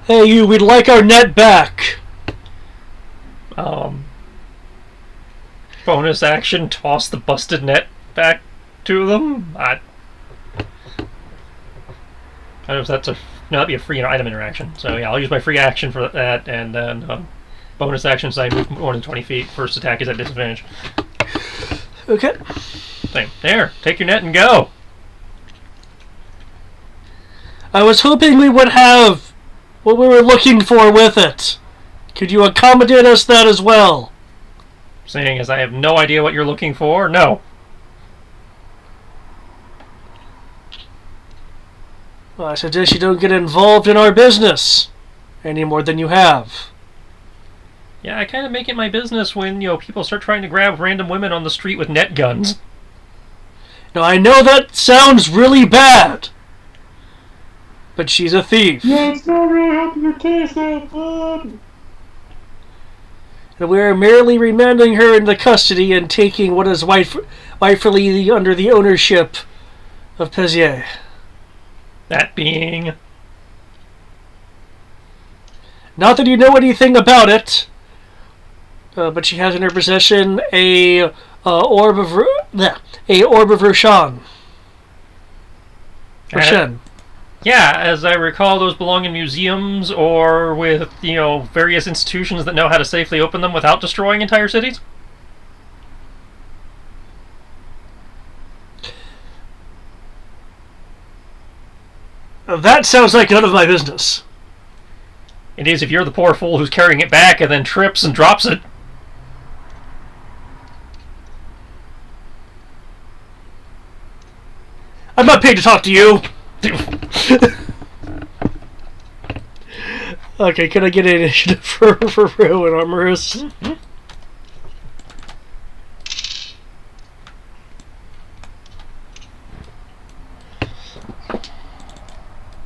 Speaker 1: Hey, you, we'd like our net back.
Speaker 4: Bonus action, toss the busted net back to them? I don't know if that's no, that'd be a free item interaction. So yeah, I'll use my free action for that, and then bonus action, so I move more than 20 feet. First attack is at disadvantage.
Speaker 1: Okay.
Speaker 4: Same. There, take your net and go.
Speaker 1: I was hoping we would have what we were looking for with it. Could you accommodate us that as well?
Speaker 4: Seeing as I have no idea what you're looking for, no.
Speaker 1: Well, I suggest you don't get involved in our business any more than you have.
Speaker 4: Yeah, I kind of make it my business when, you know, people start trying to grab random women on the street with net guns.
Speaker 1: Now, I know that sounds really bad, but she's a thief.
Speaker 3: Yeah, it's not really helping your case out, bud.
Speaker 1: And we are merely remanding her into custody and taking what is rightfully under the ownership of Pezier.
Speaker 4: That being...
Speaker 1: Not that you know anything about it, but she has in her possession a orb of Roshan. Roshan.
Speaker 4: Yeah, as I recall, those belong in museums or with, you know, various institutions that know how to safely open them without destroying entire cities.
Speaker 1: That sounds like none of my business.
Speaker 4: It is if you're the poor fool who's carrying it back and then trips and drops it.
Speaker 1: I'm not paid to talk to you! Okay, can I get an initiative for Ro and Armorous?
Speaker 4: Mm-hmm.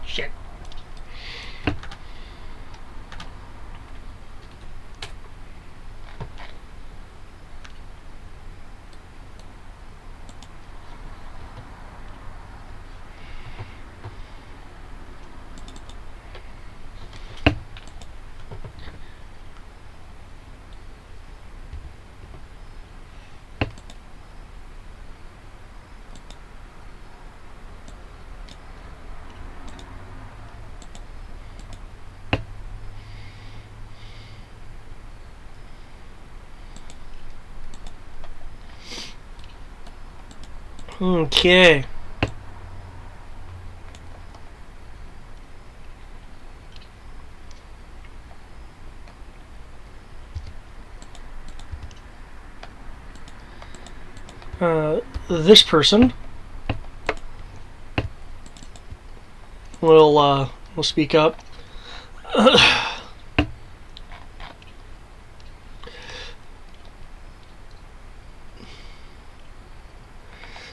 Speaker 4: Shit.
Speaker 1: Okay. This person will speak up.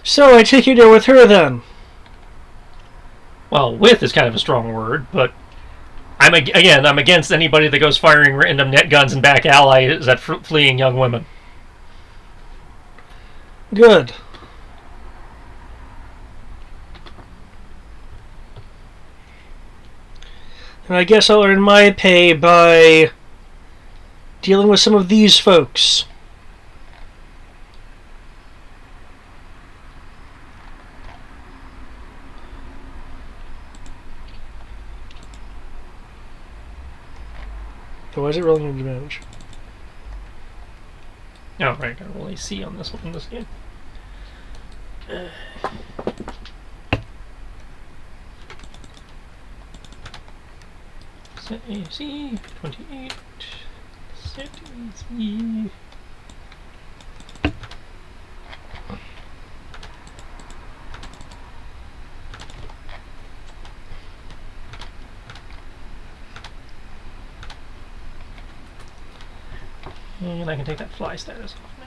Speaker 1: So I take you there with her then.
Speaker 4: Well, with is kind of a strong word, but I'm against anybody that goes firing random net guns and back allies at fleeing young women.
Speaker 1: Good. And I guess I'll earn my pay by dealing with some of these folks. So why is it rolling into damage?
Speaker 4: Oh, right, I roll AC on this one in this game. Set AC 28. Set AC. And I can take that fly status off now.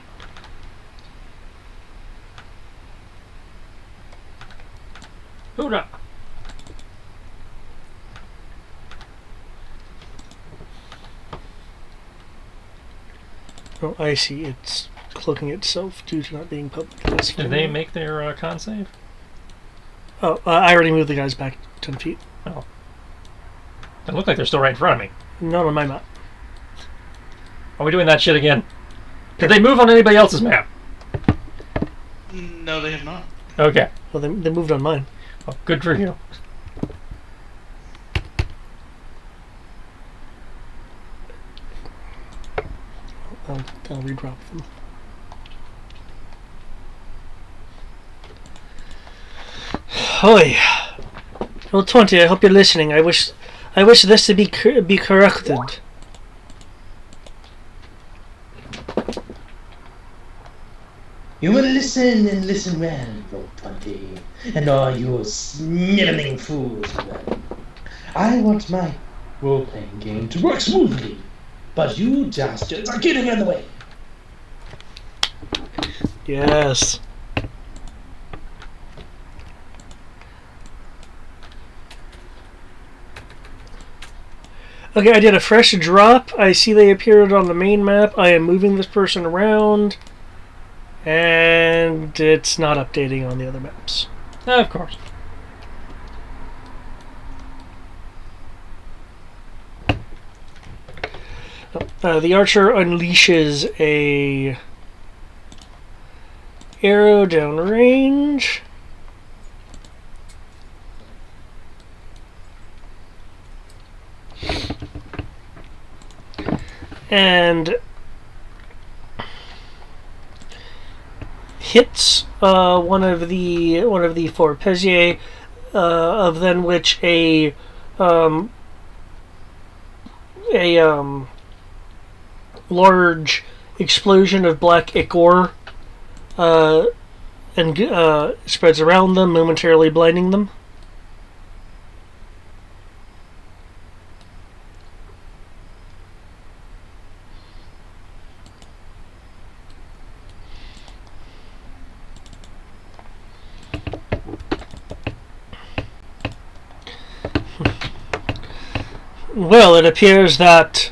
Speaker 4: Hoorah!
Speaker 1: Oh, I see. It's cloaking itself due to not being public. That's
Speaker 4: Did they make their con save?
Speaker 1: Oh, I already moved the guys back 10 feet.
Speaker 4: Oh. They look like they're still right in front of me.
Speaker 1: Not on my map.
Speaker 4: Are we doing that shit again? Did they move on anybody else's map?
Speaker 5: No, they have not.
Speaker 4: Okay.
Speaker 1: Well, they moved on mine.
Speaker 4: Well, good for you.
Speaker 1: I'll redrop them. Hoy. Roll 20. I hope you're listening. I wish this to be corrected.
Speaker 3: You will listen and listen well, Roll 20, and all you sniveling fools well. I want my role-playing game to work smoothly, but you bastards are getting in the way.
Speaker 1: Yes. Okay, I did a fresh drop. I see they appeared on the main map. I am moving this person around. And it's not updating on the other maps.
Speaker 4: Of course.
Speaker 1: The archer unleashes a arrow downrange. And hits one of the four Pezier, of then which a large explosion of black ichor and spreads around them, momentarily blinding them. Well, it appears that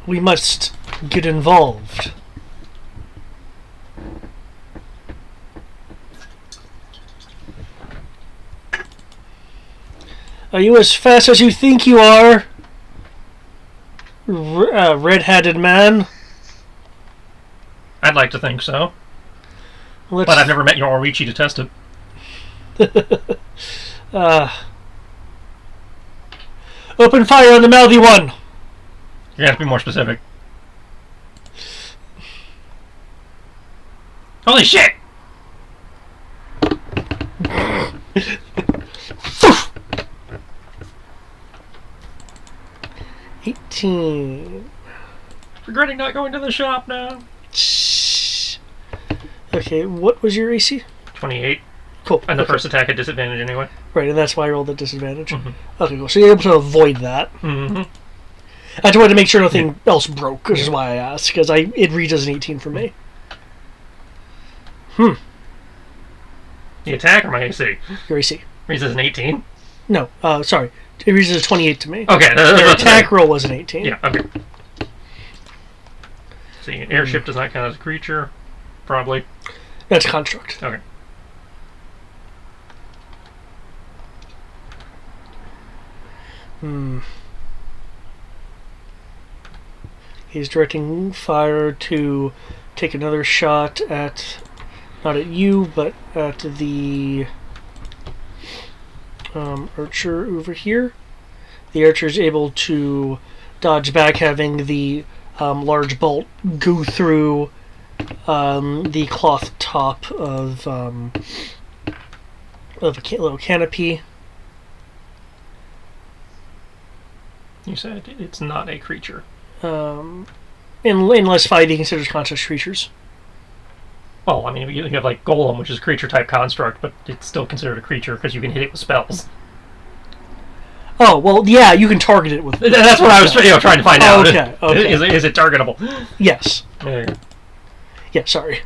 Speaker 1: we must get involved. Are you as fast as you think you are, red-hatted man?
Speaker 4: I'd like to think so.
Speaker 1: Let's,
Speaker 4: But I've never met your Orichi to test it.
Speaker 1: Open fire on the mouthy one!
Speaker 4: You're gonna have to be more specific. Holy shit!
Speaker 1: 18.
Speaker 4: Regretting not going to the shop now.
Speaker 1: Okay, what was your AC?
Speaker 4: 28.
Speaker 1: Cool.
Speaker 4: And the
Speaker 1: okay.
Speaker 4: first attack at disadvantage anyway.
Speaker 1: Right, and that's why I rolled at disadvantage.
Speaker 4: Mm-hmm.
Speaker 1: Okay, cool. So you're able to avoid that.
Speaker 4: Mm-hmm.
Speaker 1: I just wanted to make sure nothing else broke, which is why I asked, because it reads as an 18 for me.
Speaker 4: The attack or my AC?
Speaker 1: Your AC.
Speaker 4: Reads as an 18?
Speaker 1: No, sorry. It reads as a 28 to me.
Speaker 4: Okay,
Speaker 1: Your attack roll was an 18.
Speaker 4: Yeah, okay. See, an airship does not count as a creature. Probably.
Speaker 1: That's construct.
Speaker 4: Okay.
Speaker 1: He's directing fire to take another shot at, not at you, but at the archer over here. The archer is able to dodge back, having the large bolt go through the cloth top of a little canopy.
Speaker 4: You said it's not a creature.
Speaker 1: Unless 5e considers construct creatures.
Speaker 4: Well, I mean, you have like Golem, which is a creature-type construct, but it's still considered a creature because you can hit it with spells.
Speaker 1: Oh, well, yeah, you can target it with...
Speaker 4: That's what I was trying to find out.
Speaker 1: Okay, okay.
Speaker 4: Is it targetable?
Speaker 1: Yes.
Speaker 4: There you go.
Speaker 1: Yeah, sorry.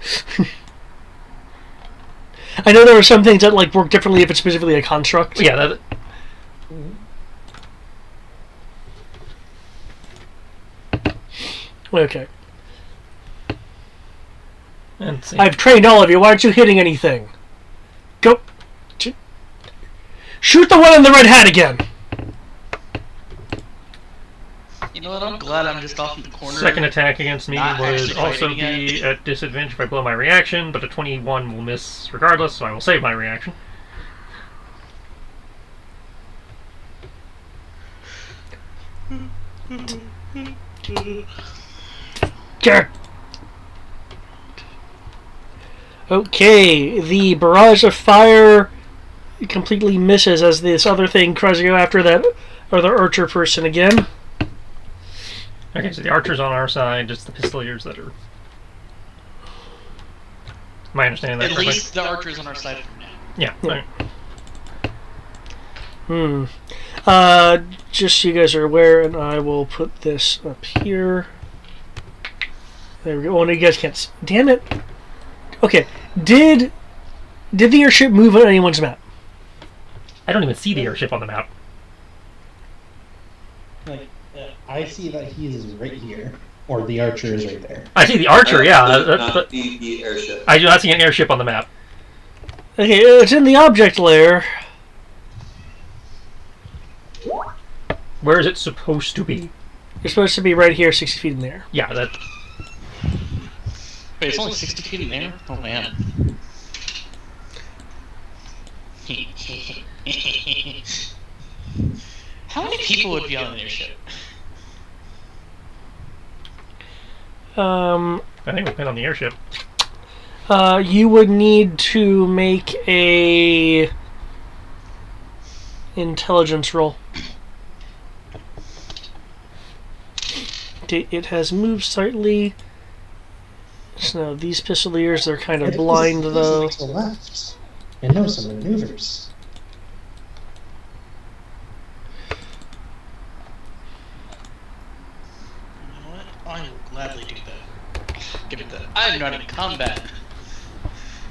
Speaker 1: I know there are some things that like work differently if it's specifically a construct.
Speaker 4: Yeah, that...
Speaker 1: Okay.
Speaker 4: And see.
Speaker 1: I've trained all of you. Why aren't you hitting anything? Go. Shoot the one in the red hat again.
Speaker 5: You know what? I'm glad I'm just off in the corner.
Speaker 4: Second attack against me
Speaker 5: Not
Speaker 4: would
Speaker 5: actually
Speaker 4: also
Speaker 5: fighting
Speaker 4: be
Speaker 5: it.
Speaker 4: at disadvantage if I blow my reaction, but a 21 will miss regardless, so I will save my reaction.
Speaker 1: Jerk. Okay, the barrage of fire completely misses as this other thing tries to go after that other archer person again.
Speaker 4: Okay, so the archer's on our side, just the pistoliers that are... Am I understanding that
Speaker 5: At
Speaker 4: correctly?
Speaker 5: least the archer's on our side for now.
Speaker 4: Yeah.
Speaker 1: Yeah. Just so you guys are aware, and I will put this up here. There we go. Oh, no, you guys can't see. Damn it. Okay. Did the airship move on anyone's map?
Speaker 4: I don't even see the airship on the map.
Speaker 3: Like, I see that he is right here, or the archer is right there.
Speaker 4: I see the archer, yeah.
Speaker 2: Not the airship.
Speaker 4: I do not see an airship on the map.
Speaker 1: Okay, it's in the object layer.
Speaker 4: Where is it supposed to be?
Speaker 1: It's supposed to be right here, 60 feet in the air.
Speaker 4: Yeah, that...
Speaker 5: Wait, it's only 60 feet in the air? Oh man. How many people would be on an airship?
Speaker 4: I think we'll pin on the airship.
Speaker 1: You would need to make a intelligence roll. It has moved slightly. So these pistoliers, they're kind of
Speaker 3: It
Speaker 1: blind,
Speaker 3: is
Speaker 1: though.
Speaker 3: easily to the left. And know some maneuvers.
Speaker 5: You know what? I will gladly do that. Give it that. I'm not in combat.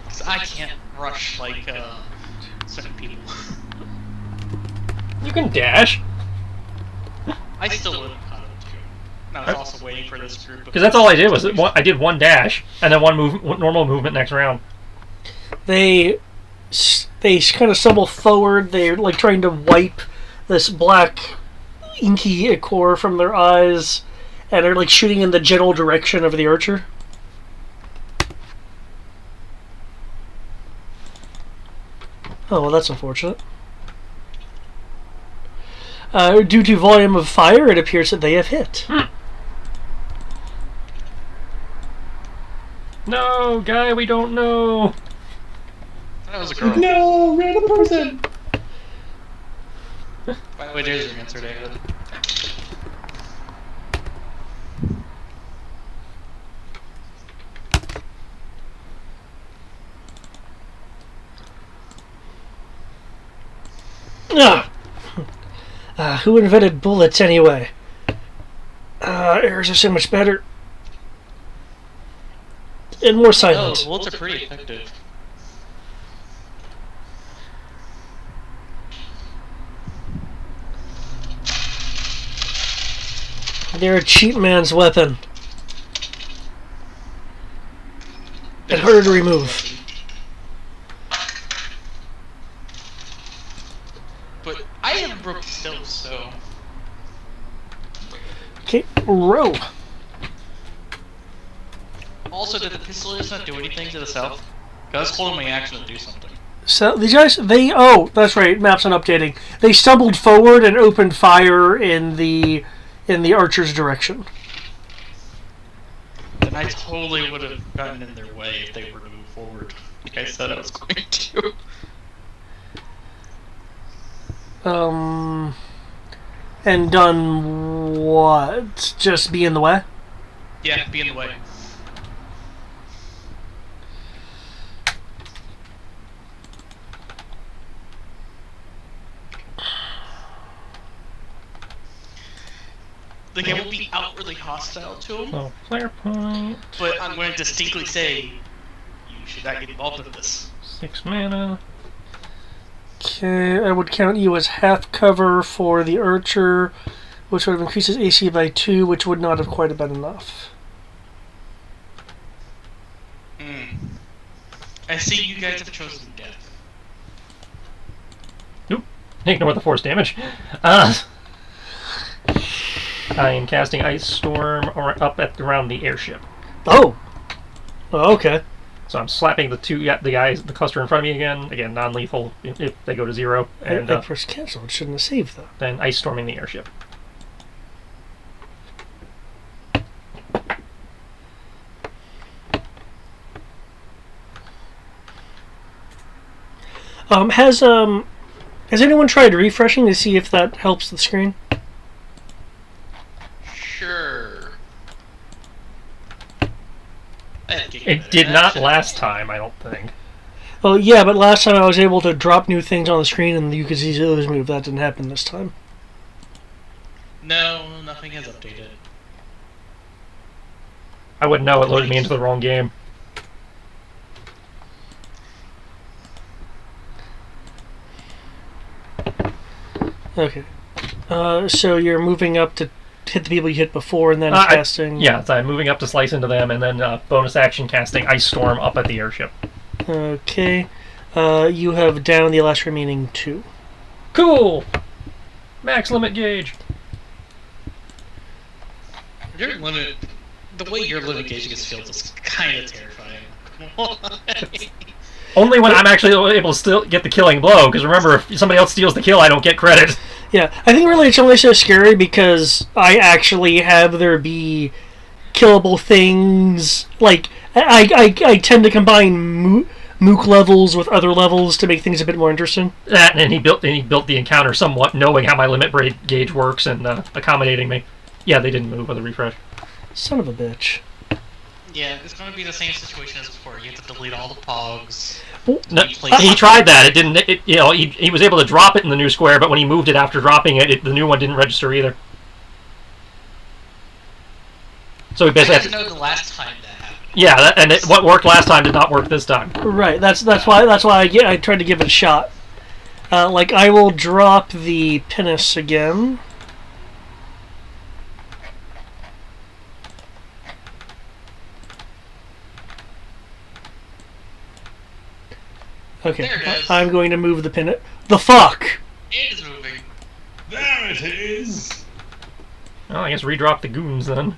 Speaker 5: Because I can't rush like certain people.
Speaker 4: You can dash.
Speaker 5: I still wouldn't have to. And I was also waiting for this group.
Speaker 4: Because that's all I did was I did one dash and then one normal movement next round.
Speaker 1: They kind of stumble forward. They're like trying to wipe this black inky ichor from their eyes, and are like shooting in the general direction of the archer. Oh, well, that's unfortunate. Due to volume of fire, it appears that they have hit.
Speaker 4: No, guy, we don't know.
Speaker 5: That was a girl.
Speaker 3: No, random person.
Speaker 5: By the way, there's your answer, David.
Speaker 1: Who invented bullets anyway? Arrows are so much better. And more silent.
Speaker 5: Oh, bullets are pretty effective.
Speaker 1: They're a cheap man's weapon. And harder to remove.
Speaker 5: But I have broke still, so...
Speaker 1: Okay, row.
Speaker 5: Also, did the pistoliers not do anything to the south? Because I was holding my action to do something.
Speaker 1: So these guys, that's right, map's not updating. They stumbled forward and opened fire in the archer's direction.
Speaker 5: Then I totally would have gotten in their way if they were to move forward, like I said I was going to.
Speaker 1: And done what? Just be in the way?
Speaker 5: Yeah, be in the way. Like, I won't be outwardly hostile to him,
Speaker 4: So, player point.
Speaker 5: but I'm going to distinctly say, you should not get involved in this.
Speaker 4: 6 mana.
Speaker 1: Okay, I would count you as half cover for the archer, which would have increased his AC by 2, which would not have quite been enough.
Speaker 5: I see you guys have chosen death.
Speaker 4: Nope. Ignore the force damage. I am casting Ice Storm up around the airship.
Speaker 1: Oh! Okay.
Speaker 4: So I'm slapping the cluster in front of me again. Again, non-lethal if they go to 0. And
Speaker 1: I pressed cancel. It shouldn't have saved, though.
Speaker 4: then Ice Storming the airship.
Speaker 1: Has anyone tried refreshing to see if that helps the screen?
Speaker 5: Sure.
Speaker 4: It did not last time, I don't think.
Speaker 1: Well, yeah, but last time I was able to drop new things on the screen and you could see those move. That didn't happen this time.
Speaker 5: No, nothing has updated.
Speaker 4: I wouldn't know. It loaded me into the wrong game.
Speaker 1: Okay. So you're moving up to hit the people you hit before and then casting...
Speaker 4: Yeah, so I'm moving up to slice into them and then bonus action casting Ice Storm up at the airship.
Speaker 1: Okay. You have down the last remaining 2.
Speaker 4: Cool! Max limit gauge.
Speaker 5: Your limit... The way your limit gauge gets filled is kind of terrifying.
Speaker 4: Only when I'm actually able to still get the killing blow, because remember, if somebody else steals the kill, I don't get credit.
Speaker 1: Yeah, I think really it's only so scary because I actually have there be killable things. Like, I tend to combine mook levels with other levels to make things a bit more interesting.
Speaker 4: And he built the encounter somewhat knowing how my limit gauge works and accommodating me. Yeah, they didn't move with a refresh.
Speaker 1: Son of a bitch.
Speaker 5: Yeah, it's going to be the same situation as before. You have to delete all the pogs.
Speaker 4: No, he tried that. It didn't. He was able to drop it in the new square, but when he moved it after dropping it, the new one didn't register either. So he basically
Speaker 5: I didn't know the last time that happened.
Speaker 4: Yeah, what worked last time did not work this time.
Speaker 1: Right. That's why I tried to give it a shot. Like I will drop the pinnace again. Okay,
Speaker 5: There it is.
Speaker 1: I'm going to move the pin. The fuck!
Speaker 5: It is moving.
Speaker 2: There it is!
Speaker 4: Oh, I guess redrop the goons then.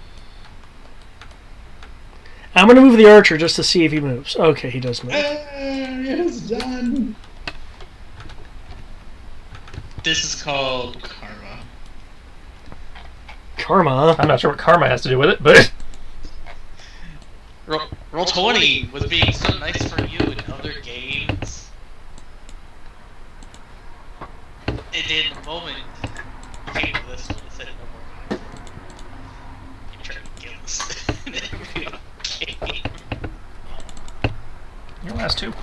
Speaker 1: I'm going to move the archer just to see if he moves. Okay, he does move.
Speaker 3: It's done.
Speaker 5: This is called karma.
Speaker 1: Karma?
Speaker 4: I'm not sure what karma has to do with it, but...
Speaker 5: Roll 20 was being so nice for you in other games. It did in the moment. You came to this one and said no more. You tried to kill us. Okay.
Speaker 4: Your last two.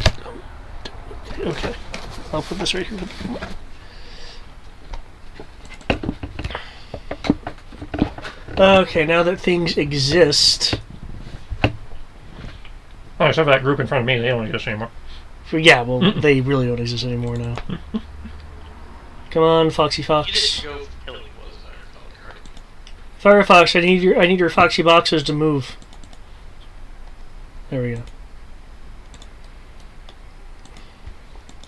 Speaker 1: Okay. I'll put this right here. Okay, now that things exist...
Speaker 4: Oh, except for that group in front of me, they don't exist anymore.
Speaker 1: Yeah, well, they really don't exist anymore now. Come on, Foxy
Speaker 5: You
Speaker 1: Fox.
Speaker 5: didn't go for killing was there?
Speaker 1: Firefox, I need your Foxy boxes to move. There we go.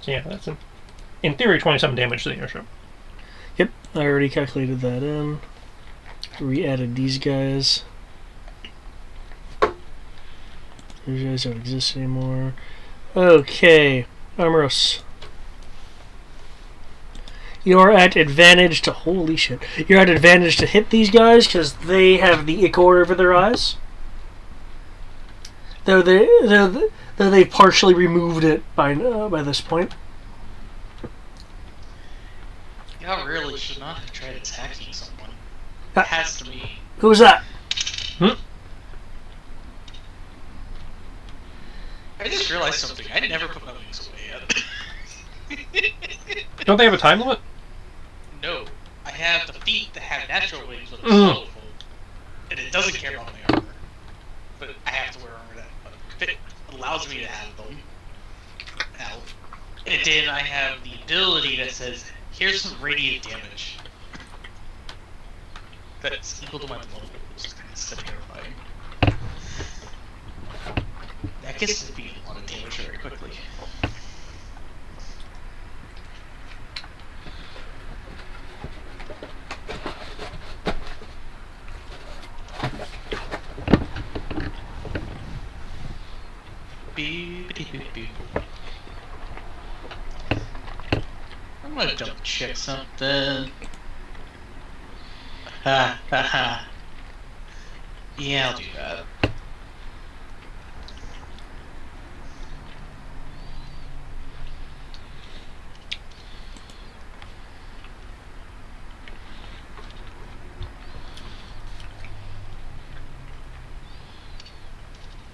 Speaker 4: So yeah, that's in theory 27 damage to the airship.
Speaker 1: Yep, I already calculated that in. Re-added these guys. These guys don't exist anymore. Okay, Armoros. You're at advantage to... Holy shit. You're at advantage to hit these guys because they have the ichor over their eyes. Though they partially removed it by this point.
Speaker 5: Y'all really should not have tried attacking someone.
Speaker 1: Ah.
Speaker 5: It has to be.
Speaker 1: Who was that?
Speaker 5: I just realized something. I never put my wings away yet.
Speaker 4: Don't they have a time limit?
Speaker 5: No. I have the feet that have natural wings with a soul fold. And it doesn't care about my armor. But I have to wear armor that allows me to have them. Now, and then I have the ability that says, here's some radiant damage. That's equal to my blood, which is kind of terrifying. That gets to be a lot of damage very quickly. I'm gonna double check something. Ha ha ha. Yeah, I'll do that.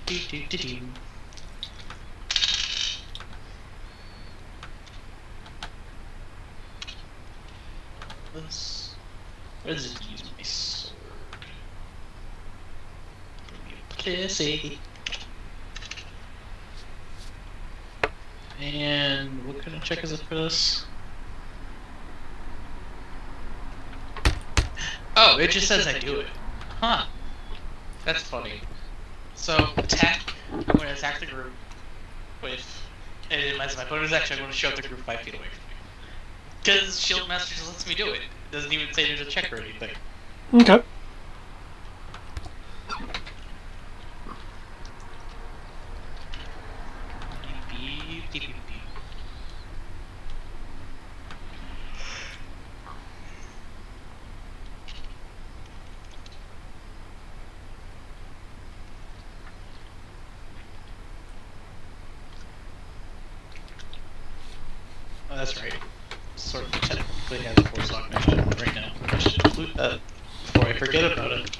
Speaker 5: Do do do do. This. Where does it use my sword? Pissy. And what kind of check is it for this? Oh, it just says I do it. Huh. That's funny. So, attack. I'm going to attack the group with. And as my opponent is actually, I'm going to shove the group 5 feet away from me. Because Shield Master just lets me do it. It doesn't even say there's a check or anything.
Speaker 1: Okay.
Speaker 5: Beep, beep, beep, beep. Oh, that's right. Sort of technically has a 4-slot mission right now. I should include that before I forget about it.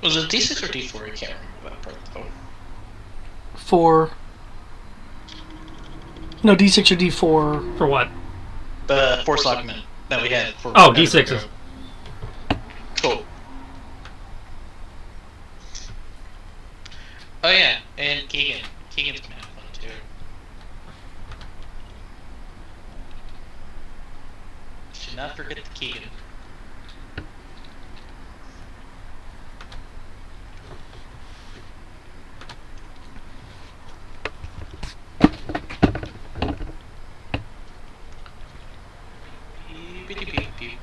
Speaker 5: Was it D6 or D4? I can't remember that part though.
Speaker 1: 4. No, D6 or D4.
Speaker 4: For what?
Speaker 5: The force augment that we had. For
Speaker 4: Oh, D6s.
Speaker 5: Cool. Oh yeah, and Keegan. Keegan's gonna have fun too. Should not forget the Keegan. Beep, beep, beep, beep.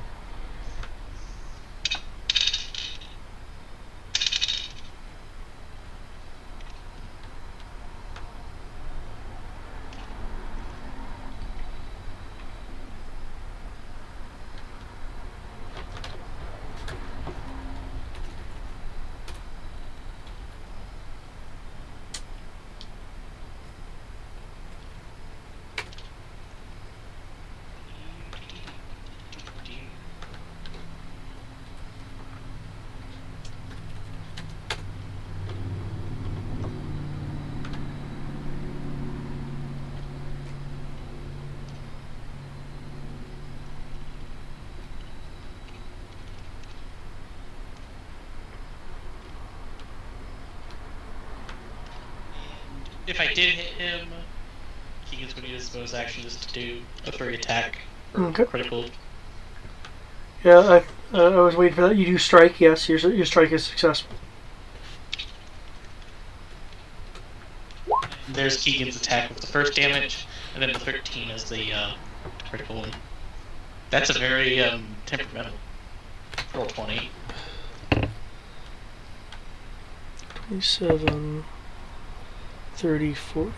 Speaker 5: If I did hit him, Keegan's going to use his bonus action just to do a 3 attack.
Speaker 1: Okay.
Speaker 5: Critical.
Speaker 1: Yeah, I was waiting for that. You do strike, yes. Your strike is successful.
Speaker 5: There's Keegan's attack with the first damage, and then the 13 is the critical one. That's a very temperamental. Roll 20.
Speaker 1: 27, 30, 40.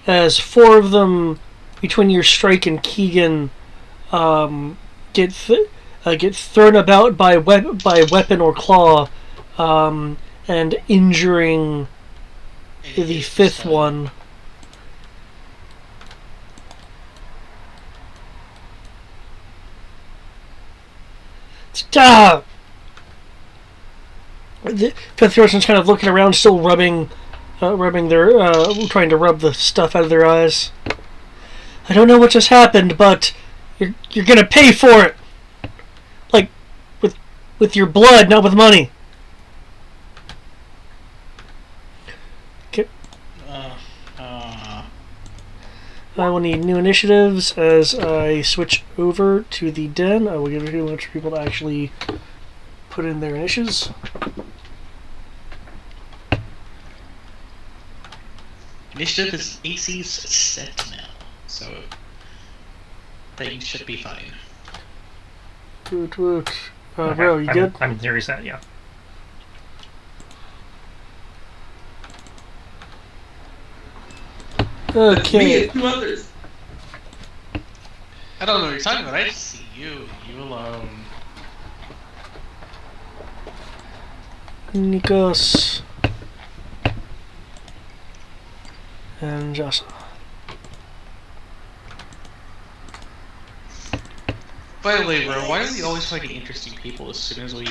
Speaker 1: As 4 of them between your strike and Keegan get thrown about by weapon or claw, and injuring the 5th one. Stop! The 5th person's kind of looking around, still rubbing their, trying to rub the stuff out of their eyes. I don't know what just happened, but you're gonna pay for it. Like, with your blood, not with money. Okay. I will need new initiatives as I switch over to the den. I will give a bunch of people to actually put in their initiatives.
Speaker 5: Initiative is AC's set now, so things should be fine.
Speaker 1: Woot woot.
Speaker 4: Okay,
Speaker 1: Bro, you good?
Speaker 4: I'm very set, yeah.
Speaker 2: That's me
Speaker 1: Okay.
Speaker 2: and 2 others.
Speaker 5: I don't know what you're talking about. I just see you alone.
Speaker 1: Nikos. And Jasa.
Speaker 5: By the way, bro, why are we always finding interesting people as soon as we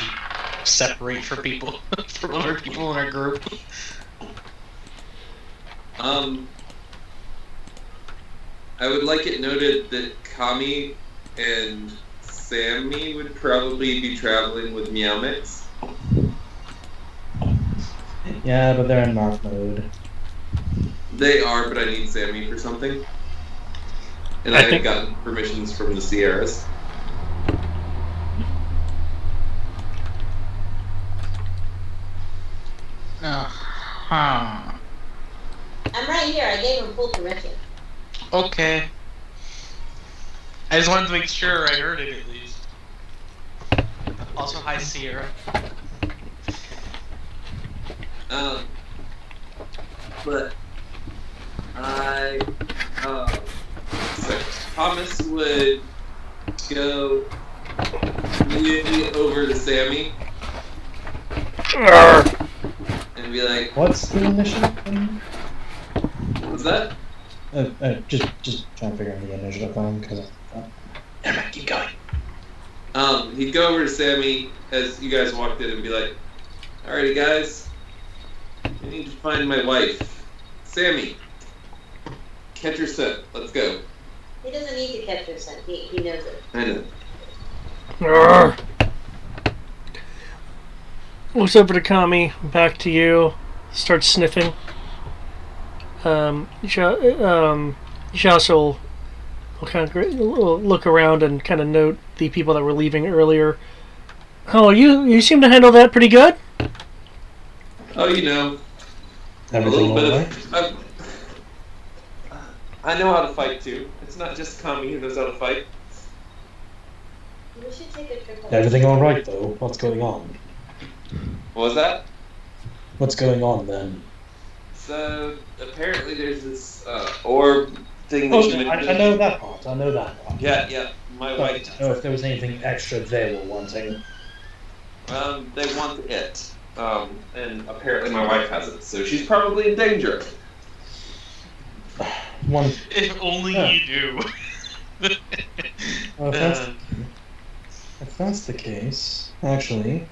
Speaker 5: separate from people, from other people in our group?
Speaker 2: I would like it noted that Kami and Sammy would probably be traveling with Meow Mix.
Speaker 3: Yeah, but they're in Marth mode.
Speaker 2: They are, but I need Sammy for something. And I had gotten permissions from the Sierras.
Speaker 5: Huh.
Speaker 6: I'm right here. I gave him full permission.
Speaker 5: Okay. I just wanted to make sure I heard it at least. Also, hi Sierra.
Speaker 2: But so Thomas would go immediately over to Sammy and be like,
Speaker 3: What's the initiative?
Speaker 2: "What's that?"
Speaker 3: Just trying to figure out the initiative on because. Never mind, keep going.
Speaker 2: He'd go over to Sammy as you guys walked in and be like, "Alrighty, guys, I need to find my wife. Sammy, catch her scent. Let's go."
Speaker 6: He doesn't need to catch her scent. He knows it.
Speaker 2: I know.
Speaker 1: Arrgh. Looks over to Kami, back to you. Starts sniffing. Yasha will kind of look around and kind of note the people that were leaving earlier. Oh, you seem to handle that pretty good.
Speaker 2: Oh, you know, a
Speaker 3: Everything
Speaker 2: little
Speaker 3: all
Speaker 2: bit
Speaker 3: right?
Speaker 2: of. I know how to fight too. It's not just Kami who knows how to fight.
Speaker 6: We should take a trip.
Speaker 3: Everything all right though? What's going on?
Speaker 2: What was that?
Speaker 3: What's going on then?
Speaker 2: So apparently there's this orb thing that
Speaker 3: Oh,
Speaker 2: you mentioned.
Speaker 3: I know that part. I know that part.
Speaker 2: Yeah. My
Speaker 3: But
Speaker 2: wife.
Speaker 3: I don't know if there was anything extra they were wanting.
Speaker 2: They want it. And apparently my wife has it, so she's probably in danger.
Speaker 3: One.
Speaker 5: If only
Speaker 3: Yeah.
Speaker 5: you do.
Speaker 3: Well, if that's the case, actually,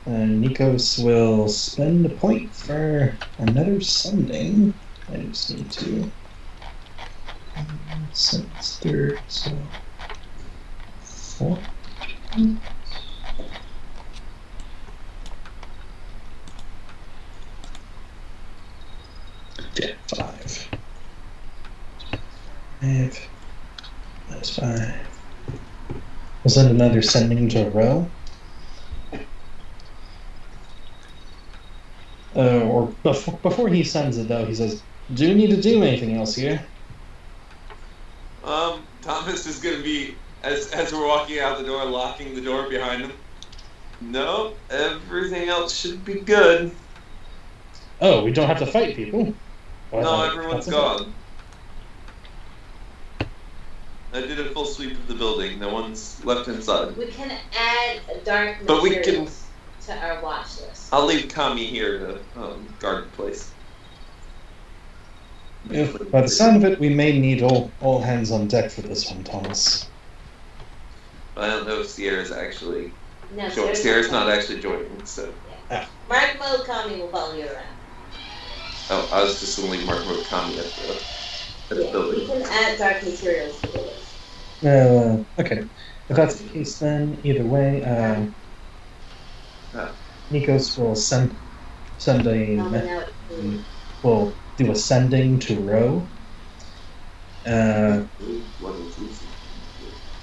Speaker 3: Nikos will spend a point for another sending. I just need to. Since third, so 4. Yeah, 5. 5. That's 5. We'll send another sending to Row. Or before he sends it, though, he says, "Do you need to do anything else here?"
Speaker 2: Thomas is gonna be as we're walking out the door, locking the door behind him. No, everything else should be good.
Speaker 3: Oh, we don't have to fight people. Well, I
Speaker 2: No,
Speaker 3: thought
Speaker 2: everyone's
Speaker 3: that's
Speaker 2: gone. I did a full sweep of the building. No one's left inside.
Speaker 6: We can add dark
Speaker 2: But we
Speaker 6: materials to our watch list.
Speaker 2: I'll leave Kami here to guard the place.
Speaker 3: If, by the sound of it, we may need all hands on deck for this one, Thomas.
Speaker 2: I don't know if Sierra's actually
Speaker 6: No,
Speaker 2: Sierra's not actually joining. So,
Speaker 6: Mark Mode Kami will follow you around.
Speaker 2: oh, I was just gonna leave Mark Kami at the
Speaker 6: Yeah, we
Speaker 2: building.
Speaker 6: can add dark materials to the list.
Speaker 3: Okay. If that's the case, then either way, Nikos will send a will do a sending to Row.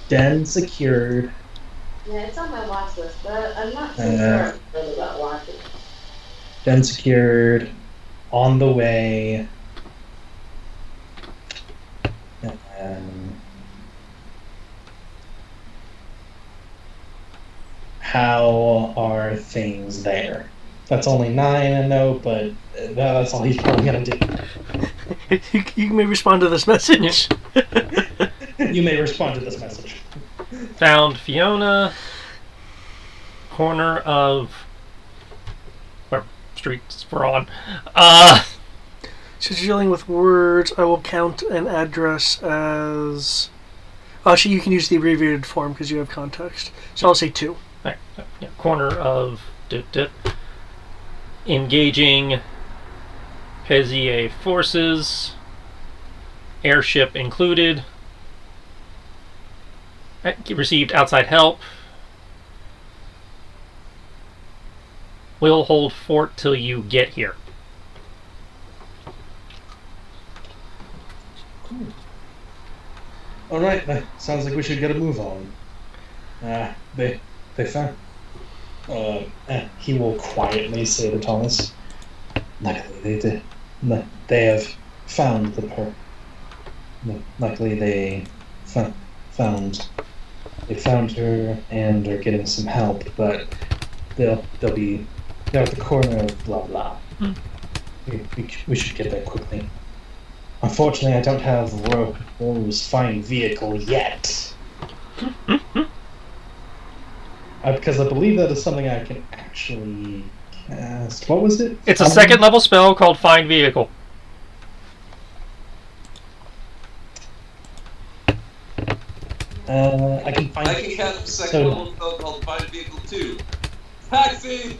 Speaker 3: Den secured.
Speaker 6: Yeah, it's on my watch list, but I'm not too sure really about watching.
Speaker 3: Den secured. On the way. How are things there? That's only 9, I know, but that's all he's probably gonna do.
Speaker 1: You may respond to this message.
Speaker 3: You may respond to this message.
Speaker 4: Found Fiona. Corner of where streets we're on.
Speaker 1: Since you're dealing with words, I will count an address as. Actually, you can use the abbreviated form because you have context. So I'll say 2.
Speaker 4: Right, yeah, corner of engaging Pezier forces, airship included. Received outside help. Will hold fort till you get here.
Speaker 3: All right, sounds like we should get a move on. They found. He will quietly say to Thomas. Luckily, they have found the Luckily, they found her and are getting some help, but they're at the corner of blah blah. We should get there quickly. Unfortunately, I don't have Rose's fine vehicle yet. Because I believe that is something I can actually cast. What was it?
Speaker 4: It's a second level spell called Find Vehicle.
Speaker 3: I can find.
Speaker 2: I can cast a second
Speaker 3: So-
Speaker 2: level spell called Find Vehicle 2. Taxi!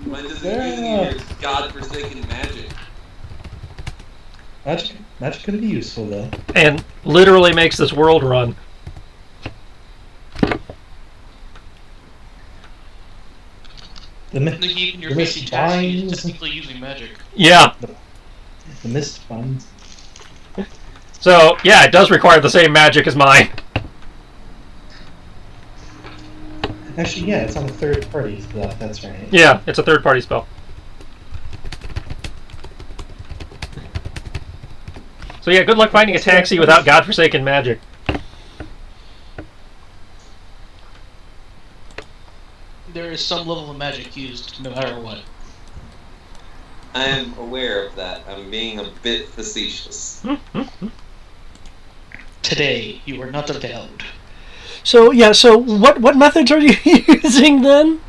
Speaker 2: Mine doesn't use any of your godforsaken magic.
Speaker 3: Magic could be useful though.
Speaker 4: And literally makes this world run.
Speaker 3: The mi-
Speaker 5: The heat in your
Speaker 3: The
Speaker 5: face
Speaker 3: mist
Speaker 5: taxi is
Speaker 3: binds.
Speaker 5: technically using magic.
Speaker 4: Yeah.
Speaker 3: the mist binds.
Speaker 4: So, yeah, it does require the same magic as mine.
Speaker 3: Actually, yeah, it's on the third party stuff. That's right.
Speaker 4: Yeah, it's a third-party spell. So yeah, good luck finding a taxi without godforsaken magic.
Speaker 5: There is some level of magic used, no matter what.
Speaker 2: I am aware of that. I'm being a bit facetious.
Speaker 5: Today, you are not allowed.
Speaker 1: So what methods are you using then?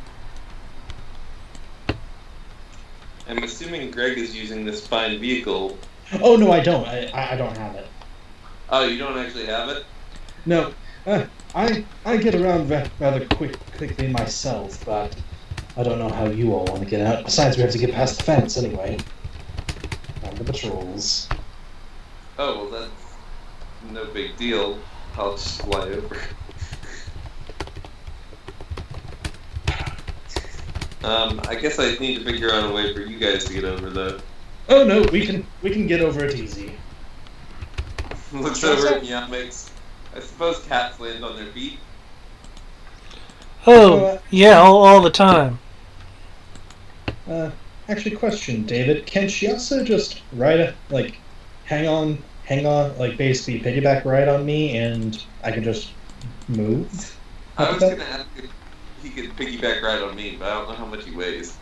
Speaker 2: I'm assuming Greg is using this Find Vehicle.
Speaker 3: Oh no, I don't. I don't have it.
Speaker 2: Oh, you don't actually have it?
Speaker 3: No, I get around rather quickly myself, but I don't know how you all want to get out. Besides, we have to get past the fence anyway. And the patrols.
Speaker 2: Oh, well, that's no big deal. I'll just fly over. I guess I need to figure out a way for you guys to get over, though.
Speaker 3: Oh no, we can get over it easy.
Speaker 2: Looks over at Yamix. I suppose cats land on their feet.
Speaker 1: Oh, yeah, all the time.
Speaker 3: Actually, question, David. Can she also just hang on, like basically piggyback ride on me, and I can just move?
Speaker 2: I was gonna ask if he could piggyback ride on me, but I don't know how much he weighs.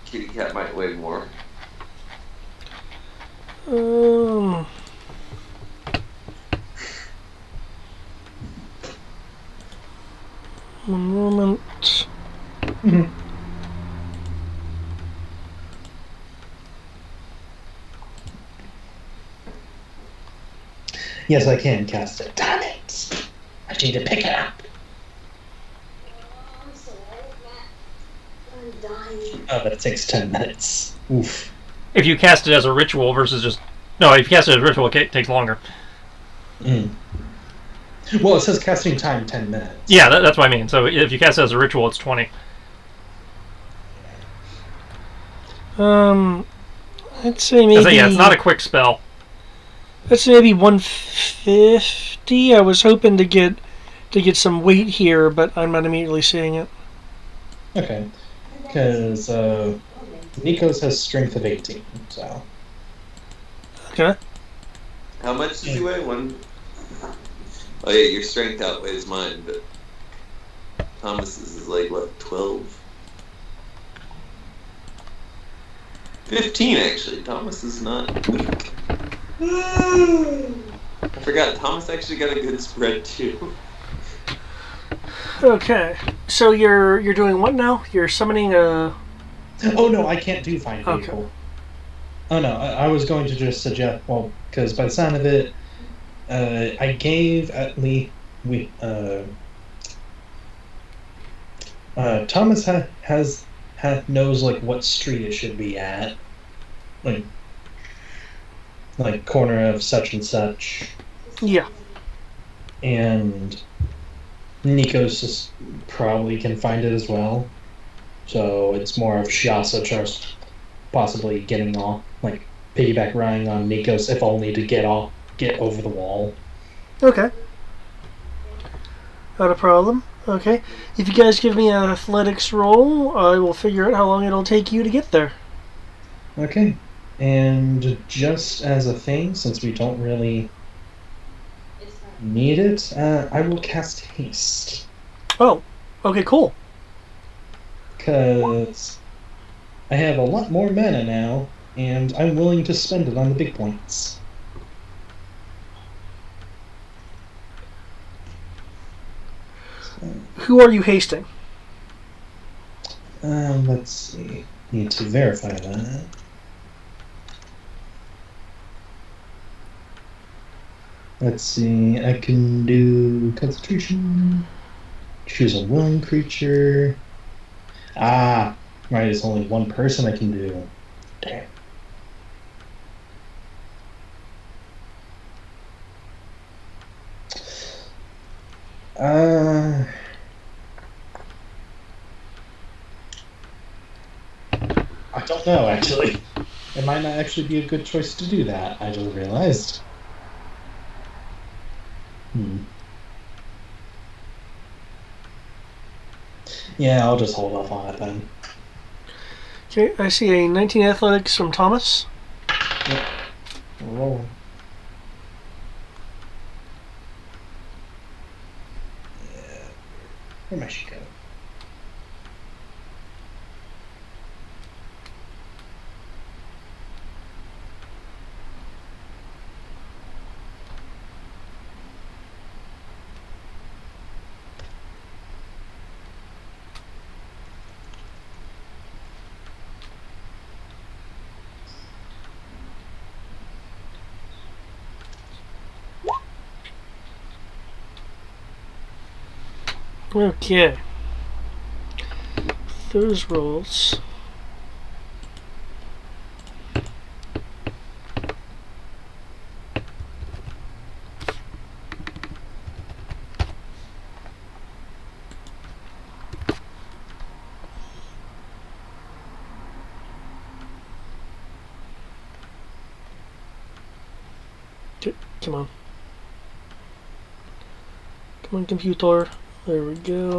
Speaker 2: Kitty cat might weigh more.
Speaker 1: One moment.
Speaker 3: Yes, I can cast it. Damn it! I need to pick it up.
Speaker 6: I'm sorry, I'm dying.
Speaker 3: Oh, but it takes 10 minutes. Oof.
Speaker 4: If you cast it as a ritual versus just... No, if you cast it as a ritual, it takes longer.
Speaker 3: Well, it says casting time 10 minutes.
Speaker 4: Yeah, that's what I mean. So if you cast it as a ritual, it's 20.
Speaker 1: I'd say maybe...
Speaker 4: Yeah, it's not a quick spell.
Speaker 1: That's maybe 150. I was hoping to get some weight here, but I'm not immediately seeing it.
Speaker 3: Okay. Because Nikos has strength of 18, so...
Speaker 1: Okay.
Speaker 2: How much does he weigh? One. Oh yeah, your strength outweighs mine, but Thomas's is like what, 12? 15 actually. Thomas is not weak. I forgot Thomas actually got a good spread too.
Speaker 1: Okay. So you're doing what now? You're summoning a...
Speaker 3: Oh no, I can't do Find
Speaker 1: Okay.
Speaker 3: Vehicle. Oh no, I was going to just suggest, well, because by the sound of it, I gave at least Thomas knows like what street it should be at, like corner of such and such,
Speaker 1: Yeah.
Speaker 3: and Nikos just probably can find it as well. So it's more of Shiasa just possibly getting off, like piggyback riding on Nikos, if only to get over the wall.
Speaker 1: Okay. Not a problem. Okay. If you guys give me an athletics roll, I will figure out how long it'll take you to get there.
Speaker 3: Okay. And just as a thing, since we don't really need it, I will cast haste.
Speaker 1: Oh. Okay, cool.
Speaker 3: Because I have a lot more mana now, and I'm willing to spend it on the big points.
Speaker 1: Who are you hasting?
Speaker 3: Let's see. Need to verify that. Let's see. I can do concentration. Choose a willing creature. Ah, right. It's only one person I can do. Damn. I don't know, actually. It might not actually be a good choice to do that, I just realized. Yeah, I'll just hold off on it then.
Speaker 1: Okay, I see a 19 athletics from Thomas.
Speaker 3: Yep. Roll. Yeah. Where might she go?
Speaker 1: Okay. Those rolls. Come on. Come on, computer. There we go.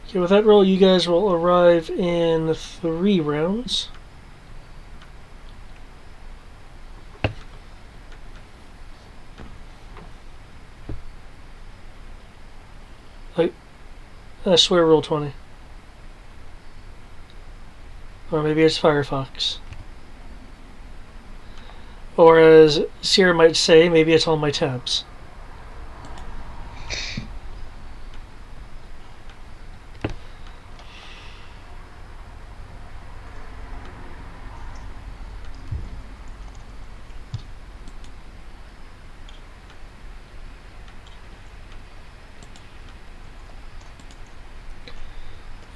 Speaker 1: Okay, with that roll, you guys will arrive in 3 rounds. I swear roll 20. Or maybe it's Firefox. Or as Sierra might say, maybe it's on my tabs.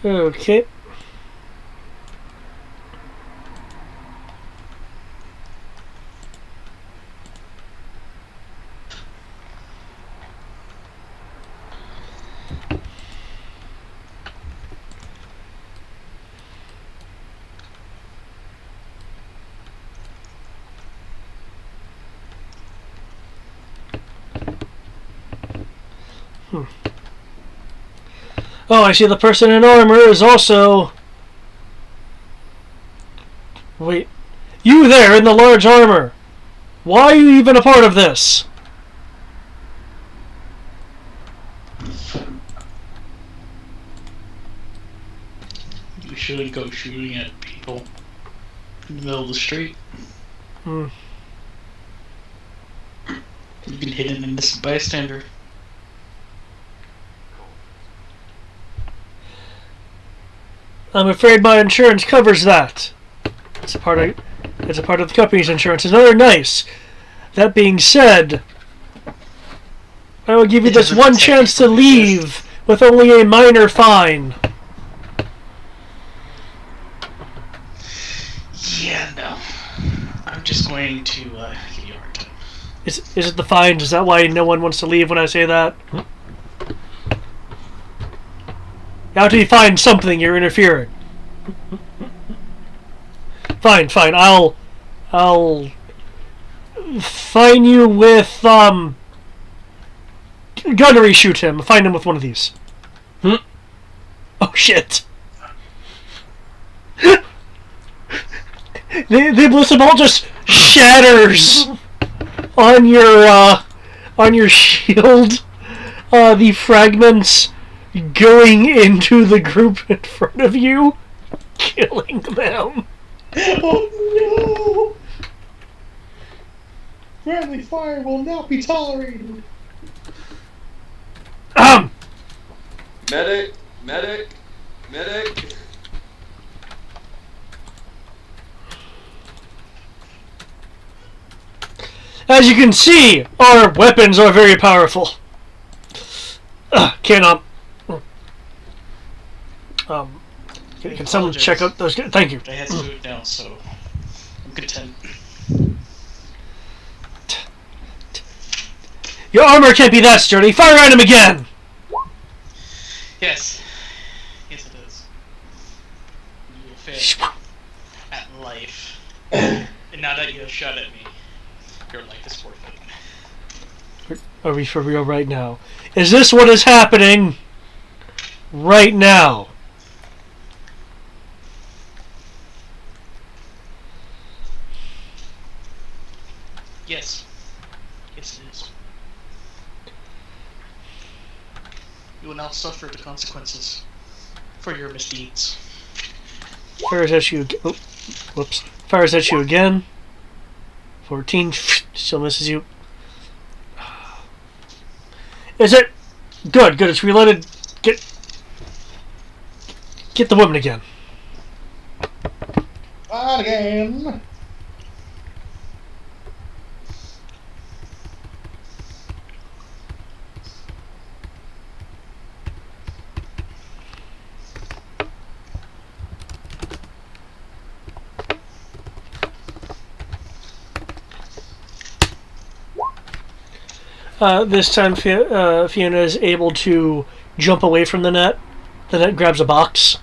Speaker 1: Okay. Oh, I see the person in armor is also... Wait. You there in the large armor! Why are you even a part of this?
Speaker 5: You shouldn't go shooting at people in the middle of the street.
Speaker 1: Hmm.
Speaker 5: You've been hit an innocent bystander.
Speaker 1: I'm afraid my insurance covers that. It's a part of the company's insurance. It's very nice. That being said, I will give you this one chance to leave with only a minor fine.
Speaker 5: Yeah, no. I'm just going to give you a hard time.
Speaker 1: Is it the fine? Is that why no one wants to leave when I say that? After you find something, you're interfering. Fine. I'll fine you with gunnery. Shoot him. Find him with one of these. Oh shit! the ballistic bolt just shatters on your shield, the fragments going into the group in front of you, killing them.
Speaker 3: Oh no! Friendly fire will not be tolerated.
Speaker 2: Medic! Medic! Medic!
Speaker 1: As you can see, our weapons are very powerful. Cannot. Can someone check out those? Thank you.
Speaker 5: I had to do it now, so I'm content.
Speaker 1: Your armor can't be that sturdy. Fire at him again.
Speaker 5: Yes. Yes, it is. You will fail at life. And now that you have shot at me, your life is worth it.
Speaker 1: Are we for real right now? Is this what is happening right now?
Speaker 5: Yes. Yes, it is. You will now suffer the consequences for your misdeeds.
Speaker 1: Fires at you. Oh, whoops. Fires at you again. 14. Still misses you. Is it? Good, good. It's reloaded. Get the woman again.
Speaker 3: Not again.
Speaker 1: This time Fiona is able to jump away from the net. The net grabs a box.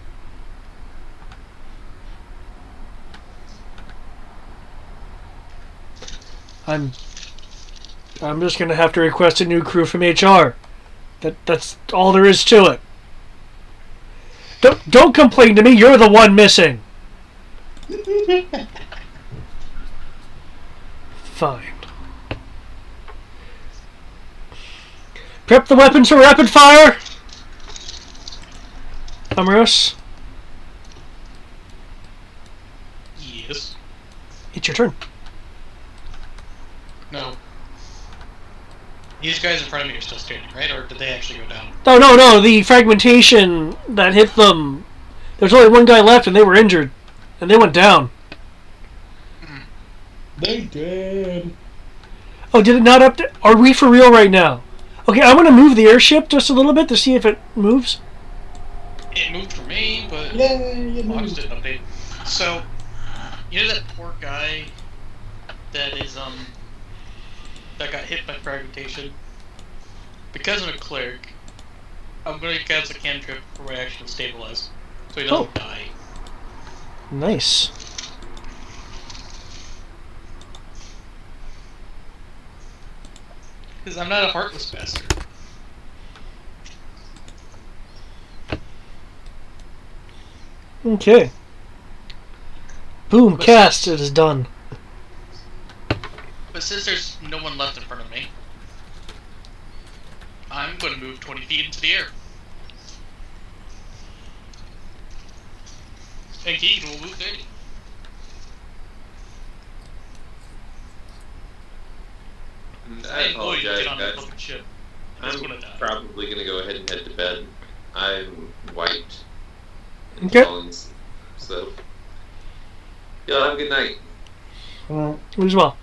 Speaker 1: I'm just gonna have to request a new crew from HR. That's all there is to it. Don't complain to me. You're the one missing. Fine. Prep the weapons for rapid fire. Amaros,
Speaker 5: Yes.
Speaker 1: it's your turn.
Speaker 5: No. These guys in front of me are still standing, right? Or did they actually go down?
Speaker 1: Oh no! The fragmentation that hit them. There's only one guy left, and they were injured, and they went down.
Speaker 3: They did.
Speaker 1: Oh, did it not update? Are we for real right now? Okay, I'm gonna move the airship just a little bit to see if it moves.
Speaker 5: It moved for me, but
Speaker 3: Yay!
Speaker 5: Logs didn't update. So, you know that poor guy that is that got hit by fragmentation? Because I'm a cleric, I'm gonna cast a cantrip for my action to stabilize, so he doesn't die.
Speaker 1: Nice.
Speaker 5: Because I'm not a heartless bastard.
Speaker 1: Okay. Boom!
Speaker 5: But
Speaker 1: Cast. It is done.
Speaker 5: But since there's no one left in front of me, I'm going to move 20 feet into the air. And Keegan will move 30.
Speaker 2: I apologize,
Speaker 5: Get on the
Speaker 2: guys.
Speaker 5: fucking ship.
Speaker 2: I'm
Speaker 5: gonna die.
Speaker 2: probably going to go ahead and head to bed. I'm white. And
Speaker 1: Okay.
Speaker 2: Collins, so, y'all have a good night.
Speaker 1: You as well.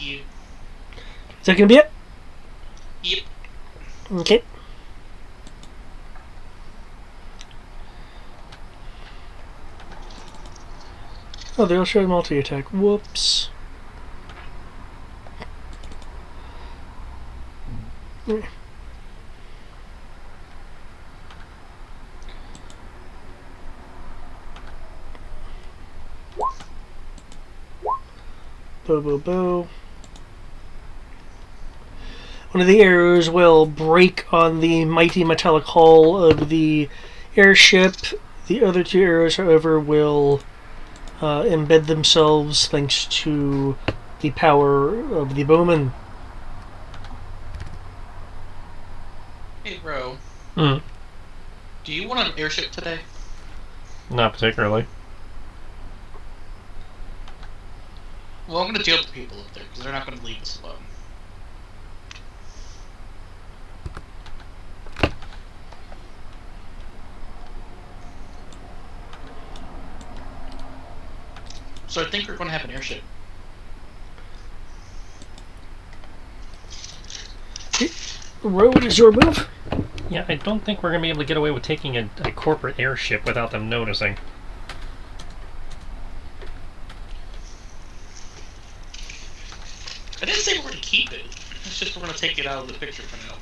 Speaker 5: Yeah.
Speaker 1: Is that gonna be it?
Speaker 5: Yep.
Speaker 1: Okay. Oh, they all showed multi-attack. Whoops. Bo bo bo. One of the arrows will break on the mighty metallic hull of the airship. The other two arrows, however, will embed themselves thanks to the power of the bowman.
Speaker 5: Hey, bro.
Speaker 4: Hmm.
Speaker 5: Do you want an airship today?
Speaker 4: Not particularly.
Speaker 5: Well, I'm gonna deal with the people up there because they're not gonna leave us alone. So I think we're gonna have an airship.
Speaker 1: Road is your move.
Speaker 4: Yeah, I don't think we're going to be able to get away with taking a corporate airship without them noticing.
Speaker 5: I didn't say we're gonna keep it. It's just we're gonna take it out of the picture for now.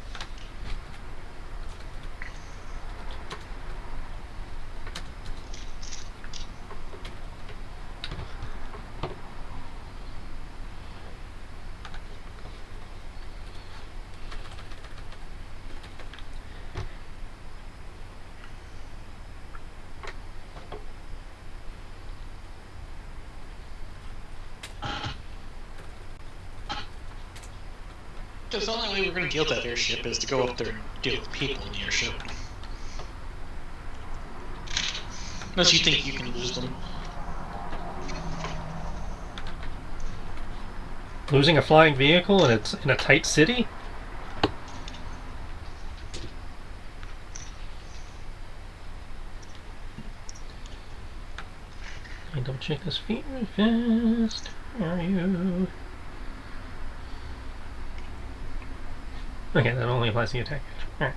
Speaker 5: Because the only way we're gonna deal with that airship is to go up there and deal with people in the airship. Unless you think you can lose them.
Speaker 4: Losing a flying vehicle and it's in a tight city? I double check this feet really fast. Where are you? Okay, that only applies to the attack. Alright.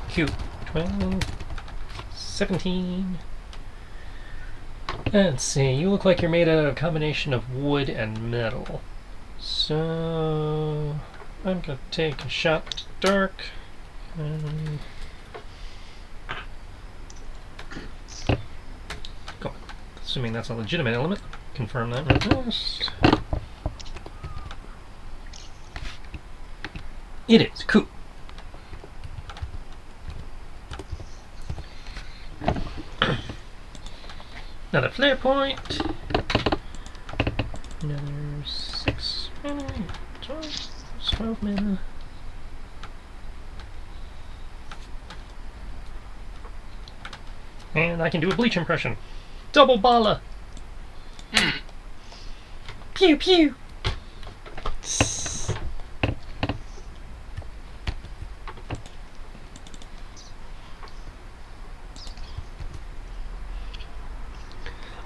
Speaker 4: Cute. 12, 17. Let's see, you look like you're made out of a combination of wood and metal. So I'm gonna take a shot at dark. Go on. Assuming that's a legitimate element. Confirm that real fast. It is. Cool. Another flare point. Another 6 mana. 12 mana. And I can do a bleach impression. Double balla. Pew pew.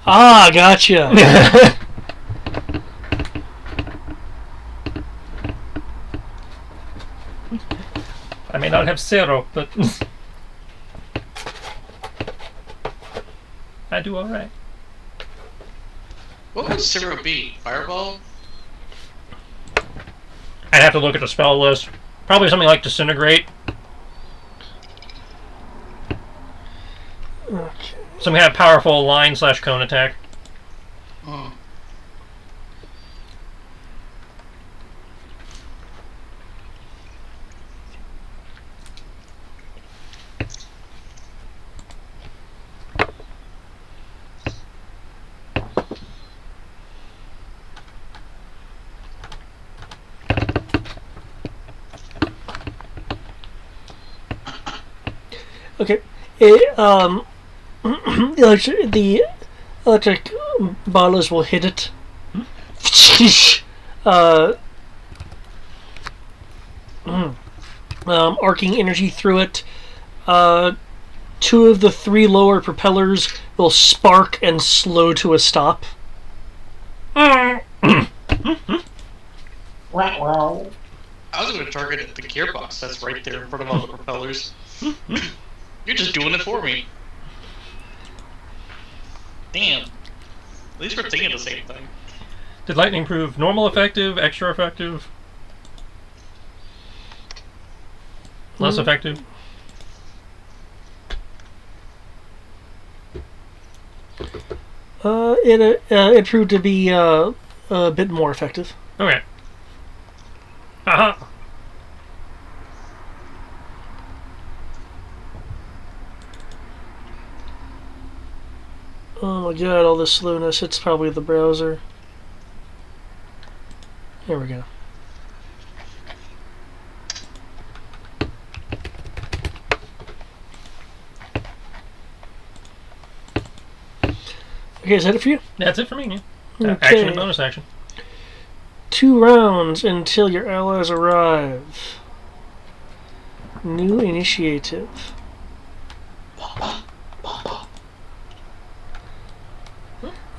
Speaker 1: Ah, gotcha.
Speaker 4: I may not have syrup, but I do alright.
Speaker 5: What would Zero be? Fireball?
Speaker 4: I'd have to look at the spell list. Probably something like Disintegrate.
Speaker 1: Okay.
Speaker 4: Some kind of powerful line/cone attack.
Speaker 5: Oh.
Speaker 1: Okay. The electric ballas will hit it. Arcing energy through it. 2 of the 3 lower propellers will spark and slow to a stop.
Speaker 5: I was going to target the gearbox that's right there in front of all the propellers. You're just doing it for me. Damn. At least we're thinking the same thing.
Speaker 4: Did lightning prove normal effective, extra effective? Less effective?
Speaker 1: It proved to be a bit more effective.
Speaker 4: Okay. Uh-huh.
Speaker 1: Oh my god, all this slowness. It's probably the browser. There we go. Okay, is that it for you?
Speaker 4: That's it for me, yeah.
Speaker 1: Okay.
Speaker 4: Action and bonus action.
Speaker 1: 2 rounds until your allies arrive. New initiative.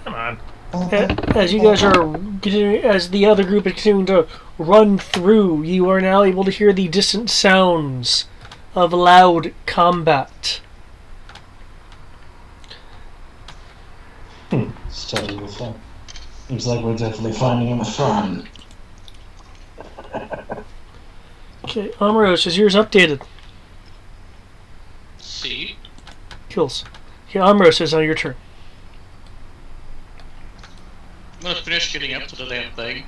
Speaker 4: Come on.
Speaker 1: As you guys are continuing, as the other group is continuing to run through, you are now able to hear the distant sounds of loud combat.
Speaker 3: Starting with fun. Seems like we're definitely finding him fun.
Speaker 1: Okay, Amros, is yours updated?
Speaker 5: See?
Speaker 1: Kills. Okay, Amros, is now your turn.
Speaker 5: I'm gonna finish getting up to the damn thing.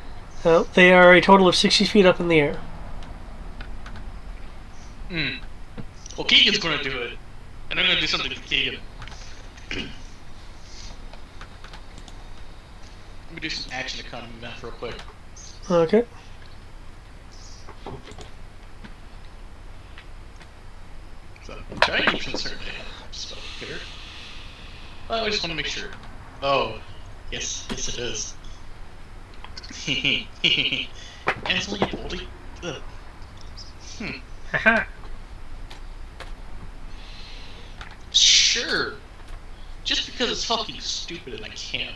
Speaker 1: They are a total of 60 feet up in the air.
Speaker 5: Well, Keegan's gonna do it. And I'm gonna do something to Keegan. Let me do some action economy math real quick.
Speaker 1: Okay.
Speaker 5: So, giant can certainly help. So, here. I just want to make sure. Oh, yes it is. And it's only a boldy.
Speaker 4: Haha.
Speaker 5: Sure. Just because it's fucking stupid and I can.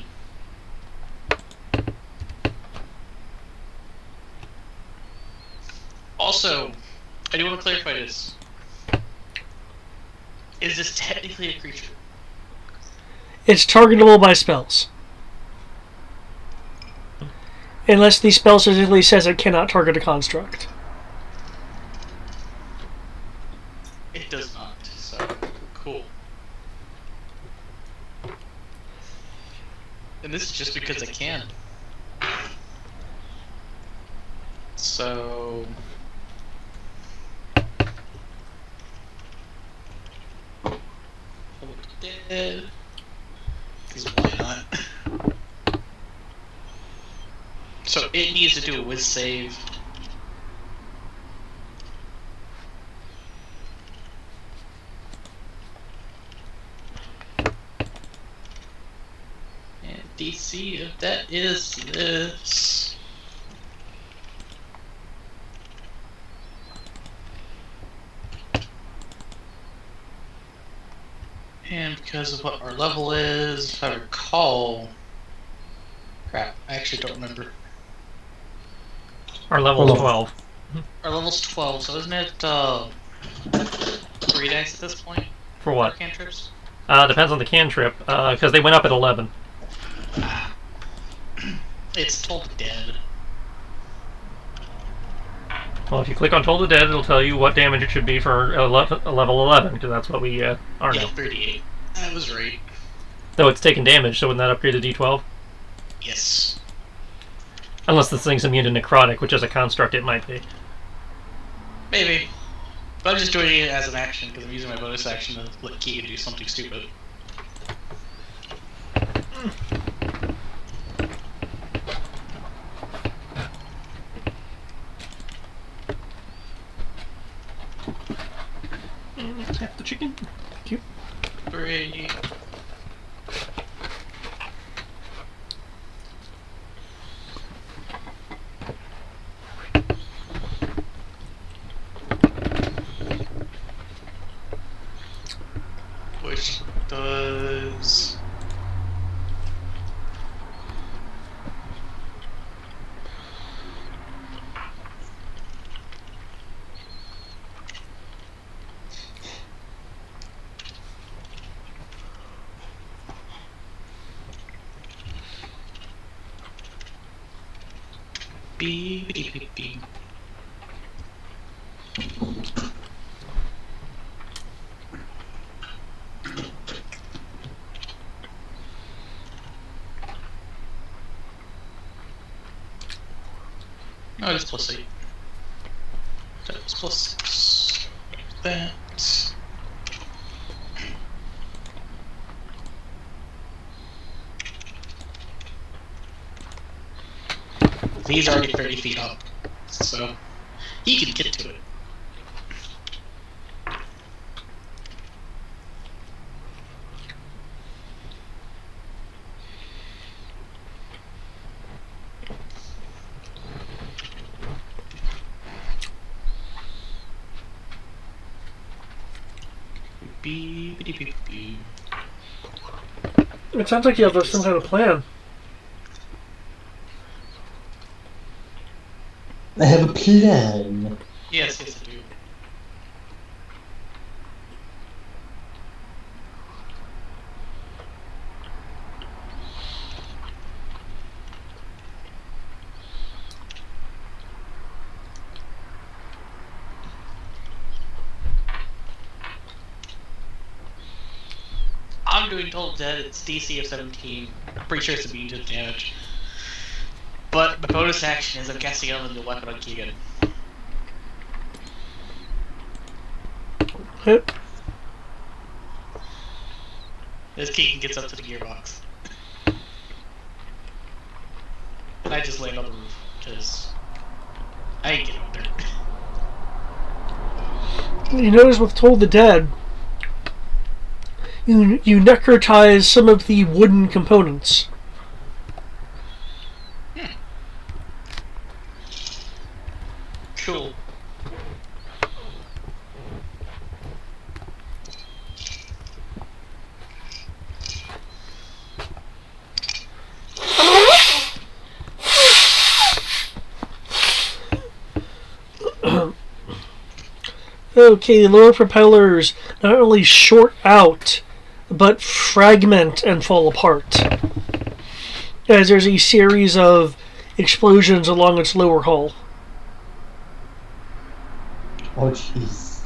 Speaker 5: Also, I do want to clarify this. Is this technically a creature?
Speaker 1: It's targetable by spells. Unless the spell specifically says it cannot target a construct.
Speaker 5: It does not, so cool. And this is just because I can. So... Dead. Because why not? So it needs to do a whiz save. And DC of that is this. And because of what our level is, if I recall... Crap, I actually don't remember.
Speaker 4: Our level is 12.
Speaker 5: Our level's 12, so isn't it 3 dice at this point?
Speaker 4: For what?
Speaker 5: For cantrips?
Speaker 4: Depends on the cantrip, because they went up at 11.
Speaker 5: It's told dead.
Speaker 4: Well, if you click on Toll the Dead, it'll tell you what damage it should be for a level 11, because that's what we are
Speaker 5: Yeah,
Speaker 4: now.
Speaker 5: 38. I was right.
Speaker 4: Though it's taking damage, so wouldn't that upgrade to D12?
Speaker 5: Yes.
Speaker 4: Unless this thing's immune to necrotic, which as a construct it might be.
Speaker 5: Maybe. But I'm just doing it as an action, because I'm using my bonus action to let Keegan do something stupid.
Speaker 4: Tap the chicken. Thank you.
Speaker 5: Great. Which does... Beep, beep, beep, beep. it's +8. That's +6. That. He's already 30 feet up, so he can get to it.
Speaker 1: It sounds like you have some kind of plan.
Speaker 3: I have a plan.
Speaker 5: Yes, I do. I'm doing Total Dead. It's DC of 17. I'm pretty sure it's immune to damage. But the bonus action is I'm casting out a new weapon on Keegan.
Speaker 1: Hit.
Speaker 5: This Keegan gets up to the gearbox. And I just land on the roof, because I ain't getting up there.
Speaker 1: You notice with Toll the Dead, you necrotize some of the wooden components.
Speaker 5: Cool.
Speaker 1: Okay, the lower propellers not only short out, but fragment and fall apart, as there's a series of explosions along its lower hull.
Speaker 3: Oh, jeez.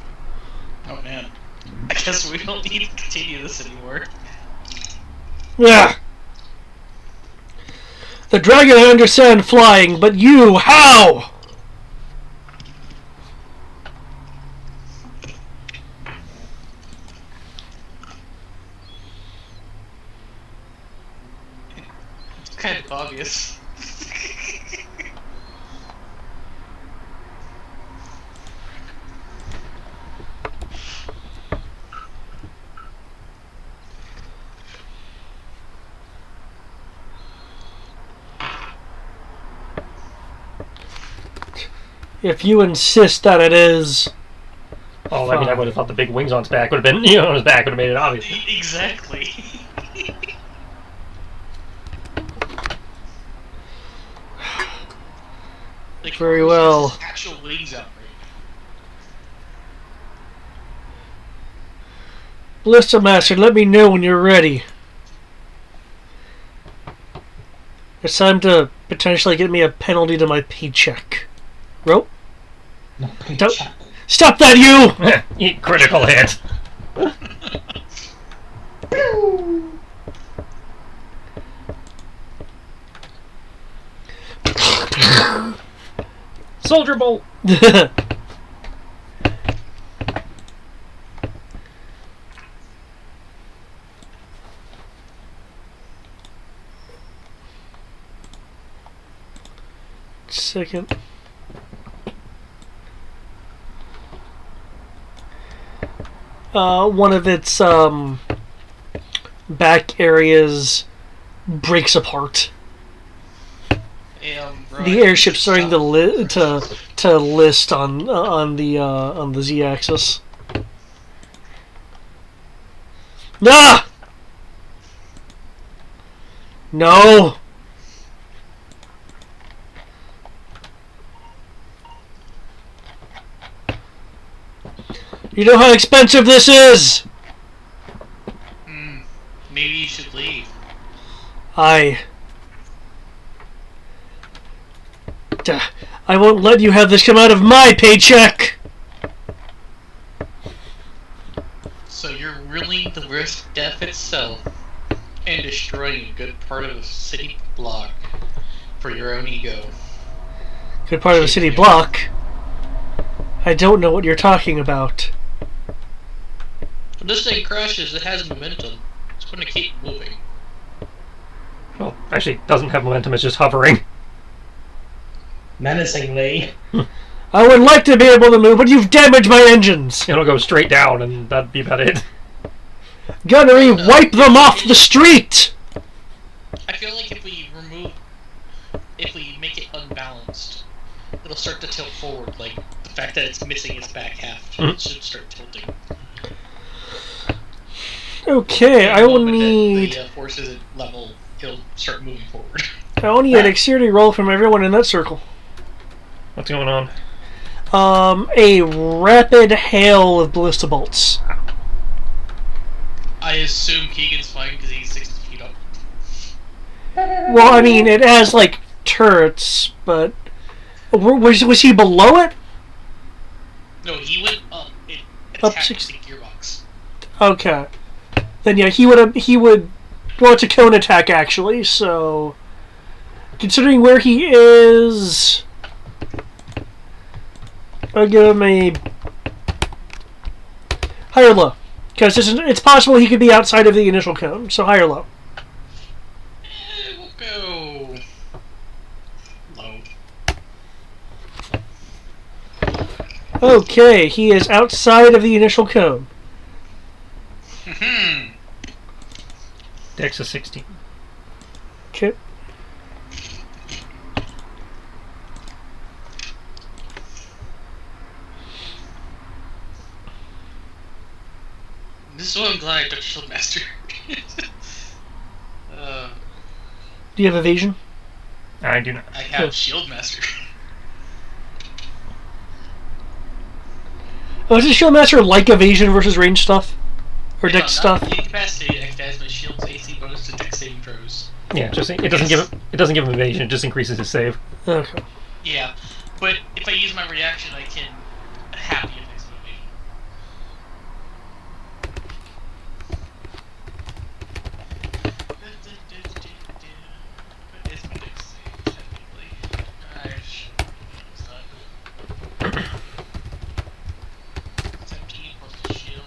Speaker 5: Oh man. I guess we don't need to continue this anymore.
Speaker 1: Yeah. The dragon I understand flying, but you, how?
Speaker 5: It's kind of obvious.
Speaker 1: If you insist that it is.
Speaker 4: Oh, I mean, I would have thought the big wings on his back would have been, on his back would have made it obvious.
Speaker 5: Exactly. Like,
Speaker 1: Very well.
Speaker 5: Actual wings out right.
Speaker 1: Blister Master, let me know when you're ready. It's time to potentially get me a penalty to my paycheck. Rope?
Speaker 3: No,
Speaker 1: Don't. Stop that, you!
Speaker 4: Eat critical hit. Soldier bolt.
Speaker 1: Second. One of its back areas breaks apart. The airship's starting to list on the z-axis. Ah! No. You know how expensive this is.
Speaker 5: Maybe you should leave.
Speaker 1: I won't let you have this come out of my paycheck!
Speaker 5: So you're willing to risk death itself and destroying a good part of the city block for your own ego.
Speaker 1: good part of a city block. I don't know what you're talking about.
Speaker 5: When this thing crashes, it has momentum. It's going to keep moving.
Speaker 4: Well, actually, it doesn't have momentum, it's just hovering.
Speaker 3: Menacingly.
Speaker 1: I would like to be able to move, but you've damaged my engines!
Speaker 4: It'll go straight down, and that'd be about it.
Speaker 1: Gunnery, wipe them off the street!
Speaker 5: I feel like if we make it unbalanced, it'll start to tilt forward. Like the fact that it's missing its back half, it should start tilting.
Speaker 1: Okay, I will need...
Speaker 5: The forces at level, he'll start moving forward.
Speaker 1: I will need an dexterity roll from everyone in that circle.
Speaker 4: What's going on?
Speaker 1: A rapid hail of ballista bolts.
Speaker 5: I assume Keegan's fine because he's 60 feet up.
Speaker 1: Well, I mean, it has, like, turrets, but... Was he below it?
Speaker 5: No, he went up. It
Speaker 1: Up
Speaker 5: attacked
Speaker 1: 60.
Speaker 5: the gearbox.
Speaker 1: Okay. Then, yeah, he would... Well, it's a cone attack, actually, so... Considering where he is... I'll give him a... High or low? Because it's possible he could be outside of the initial cone, so high or low?
Speaker 5: We'll go... low.
Speaker 1: Okay, he is outside of the initial cone.
Speaker 4: Dex is 16.
Speaker 1: Okay.
Speaker 5: This is why I'm glad I took Shield Master.
Speaker 1: Do you have evasion?
Speaker 4: I do not.
Speaker 5: I have Shield Master.
Speaker 1: Oh, is it Shield Master like evasion versus range stuff? Or dex stuff?
Speaker 5: Incapacitated acts my shield's AC bonus to dex saving throws.
Speaker 4: Yeah, just it doesn't give him evasion. It just increases his save.
Speaker 1: Okay.
Speaker 5: Yeah, but if I use my reaction, I can have the effects of evasion. What is my dex save, technically? It's not. 17 plus the shield.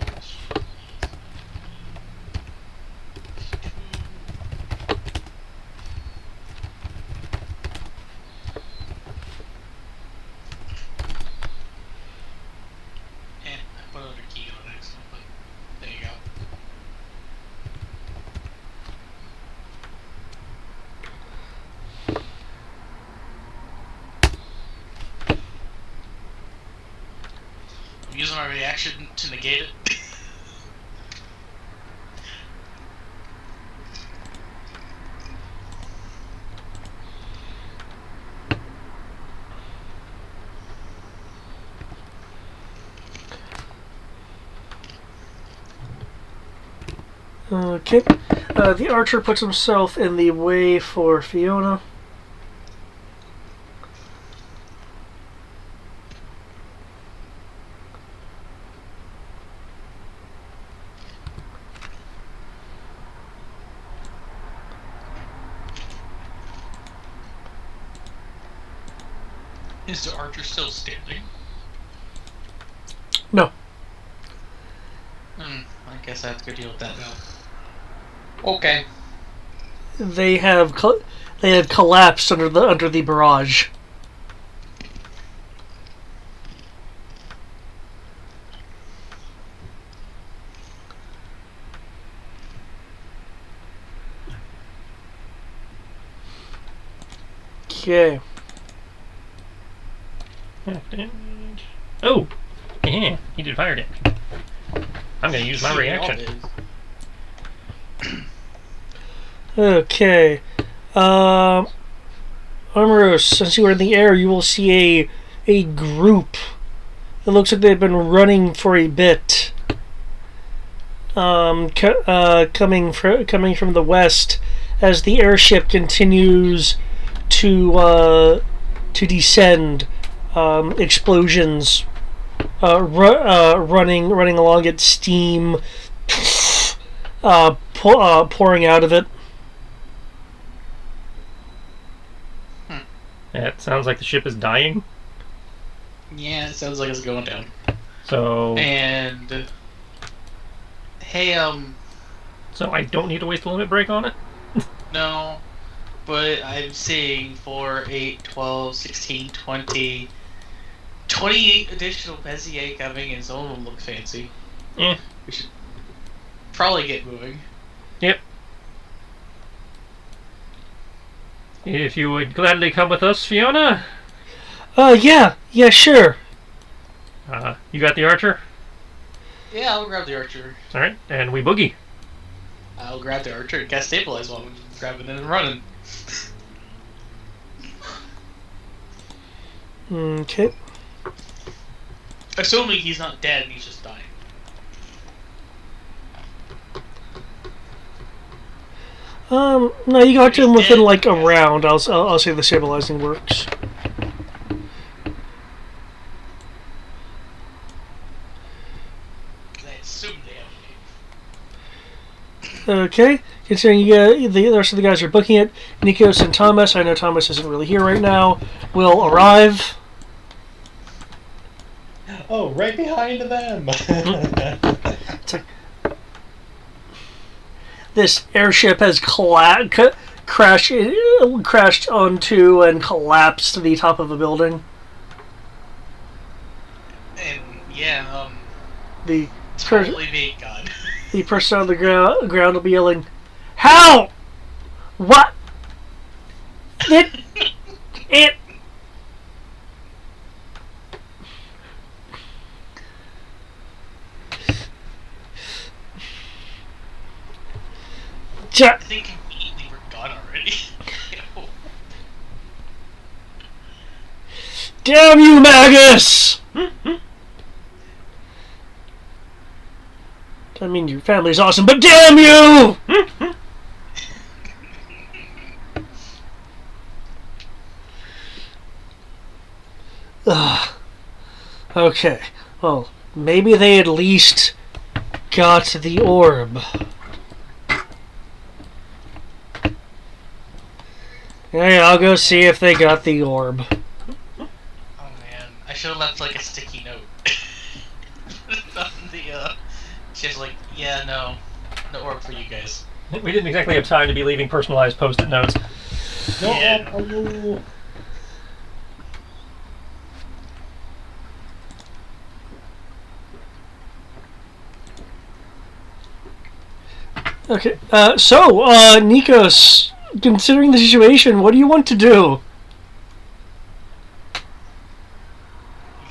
Speaker 5: I put another key on it, but there you go. I'm using my reaction to negate it.
Speaker 1: Okay. The archer puts himself in the way for Fiona.
Speaker 5: Is the archer still standing?
Speaker 1: No.
Speaker 5: I guess I have to go deal with that now. Okay.
Speaker 1: They have collapsed under the barrage. Okay.
Speaker 4: Oh! Yeah, he did fire damage. I'm gonna use my reaction.
Speaker 1: Okay. Armoros, since you are in the air, you will see a group. It looks like they've been running for a bit. Coming from the west as the airship continues to descend. Explosions running along it, steam pouring out of it.
Speaker 4: It sounds like the ship is dying.
Speaker 5: Yeah, it sounds like it's going down.
Speaker 4: So
Speaker 5: And hey,
Speaker 4: so I don't need to waste a limit break on it?
Speaker 5: no, but I'm seeing 4, 8, 12, 16, 20, 28 additional Bezier coming, and some of them look fancy.
Speaker 4: Yeah.
Speaker 5: We should probably get moving.
Speaker 4: Yep. If you would gladly come with us, Fiona.
Speaker 1: Yeah, sure.
Speaker 4: You got the archer?
Speaker 5: Yeah, I'll grab the archer.
Speaker 4: Alright, and we boogie.
Speaker 5: I'll grab the archer and cast stabilize while I'm grabbing it and running.
Speaker 1: Okay.
Speaker 5: Assuming he's not dead and he's just dying.
Speaker 1: No, you got to him within like a round. I'll say the stabilizing works.
Speaker 5: I assume they have a name.
Speaker 1: Okay. Considering the rest of the guys are booking it, Nikos and Thomas, I know Thomas isn't really here right now, will arrive.
Speaker 3: Oh, right behind them!
Speaker 1: It's like this airship has crashed onto and collapsed to the top of a building.
Speaker 5: And yeah,
Speaker 1: The
Speaker 5: probably me, God.
Speaker 1: the person on the ground will be yelling, "How? What? It."
Speaker 5: I think immediately we're gone already.
Speaker 1: Damn you, Magus! I mean, your family's awesome, but damn you! Okay, well, maybe they at least got the orb. Hey, I'll go see if they got the orb.
Speaker 5: Oh man, I should have left like a sticky note. On the just like, yeah, no orb for you guys.
Speaker 4: We didn't exactly have time to be leaving personalized post-it notes.
Speaker 3: No,
Speaker 5: Yeah.
Speaker 3: oh.
Speaker 1: Okay, Nikos, considering the situation, what do you want to do?
Speaker 5: You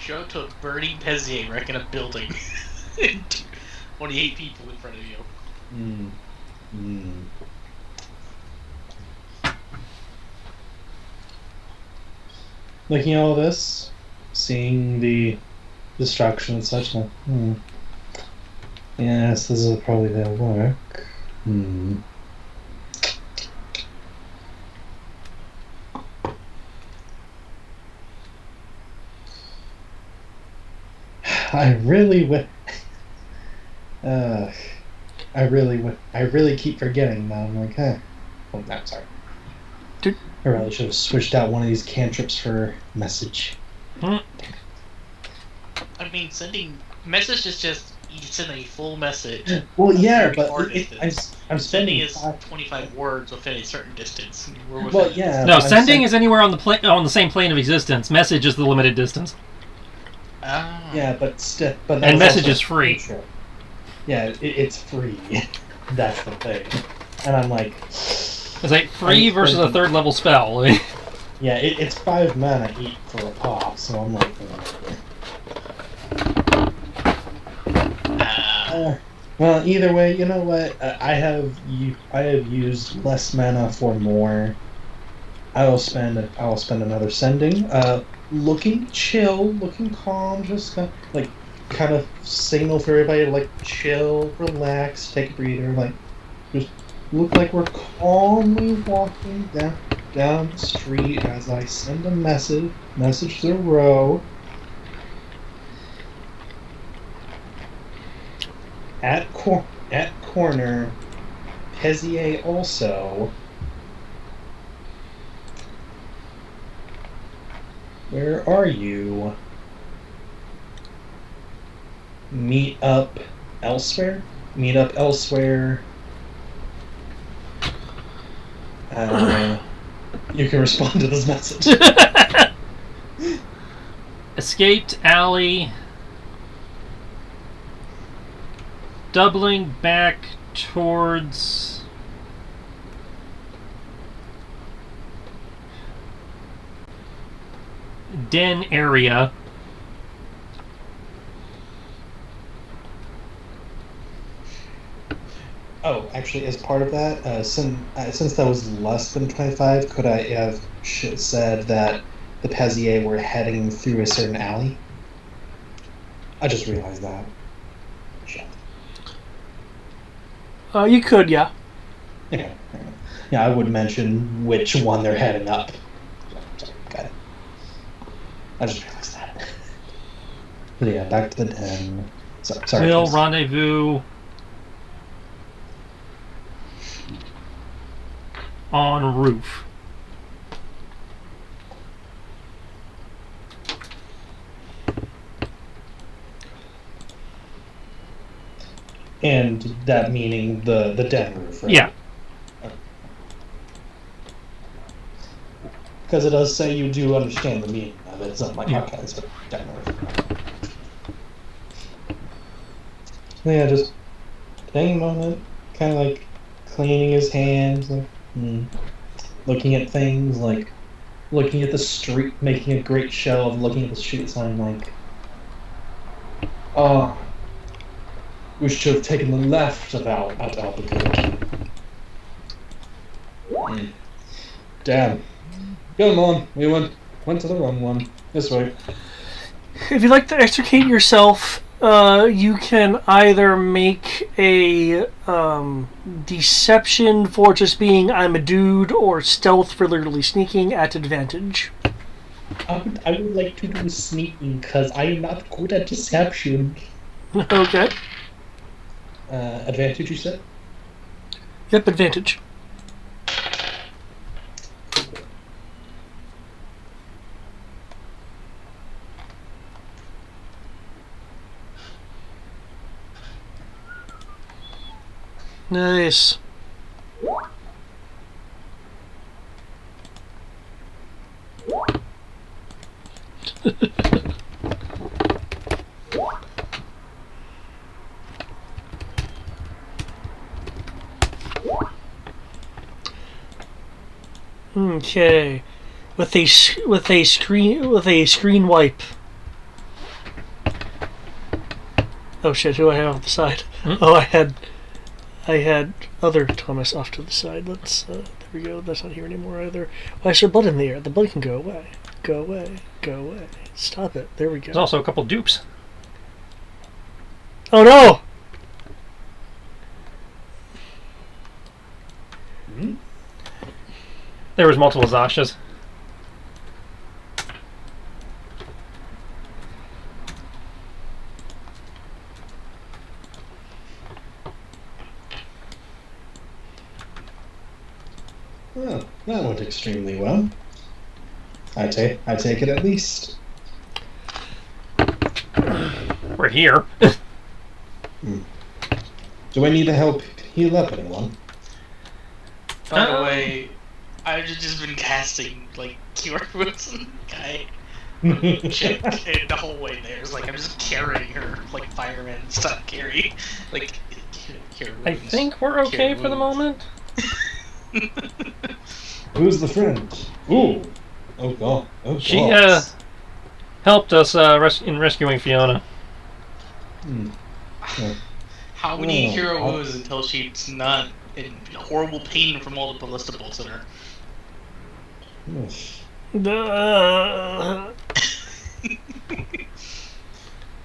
Speaker 5: show up to a burning Bezier wreck in a building. 28 people in front of you.
Speaker 3: Looking at all this, seeing the destruction and such, like, yes, this is probably their work. I really keep forgetting now. I'm like, huh. Oh, no, sorry.
Speaker 1: Dude.
Speaker 3: I really should have switched out one of these cantrips for message.
Speaker 5: I mean, sending message is just you send a full message.
Speaker 3: Well, yeah, but I'm
Speaker 5: Sending
Speaker 3: spending
Speaker 5: is 25 words within a certain distance. We're within
Speaker 3: well, yeah.
Speaker 4: No,
Speaker 3: but
Speaker 4: sending is anywhere on the same plane of existence. Message is the limited distance.
Speaker 5: Ah.
Speaker 3: Yeah, but
Speaker 4: And message is free.
Speaker 3: Yeah, it's free. That's the thing. And I'm like,
Speaker 4: It's like free versus a third level spell.
Speaker 3: yeah, it's 5 mana each for a pop, so I'm like, well, either way, you know what? I have used less mana for more. I will spend another sending. Looking chill, looking calm, just kind of signal for everybody to like chill, relax, take a breather, like just look like we're calmly walking down the street as I send a message to the row. At corner, Pezier also. Where are you? Meet up elsewhere? Meet up elsewhere. You can respond to this message.
Speaker 4: Escaped alley. Doubling back towards den area.
Speaker 3: Oh, actually, as part of that, since that was less than 25, could I have said that the Pazier were heading through a certain alley? I just realized that. Shit.
Speaker 1: You could, yeah.
Speaker 3: Okay. Yeah, I would mention which one they're heading up. Sorry, got it. I just realized that. But yeah, back to the den. Sorry.
Speaker 4: Will
Speaker 3: please.
Speaker 4: rendezvous on roof.
Speaker 3: And that meaning the den roof, right?
Speaker 4: Yeah.
Speaker 3: Because it does say you do understand the meaning of it. So I'm like,
Speaker 4: Yeah.
Speaker 3: okay, so den roof. Yeah, just taking a moment, kind of like cleaning his hands, like, looking at things, like looking at the street, making a great show of looking at the street sign, like, oh, we should have taken the left at Albuquerque. Damn. Come on, we went to the wrong one. This way.
Speaker 1: If you'd like to extricate yourself, you can either make a deception for just being I'm a dude, or stealth for literally sneaking at advantage.
Speaker 3: I would like to do sneaking because I am not good at deception.
Speaker 1: Okay.
Speaker 3: Advantage, you said?
Speaker 1: Yep, advantage. Nice. Okay, with a screen wipe. Oh shit! Who I have off the side? Oh, I had other Thomas off to the side. Let's there we go. That's not here anymore either. Why is there blood in the air? The blood can go away. Go away. Go away. Stop it. There we go.
Speaker 4: There's also a couple dupes.
Speaker 1: Oh no!
Speaker 4: There was multiple Zashas.
Speaker 3: Well, that went extremely well. I take it at least.
Speaker 4: We're here.
Speaker 3: Do I need to help heal up anyone?
Speaker 5: By the way, I've just been casting like cure wounds on the guy. Shit, the whole way there is like I'm just carrying her like fireman style carry, like cure wounds.
Speaker 4: I think we're okay for the moment.
Speaker 3: Who's the friend? Ooh. Oh god. Oh
Speaker 4: She
Speaker 3: god.
Speaker 4: helped us in rescuing Fiona.
Speaker 5: How many hero
Speaker 3: Oh.
Speaker 5: wounds until she's not in horrible pain from all the ballista bolts in her?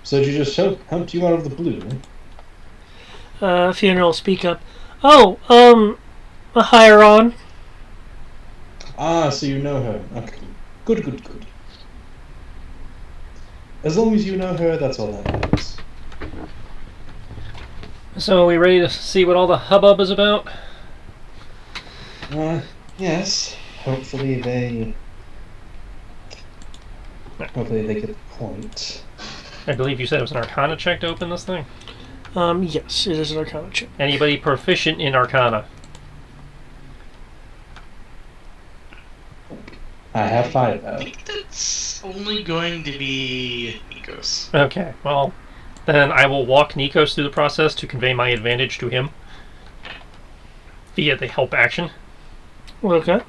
Speaker 3: So did you just helped you out of the blue?
Speaker 1: Fiona will speak up. Oh, a Hieron.
Speaker 3: Ah, so you know her. Okay. Good. As long as you know her, that's all that matters.
Speaker 4: So are we ready to see what all the hubbub is about?
Speaker 3: Yes. Hopefully they Hopefully they get the point.
Speaker 4: I believe you said it was an Arcana check to open this thing.
Speaker 1: Yes, it is an Arcana check.
Speaker 4: Anybody proficient in Arcana?
Speaker 3: I have 5
Speaker 5: I
Speaker 3: though.
Speaker 5: think that's only going to be Nikos.
Speaker 4: Okay, well, then I will walk Nikos through the process to convey my advantage to him via the help action.
Speaker 1: Okay.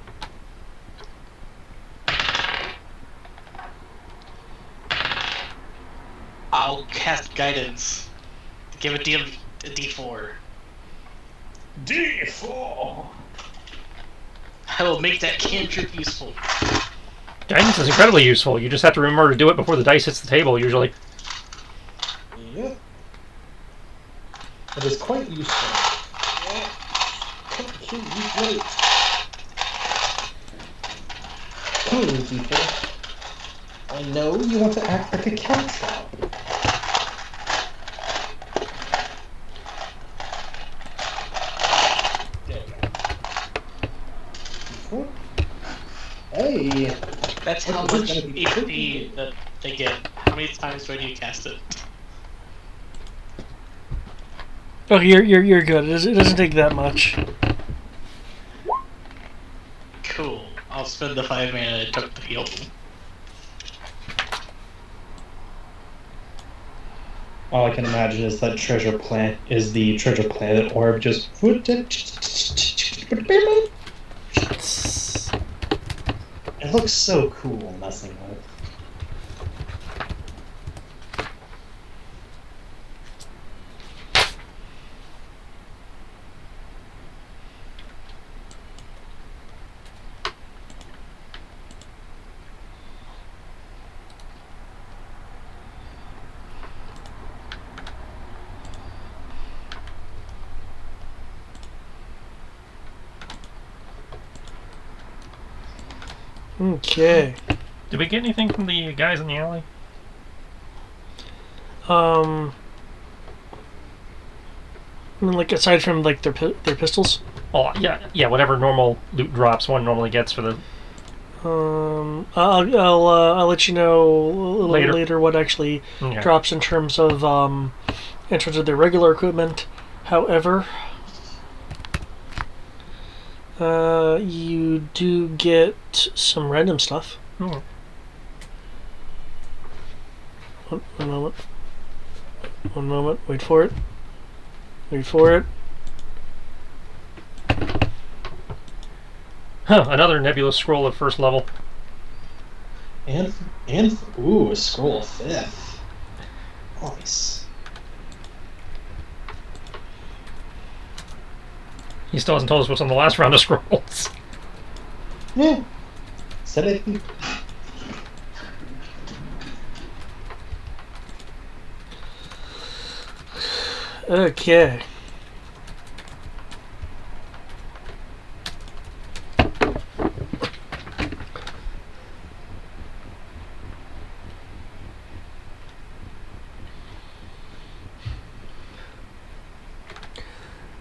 Speaker 5: I'll cast guidance. Give a D4.
Speaker 3: D4!
Speaker 5: I will make that cantrip useful.
Speaker 4: Guidance is incredibly useful. You just have to remember to do it before the dice hits the table, usually.
Speaker 3: Yep. It is quite useful. Hello, D4. I know you want to act like a cat. Hey!
Speaker 5: That's how much HP that they get. How many times do I need to cast it?
Speaker 1: Oh, you're good. It doesn't take that much.
Speaker 5: Cool. I'll spend the 5 mana it took to heal.
Speaker 3: All I can imagine is that treasure plant is the treasure planet orb just. It looks so cool messing with.
Speaker 1: Okay.
Speaker 4: Did we get anything from the guys in the alley?
Speaker 1: I mean, like aside from like their pistols.
Speaker 4: Oh, yeah, whatever normal loot drops one normally gets for the...
Speaker 1: I'll let you know a little later what actually
Speaker 4: Okay.
Speaker 1: drops in terms of their regular equipment. However, you do get some random stuff.
Speaker 4: Oh.
Speaker 1: One moment. One moment. Wait for it. Wait for it.
Speaker 4: Huh, another nebulous scroll at first level.
Speaker 3: And ooh, a scroll of 5th. Nice.
Speaker 4: He still hasn't told us what's on the last round of scrolls.
Speaker 3: Yeah. Said it.
Speaker 1: Okay.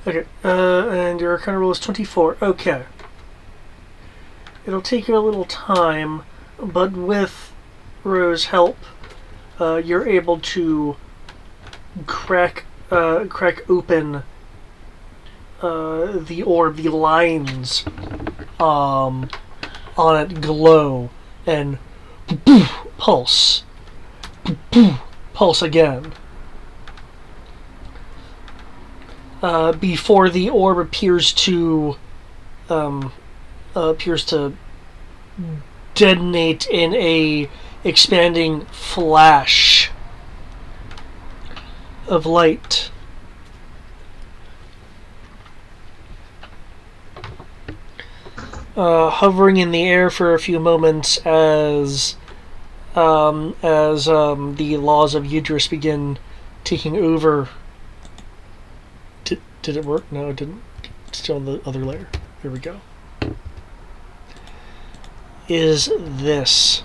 Speaker 1: Okay, and your Arcana roll is 24. Okay. It'll take you a little time, but with Ro's help, you're able to crack open the orb. The lines on it glow and pulse, pulse again. Before the orb appears to detonate in a expanding flash of light. Hovering in the air for a few moments as the laws of Yidris begin taking over. Did it work? No, it didn't. It's still on the other layer. Here we go. Is this.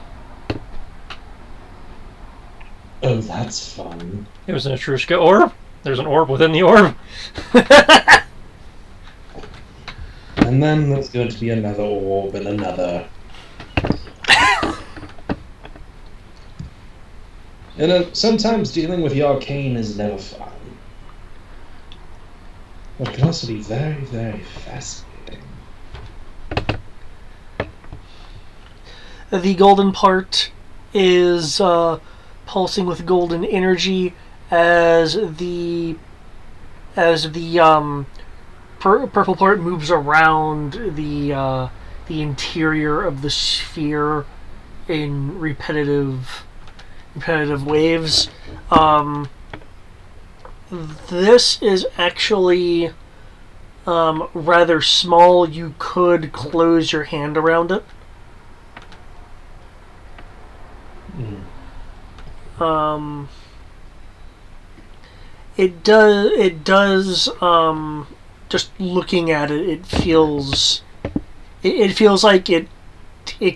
Speaker 3: Oh, that's fun.
Speaker 4: It was an Etrushka orb. There's an orb within the orb.
Speaker 3: And then there's going to be another orb and another. sometimes dealing with the arcane is never fun. But it can also be very, very fascinating.
Speaker 1: The golden part is pulsing with golden energy as the purple part moves around the interior of the sphere in repetitive waves. This is actually rather small. You could close your hand around it. It does. Just looking at it, it feels like it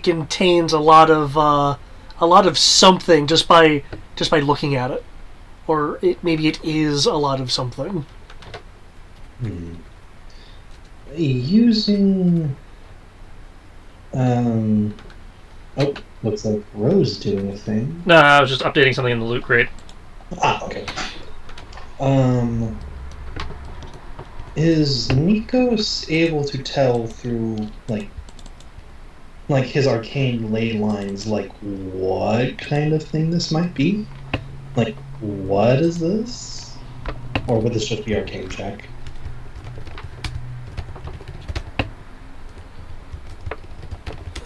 Speaker 1: contains a lot of something just by looking at it, or maybe it is a lot of something.
Speaker 3: Using oh, looks like Rose doing a thing.
Speaker 4: No, I was just updating something in the loot crate.
Speaker 3: Okay. Is Nikos able to tell through like his arcane ley lines, like what kind of thing this might be? Like, what is this? Or would this just be arcane check?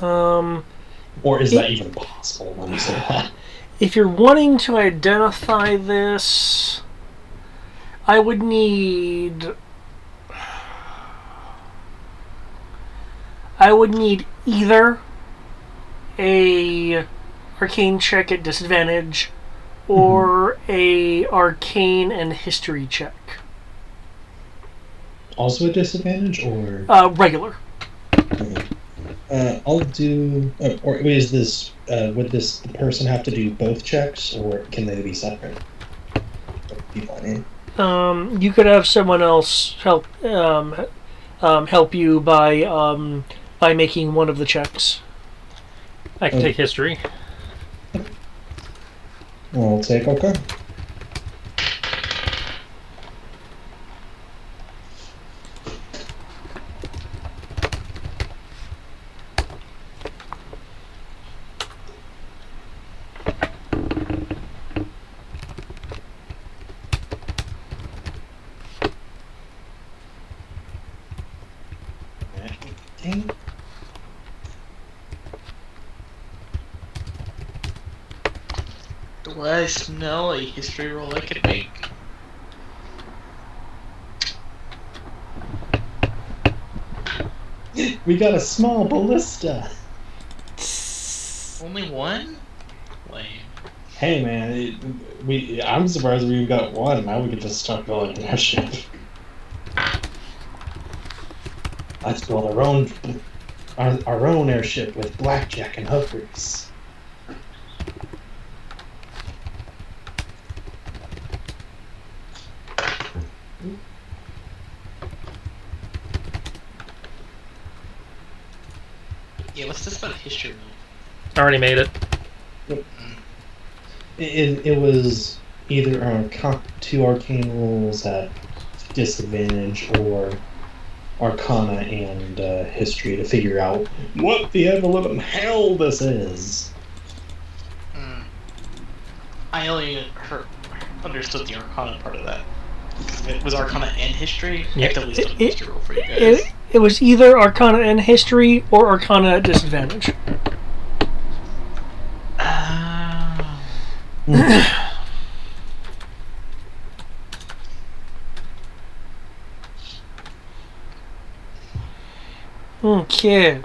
Speaker 3: Or is that even possible? Let me say that.
Speaker 1: If you're wanting to identify this, I would need either a arcane check at disadvantage or a arcane and history check.
Speaker 3: Also a disadvantage, or
Speaker 1: regular.
Speaker 3: Okay. I'll do. Or is this? Would this person have to do both checks, or can they be separate? Be fine.
Speaker 1: You could have someone else help you by making one of the checks.
Speaker 4: I can take history.
Speaker 3: I'll take okay.
Speaker 5: Do I smell a history roll I could make?
Speaker 3: We got a small ballista.
Speaker 5: Only one? Lame.
Speaker 3: Hey man, I'm surprised we got one. Now we can just start building our ship. Let's build our own airship with blackjack and hookers.
Speaker 5: Yeah, what's this about history roll?
Speaker 4: I already made it.
Speaker 3: It was either two arcane rolls at disadvantage or Arcana and history to figure out what the ever-living hell this is.
Speaker 5: I only understood the Arcana part of that. It was Arcana and history?
Speaker 4: Yeah.
Speaker 5: I have to at least do a history roll for you guys.
Speaker 1: It was either Arcana and history or Arcana at disadvantage. Okay.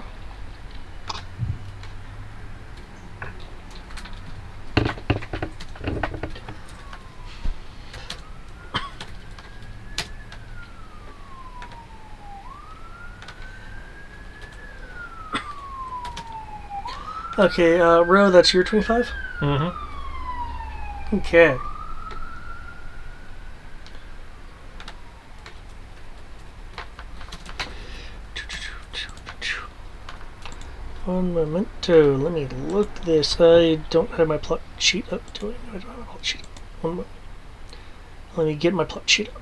Speaker 1: Okay, Ro, that's your 25?
Speaker 4: Mm-hmm.
Speaker 1: Okay. One momento. Let me look this. I don't have my plot sheet up. Do I? No, I don't have a plot sheet. One moment. Let me get my plot sheet up.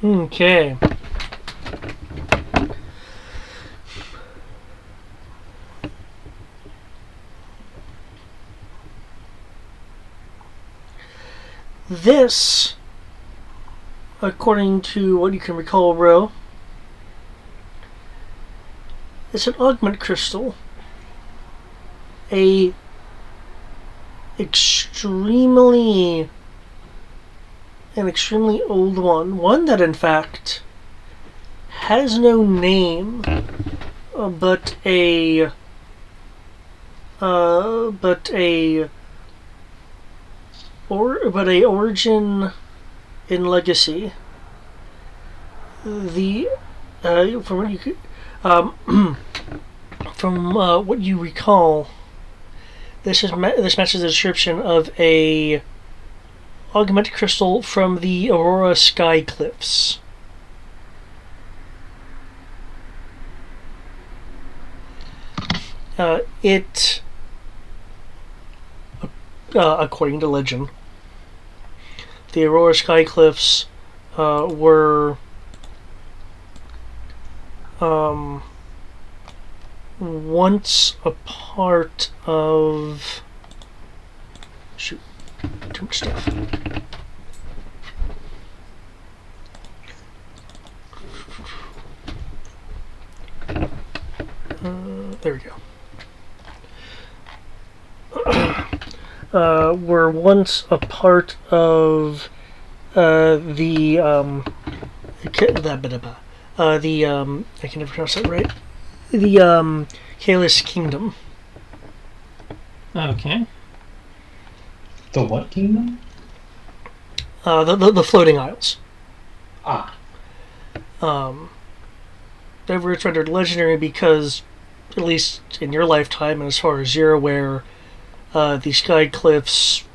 Speaker 1: Okay. This, according to what you can recall, Ro, is an augment crystal. A extremely old one that in fact has no name, but a origin in legacy. The from what you could, from what you recall, this matches the description of a augmented crystal from the Aurora Sky Cliffs. It, according to legend, the Aurora Sky Cliffs were once a part of... Shoot, too much stuff. There we go. Were once a part of the I can never pronounce that right. The Kalis Kingdom.
Speaker 4: Okay.
Speaker 3: The what kingdom?
Speaker 1: The floating isles.
Speaker 3: Ah.
Speaker 1: They were rendered legendary because, at least in your lifetime, and as far as you're aware, the Sky Cliffs,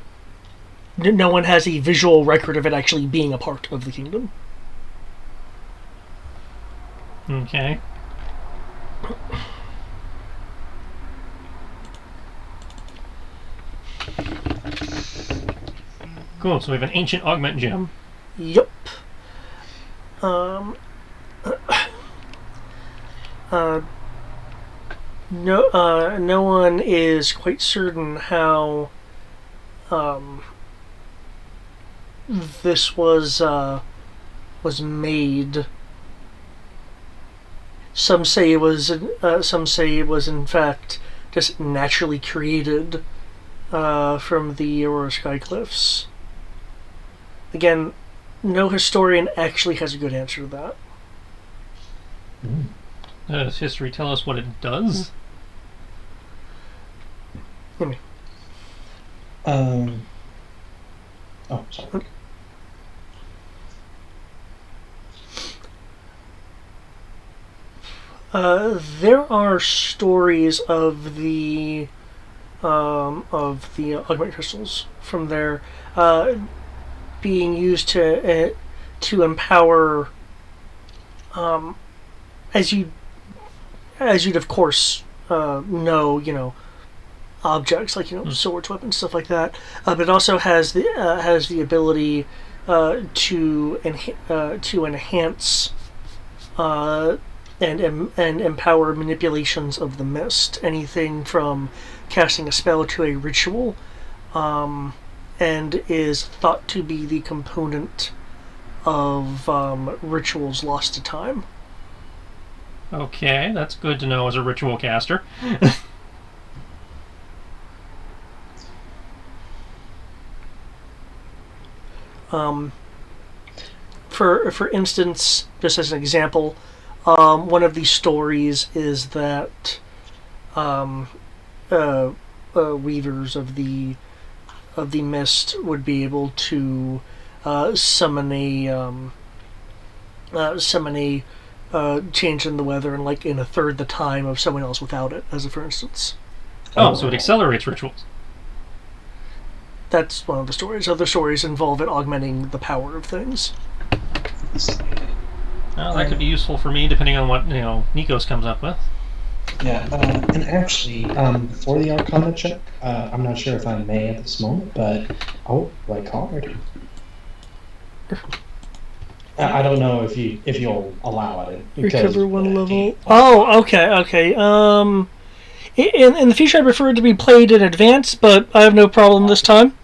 Speaker 1: no one has a visual record of it actually being a part of the kingdom.
Speaker 4: Okay. Cool, so we have an ancient augment gem.
Speaker 1: Yup. No one is quite certain how this was made. Some say it was in fact just naturally created from the Aurora Sky Cliffs. Again, no historian actually has a good answer to that.
Speaker 4: Does history tell us what it does?
Speaker 3: Oh, sorry.
Speaker 1: There are stories of the augment crystals from there being used to empower, as you'd of course know, objects like swords, weapons, stuff like that. But it also has the ability to enhance and empower manipulations of the mist. Anything from casting a spell to a ritual, and is thought to be the component of rituals lost to time.
Speaker 4: Okay, that's good to know as a ritual caster.
Speaker 1: For instance, just as an example, one of these stories is that um, weavers of the mist would be able to summon a change in the weather in like in a third the time of someone else without it, as a for instance.
Speaker 4: Oh, so it accelerates rituals.
Speaker 1: That's one of the stories. Other stories involve it augmenting the power of things.
Speaker 4: Well, that could be useful for me depending on what Nikos comes up with.
Speaker 3: Yeah, and actually, for the Arcana check, I'm not sure if I may at this moment, but like card. I don't know if you'll allow it.
Speaker 1: Recover one level. Oh, okay. In the future, I prefer it to be played in advance, but I have no problem this time.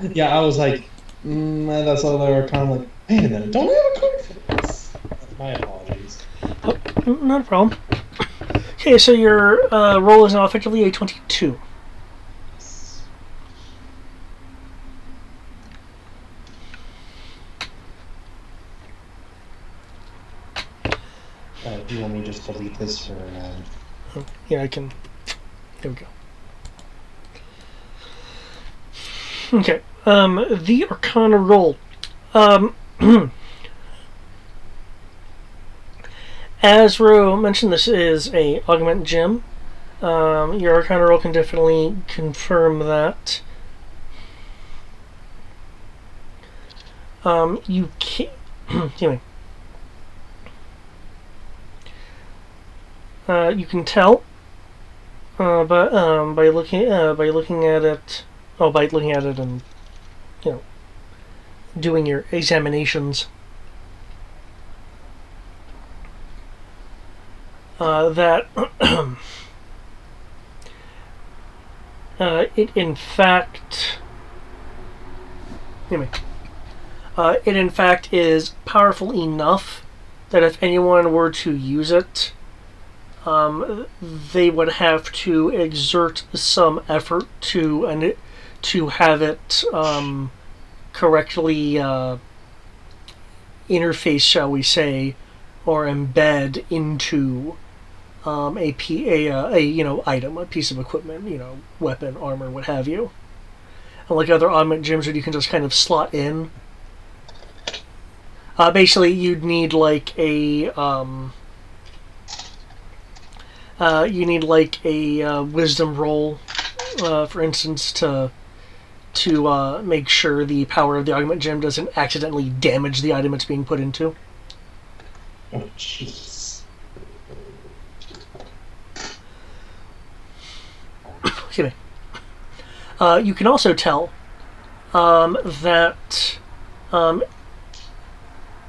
Speaker 3: Yeah, I was like, that's all they were kind of like, wait a minute, don't we have a card for this? My apologies.
Speaker 1: Oh, not a problem. Okay, so your roll is now effectively a 22.
Speaker 3: Do you want me to just delete this for...
Speaker 1: Yeah, I can... There we go. Okay, the Arcana roll. As Ro mentioned, this is a augment gem. Your Arcana roll can definitely confirm that. You can't... Excuse me. You can tell, but by looking at it, and doing your examinations, that it in fact is powerful enough that if anyone were to use it, they would have to exert some effort to have it correctly interface, shall we say, or embed into a item, a piece of equipment, weapon, armor, what have you. Unlike other augment gems that you can just kind of slot in. Basically, you'd need like a wisdom roll, for instance, to make sure the power of the augment gem doesn't accidentally damage the item it's being put into.
Speaker 3: Oh, jeez.
Speaker 1: Excuse me. You can also tell that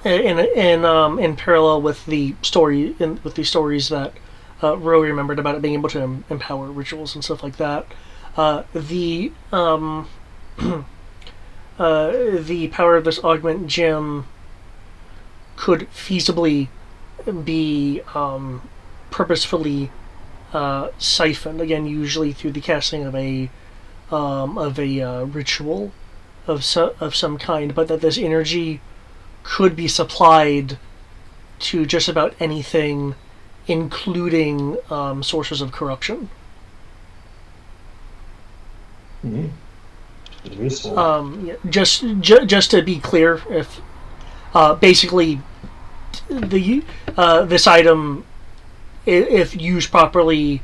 Speaker 1: in parallel with the story, with the stories that Ro remembered about it being able to empower rituals and stuff like that, the power of this augment gem could feasibly be purposefully siphoned, again, usually through the casting of a ritual of some kind, but that this energy could be supplied to just about anything, including sources of corruption.
Speaker 3: Mm-hmm.
Speaker 1: Just to be clear, if basically this item, if used properly,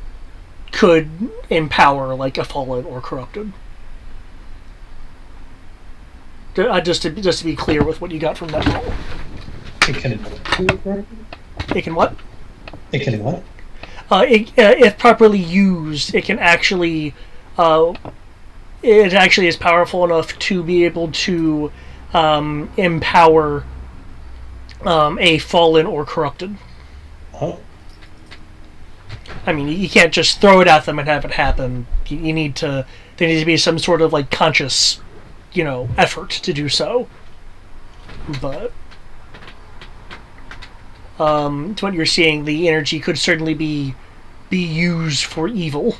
Speaker 1: could empower like a fallen or corrupted. Just to be clear with what you got from that roll.
Speaker 3: It can
Speaker 1: what?
Speaker 3: It can what?
Speaker 1: If properly used, it can actually. It actually is powerful enough to be able to empower a fallen or corrupted.
Speaker 3: Oh.
Speaker 1: I mean, you can't just throw it at them and have it happen. You need to. There needs to be some sort of like conscious, effort to do so. But to what you're seeing, the energy could certainly be used for evil.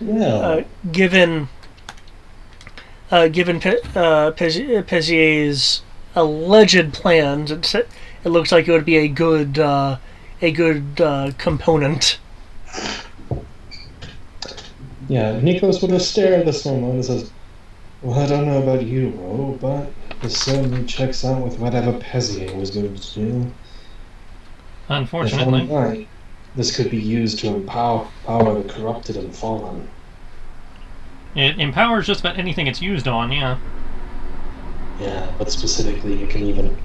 Speaker 3: Well,
Speaker 1: Given Pezier's alleged plans, it looks like it would be a good component.
Speaker 3: yeah, Nikos would have stared at this moment and says, "Well, I don't know about you, Ro, but this certainly checks out with whatever Pezier was going to do. If
Speaker 4: Unfortunately.
Speaker 3: only right, this could be used to empower the corrupted and fallen."
Speaker 4: It empowers just about anything it's used on, yeah.
Speaker 3: Yeah, but specifically, it can even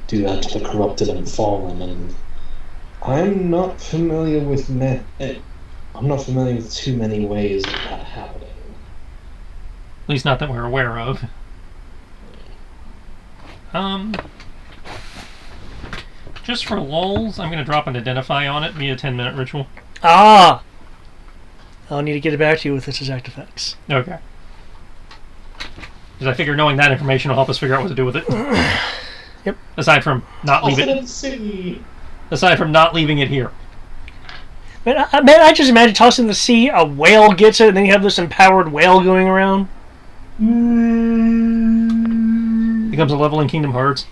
Speaker 3: do that to the corrupted and fallen. And I'm not familiar with too many ways of that happening.
Speaker 4: At least not that we're aware of. Just for lulz, I'm going to drop an identify on it via 10-minute ritual.
Speaker 1: Ah! I'll need to get it back to you with its exact effects.
Speaker 4: Okay. Because I figure knowing that information will help us figure out what to do with it.
Speaker 1: Yep.
Speaker 4: Aside from not leaving it here.
Speaker 1: Man, I just imagine tossing in the sea, a whale gets it, and then you have this empowered whale going around.
Speaker 4: Becomes a level in Kingdom Hearts.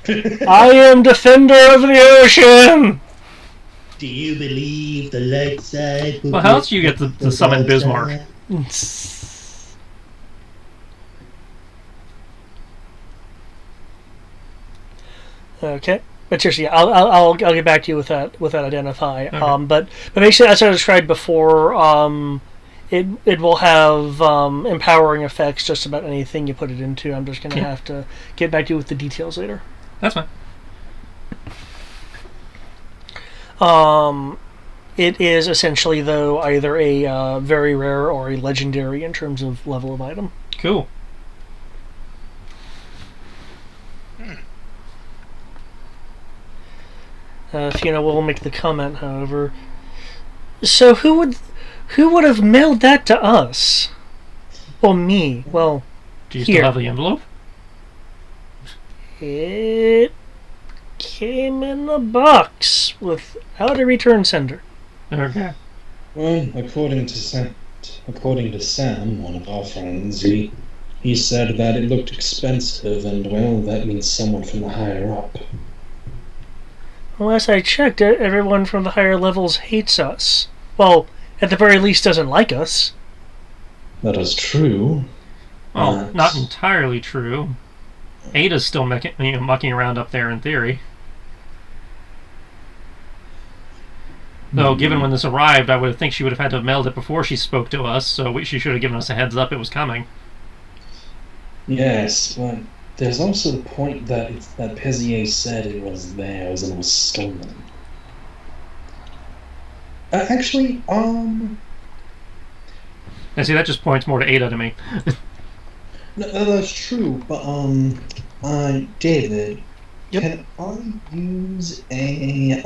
Speaker 1: I am defender of the ocean!
Speaker 7: Do you believe the light side?
Speaker 4: Well, how else do you get the summon Bismarck?
Speaker 1: Okay, but seriously, I'll get back to you with that identify.
Speaker 4: Okay.
Speaker 1: But basically, as I described before, it will have empowering effects just about anything you put it into. I'm just gonna have to get back to you with the details later.
Speaker 4: That's fine.
Speaker 1: It is essentially, though, either a very rare or a legendary in terms of level of item.
Speaker 4: Cool.
Speaker 1: Fiona will make the comment, however. So who would have mailed that to us? Well, me. Well,
Speaker 4: Do you
Speaker 1: here.
Speaker 4: still have the envelope?
Speaker 1: It came in a box without a return sender.
Speaker 4: Okay.
Speaker 3: Well, according to Sam, one of our friends, he said that it looked expensive, and well, that means someone from the higher up.
Speaker 1: Last I checked, everyone from the higher levels hates us. Well, at the very least, doesn't like us.
Speaker 3: That is true.
Speaker 4: Well, not entirely true. Ada's still mucking around up there in theory. Though, given when this arrived, I would think she would have had to have mailed it before she spoke to us, so she should have given us a heads up it was coming.
Speaker 3: Yes, but there's also the point that Pezier said it was theirs and was stolen. Actually,
Speaker 4: And see, that just points more to Ada to me.
Speaker 3: no, that's true, but David,
Speaker 1: Yep.
Speaker 3: can I use a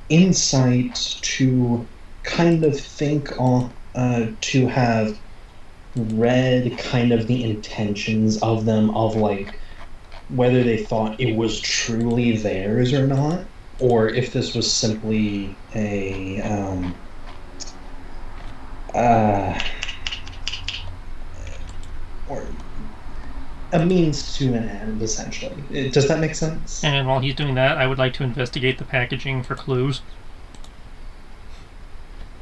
Speaker 3: insight to kind of think on to have read kind of the intentions of them, of like whether they thought it was truly theirs or not, or if this was simply or a means to an end, essentially. Does that make sense?
Speaker 4: And while he's doing that, I would like to investigate the packaging for clues.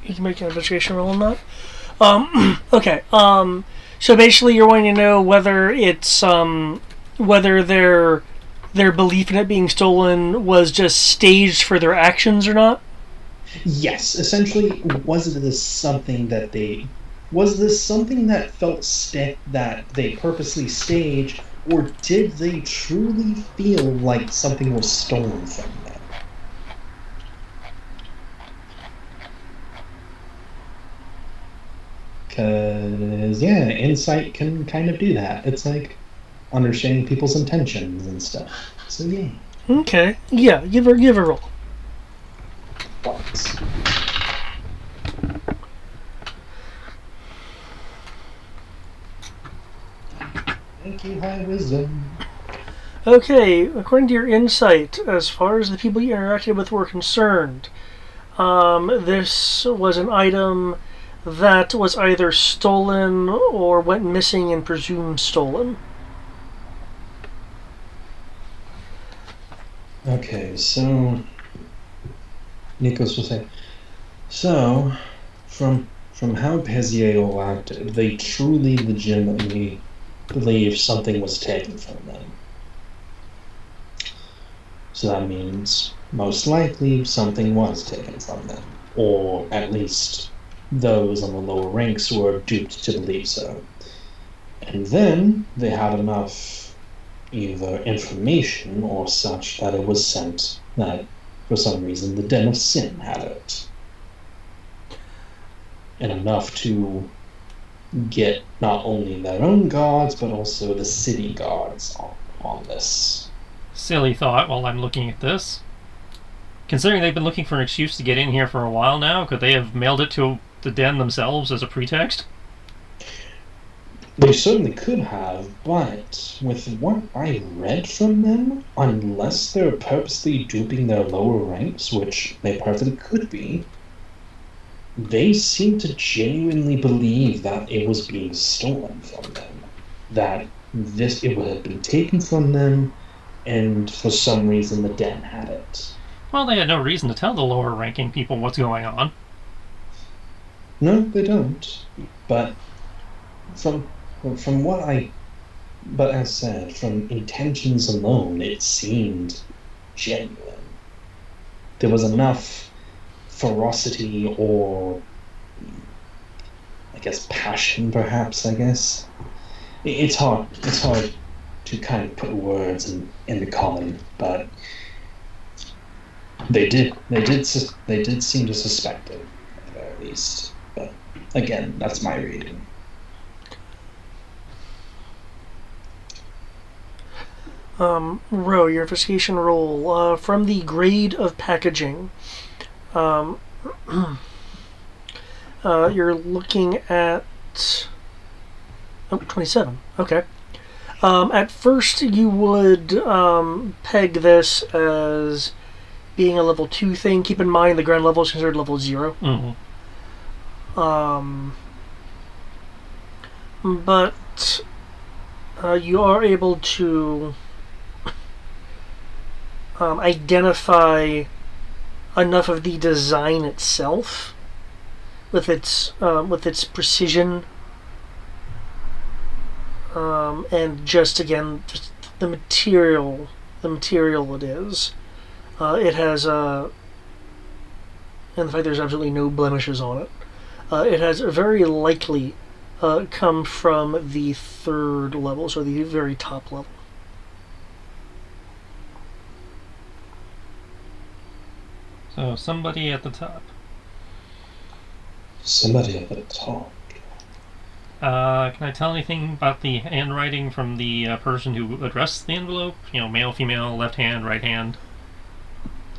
Speaker 1: You can make an investigation roll on that. Okay. So basically, you're wanting to know whether it's whether their belief in it being stolen was just staged for their actions or not.
Speaker 3: Yes. Essentially, was this something that felt that they purposely staged, or did they truly feel like something was stolen from them? Because, yeah, insight can kind of do that. It's like understanding people's intentions and stuff. So, yeah.
Speaker 1: Okay. Yeah. Give a roll.
Speaker 3: Thoughts. Sneaky high wisdom.
Speaker 1: Okay, according to your insight, as far as the people you interacted with were concerned, this was an item that was either stolen or went missing and presumed stolen.
Speaker 3: Okay, so Nikos will say, so from how Peziel acted, they truly legitimately believe something was taken from them. So that means most likely something was taken from them, or at least those on the lower ranks were duped to believe so. And then they had enough either information or such that it was sent that for some reason the Den of Sin had it. And enough to get not only their own guards but also the city guards on this.
Speaker 4: Silly thought while I'm looking at this. Considering they've been looking for an excuse to get in here for a while now, could they have mailed it to the Den themselves as a pretext?
Speaker 3: They certainly could have, but with what I read from them, unless they're purposely duping their lower ranks, which they perfectly could be, they seem to genuinely believe that it was being stolen from them. That it would have been taken from them, and for some reason the Den had it.
Speaker 4: Well, they had no reason to tell the lower ranking people what's going on.
Speaker 3: No, they don't. But from what but as said, from intentions alone, it seemed genuine. There was enough ferocity or, I guess, passion, perhaps, It's hard to kind of put words in the column, but they did seem to suspect it, at the very least. But again, that's my reading.
Speaker 1: Row, your investigation roll. From the grade of packaging, you're looking at 27. Okay. At first, you would peg this as being a level 2 thing. Keep in mind the ground level is considered level 0.
Speaker 4: Mm-hmm.
Speaker 1: But you are able to identify enough of the design itself with its precision, and just the material it is. It has and the fact there's absolutely no blemishes on it. It has very likely come from the 3rd level, so the very top level.
Speaker 4: So somebody at the top.
Speaker 3: Somebody at the top.
Speaker 4: Can I tell anything about the handwriting from the person who addressed the envelope? Male, female, left hand, right hand,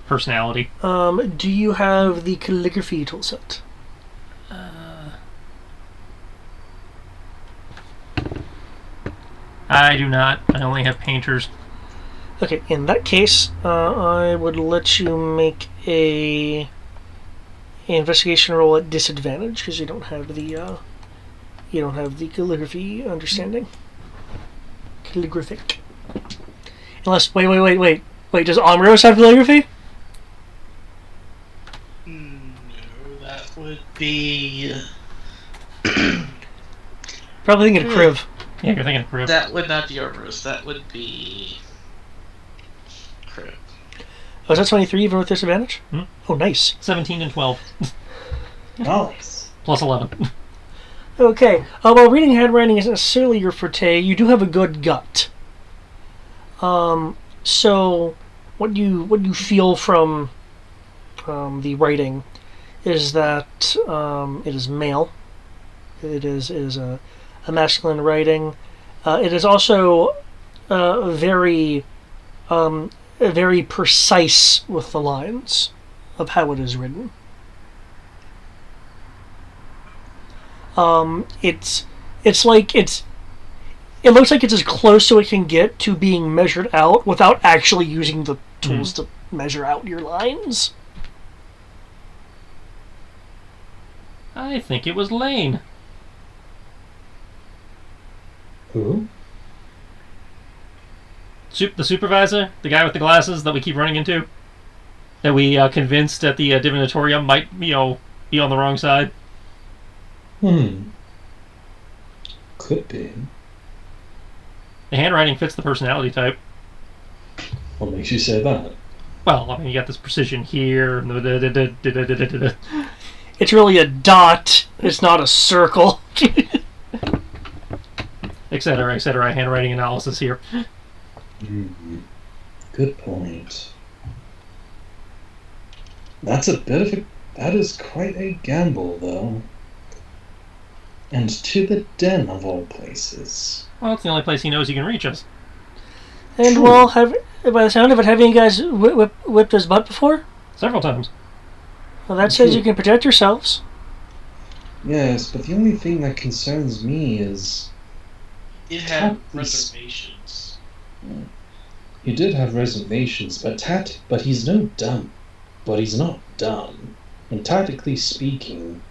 Speaker 4: personality.
Speaker 1: Do you have the calligraphy toolset?
Speaker 4: I do not. I only have painters.
Speaker 1: Okay, in that case, I would let you make a investigation roll at disadvantage because you don't have the calligraphy understanding. Calligraphic. Unless wait. Does Ambrose have calligraphy?
Speaker 5: No, that would be.
Speaker 1: Probably thinking of Kriv.
Speaker 4: Yeah, you're thinking of Kriv.
Speaker 5: That would not be Orbrose. That would be. Crib.
Speaker 1: Oh, is that 23 even with disadvantage?
Speaker 4: Hmm?
Speaker 1: Oh, nice.
Speaker 4: 17 and 12.
Speaker 3: Nice.
Speaker 4: Plus 11.
Speaker 1: Okay. While reading handwriting isn't necessarily your forte, you do have a good gut. So what you feel from the writing is that it is male. It is a masculine writing. It is also very precise with the lines of how it is written. It looks like it's as close so it can get to being measured out without actually using the tools to measure out your lines.
Speaker 4: I think it was Lane.
Speaker 3: Who?
Speaker 4: The supervisor? The guy with the glasses that we keep running into? That we convinced at the divinatorium might, be on the wrong side?
Speaker 3: Could be.
Speaker 4: The handwriting fits the personality type.
Speaker 3: What makes you say that?
Speaker 4: Well, I mean, you got this precision here.
Speaker 1: It's really a dot. It's not a circle.
Speaker 4: Etc., etc. Handwriting analysis here.
Speaker 3: Good point. That is quite a gamble, though. And to the den of all places.
Speaker 4: Well, it's the only place he knows he can reach us.
Speaker 1: And well, by the sound of it, haven't you guys whipped his butt before?
Speaker 4: Several times.
Speaker 1: Well, that says you can protect yourselves.
Speaker 3: Yes, but the only thing that concerns me is...
Speaker 5: It had reservations.
Speaker 3: He did have reservations, but he's no dumb. But he's not dumb. And tactically speaking,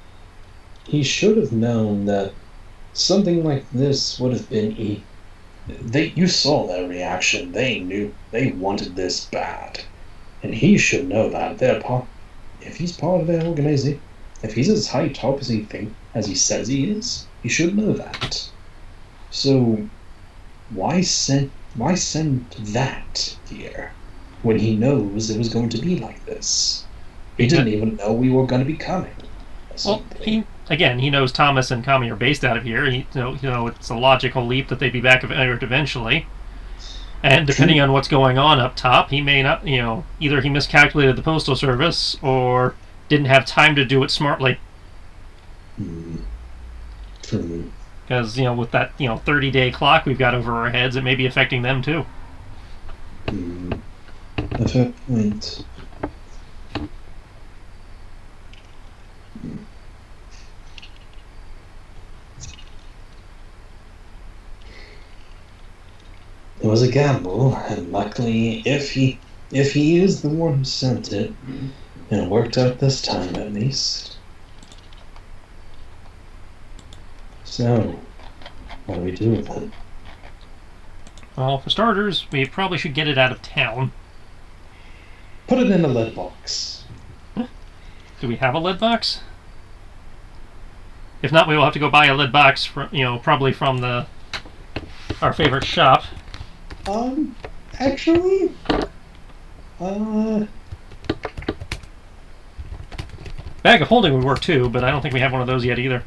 Speaker 3: he should have known that something like this would have been you saw their reaction. They knew they wanted this bad. And he should know that if he's part of their organization, if he's as high top as he says he is, he should know that. So why send that here when he knows it was going to be like this? He didn't even know we were going to be coming.
Speaker 4: Well, he knows Thomas and Kami are based out of here. It's a logical leap that they'd be back eventually. And depending on what's going on up top, he may not, either he miscalculated the postal service or didn't have time to do it smartly.
Speaker 3: True.
Speaker 4: Because, with that, 30-day clock we've got over our heads, it may be affecting them too.
Speaker 3: A fair point. It was a gamble, and luckily, if he is the one who sent it, it worked out this time at least. So, what do we do with it?
Speaker 4: Well, for starters, we probably should get it out of town.
Speaker 3: Put it in a lead box.
Speaker 4: Do we have a lead box? If not, we will have to go buy a lead box, probably from our favorite shop.
Speaker 3: Actually,
Speaker 4: Bag of holding would work too, but I don't think we have one of those yet either.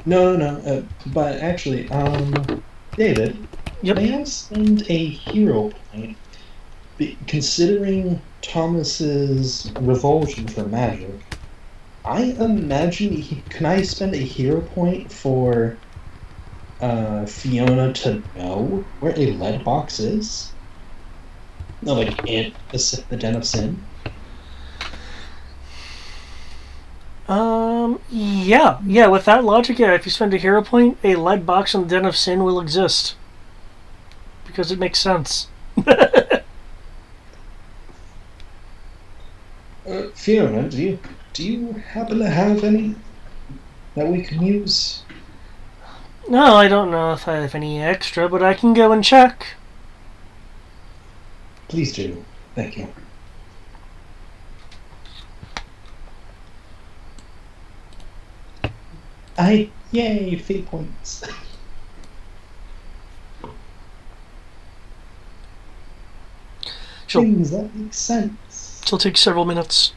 Speaker 3: no, but actually, David, may I spend a hero point? Considering Thomas's revulsion for magic, I imagine can I spend a hero point for Fiona to know where a lead box is? No, like in the Den of Sin.
Speaker 1: Yeah. With that logic, if you spend a hero point, a lead box in the Den of Sin will exist because it makes sense.
Speaker 3: Fiona, do you happen to have any that we can use?
Speaker 1: No, I don't know if I have any extra, but I can go and check.
Speaker 3: Please do. Thank you. Yay, fate points. Things that make sense.
Speaker 1: It'll take several minutes.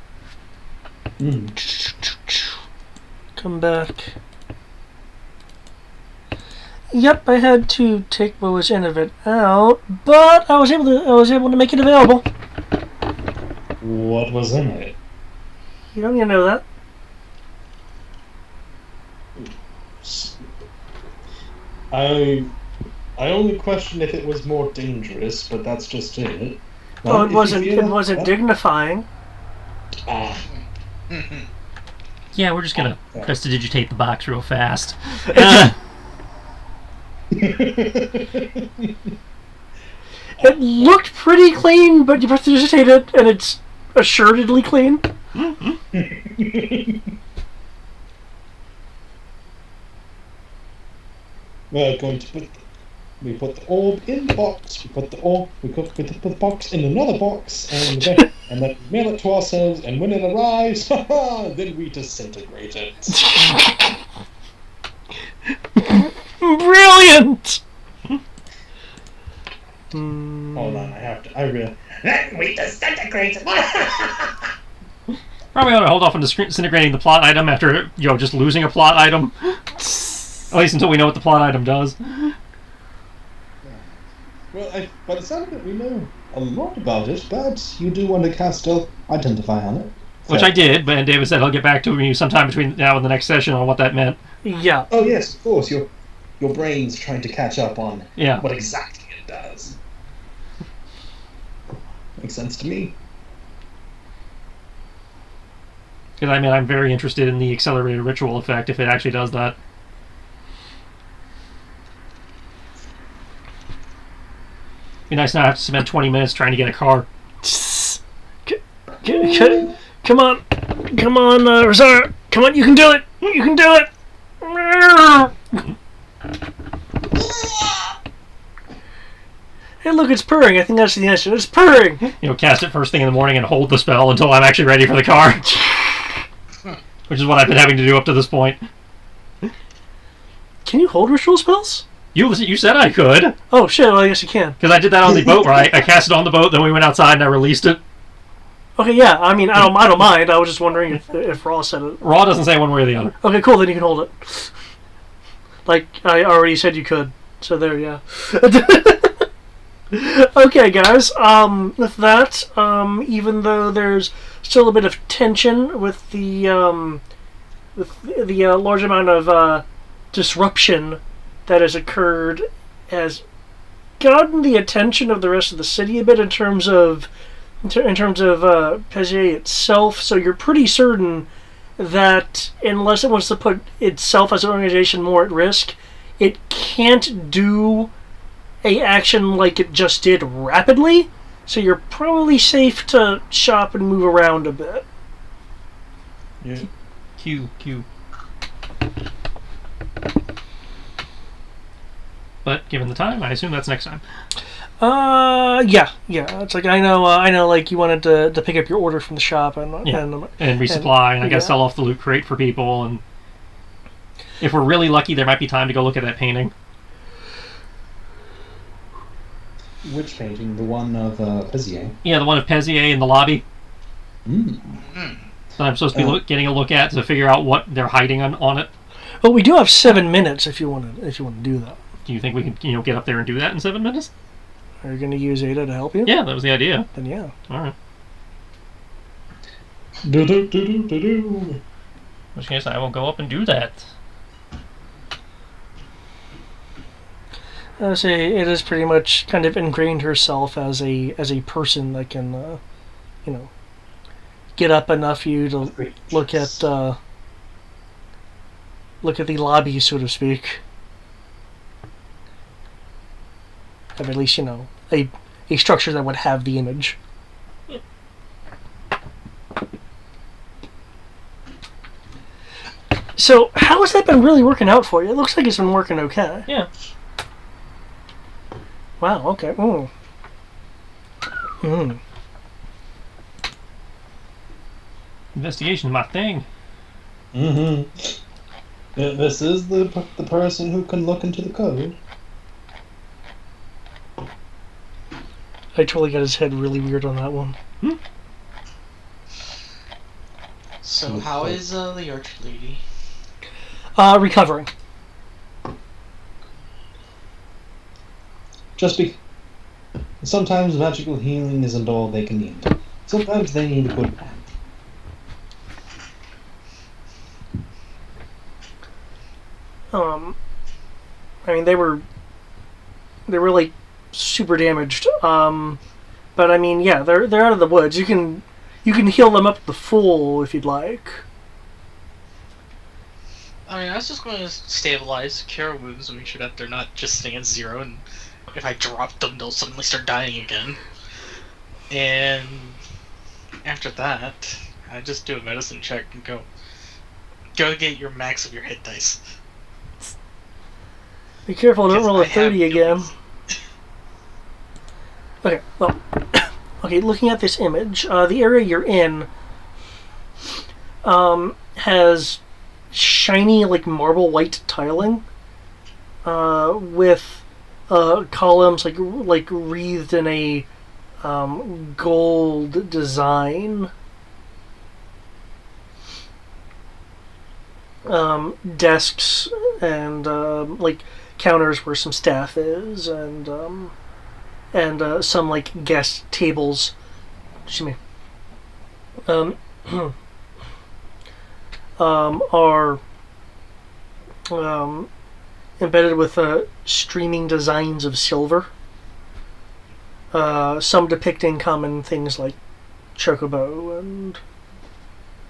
Speaker 1: Come back. Yep, I had to take what was in of it out, but I was able to make it available.
Speaker 3: What was in it?
Speaker 1: You don't even know that.
Speaker 3: I only question if it was more dangerous, but that's just it.
Speaker 1: Well, it wasn't dignifying.
Speaker 4: Yeah, we're just gonna prestidigitate the box real fast.
Speaker 1: It looked pretty clean, but you prestidigitate it, and it's assuredly clean.
Speaker 3: We're going to put the orb in the box. We put the box in another box, and then mail it to ourselves. And when it arrives, then we disintegrate it.
Speaker 1: Brilliant.
Speaker 3: Hold on, then we disintegrate it.
Speaker 4: Probably ought to hold off on disintegrating the plot item after, just losing a plot item. At least until we know what the plot item does.
Speaker 3: Well, by the sound of it, we know a lot about it, but you do want to cast Identify on it.
Speaker 4: Which I did, but David said he'll get back to me sometime between now and the next session on what that meant.
Speaker 1: Yeah.
Speaker 3: Oh yes, of course. Your brain's trying to catch up on what exactly it does. Makes sense to me.
Speaker 4: Because I'm very interested in the accelerated ritual effect if it actually does that. Be nice not to have to spend 20 minutes trying to get a car.
Speaker 1: Come on, Rosario. Come on, you can do it. You can do it. Hey, look, it's purring. I think that's the answer. It's purring.
Speaker 4: Cast it first thing in the morning and hold the spell until I'm actually ready for the car. Which is what I've been having to do up to this point.
Speaker 1: Can you hold ritual spells?
Speaker 4: You said I could.
Speaker 1: Oh shit! Well, I guess you can.
Speaker 4: Because I did that on the boat, right? I cast it on the boat, then we went outside and I released it.
Speaker 1: Okay, yeah. I mean, I don't mind. I was just wondering if Raw said it.
Speaker 4: Raw doesn't say one way or the other.
Speaker 1: Okay, cool. Then you can hold it. Like I already said, you could. So there, yeah. Okay, guys. With that, even though there's still a bit of tension with the large amount of disruption that has occurred, has gotten the attention of the rest of the city a bit in terms of Pezier itself. So you're pretty certain that unless it wants to put itself as an organization more at risk, it can't do a action like it just did rapidly. So you're probably safe to shop and move around a bit.
Speaker 4: Yeah. Q. But given the time, I assume that's next time.
Speaker 1: Yeah. It's like I know. Like you wanted to pick up your order from the shop and
Speaker 4: resupply, and I guess sell off the loot crate for people. And if we're really lucky, there might be time to go look at that painting.
Speaker 3: Which painting? The one of Pezier?
Speaker 4: Yeah, the one of Pezier in the lobby.
Speaker 3: Mm.
Speaker 4: That I'm supposed to be getting a look at to figure out what they're hiding on it.
Speaker 1: Well, we do have 7 minutes if you want to do that.
Speaker 4: Do you think we can get up there and do that in 7 minutes?
Speaker 1: Are you going to use Ada to help you?
Speaker 4: Yeah, that was the idea.
Speaker 1: Then yeah.
Speaker 4: All right.
Speaker 3: In
Speaker 4: which case, I will go up and do that.
Speaker 1: I say it has pretty much kind of ingrained herself as a person that can, get up enough you to look at the lobby, so to speak. Have at least a structure that would have the image. So how has that been really working out for you? It looks like it's been working okay.
Speaker 4: Yeah.
Speaker 1: Wow, okay.
Speaker 4: Investigation is my thing.
Speaker 3: Mm-hmm. This is the person who can look into the code.
Speaker 1: I totally got his head really weird on that one.
Speaker 5: So how is the archer lady?
Speaker 1: Recovering.
Speaker 3: Sometimes magical healing isn't all they can need. Sometimes they need a good man.
Speaker 1: I mean, they were like super damaged. But I mean, yeah, they're out of the woods. You can heal them up to full if you'd like.
Speaker 5: I mean, I was just going to stabilize, cure wounds, and make sure that they're not just sitting at 0, and if I drop them, they'll suddenly start dying again. And after that, I just do a medicine check and go get your max of your hit dice.
Speaker 1: Be careful, don't
Speaker 5: Because
Speaker 1: roll a
Speaker 5: I have
Speaker 1: 30 again.
Speaker 5: illness.
Speaker 1: Okay, well, okay, looking at this image, the area you're in has shiny, like, marble white tiling with columns, like wreathed in a gold design. Desks and like counters where some staff is, and some like guest tables. Excuse me. Are embedded with streaming designs of silver. Some depicting common things like chocobo and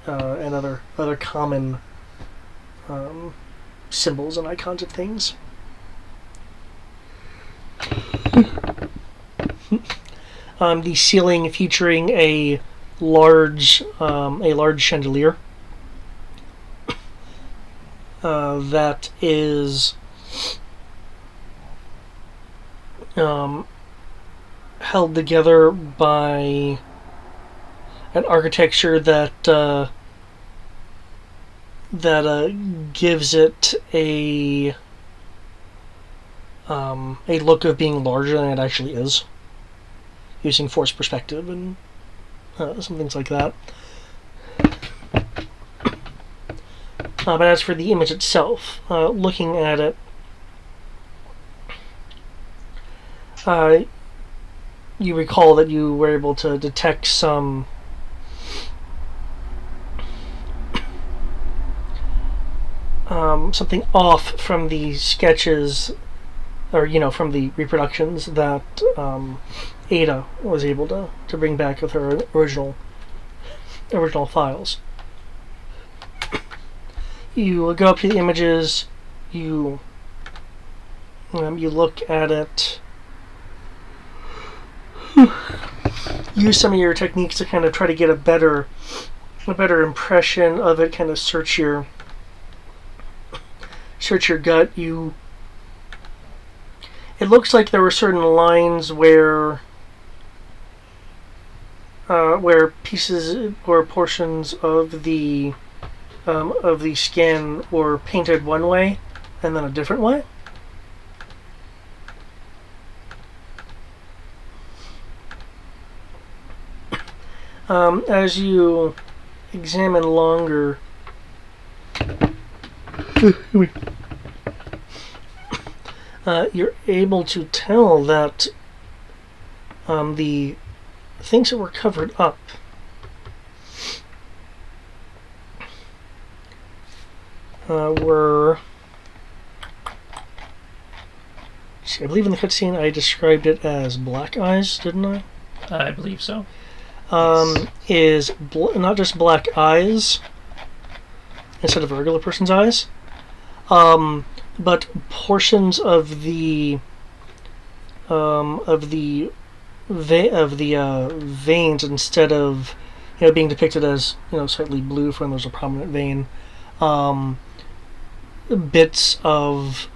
Speaker 1: other common symbols and icons of things. The ceiling featuring a large chandelier that is held together by an architecture that gives it a look of being larger than it actually is, using forced perspective and some things like that. But as for the image itself, looking at it, you recall that you were able to detect something off from the sketches, or from the reproductions that Ada was able to bring back with her original files. You go up to the images, you look at it, use some of your techniques to kind of try to get a better impression of it, kind of search your gut. It looks like there were certain lines where pieces or portions of the skin were painted one way and then a different way. As you examine longer, you're able to tell that the things that were covered up were... See, I believe in the cutscene I described it as black eyes, didn't I?
Speaker 4: I believe so.
Speaker 1: Is not just black eyes instead of a regular person's eyes, but portions of the veins, instead of being depicted as slightly blue when there's a prominent vein, bits of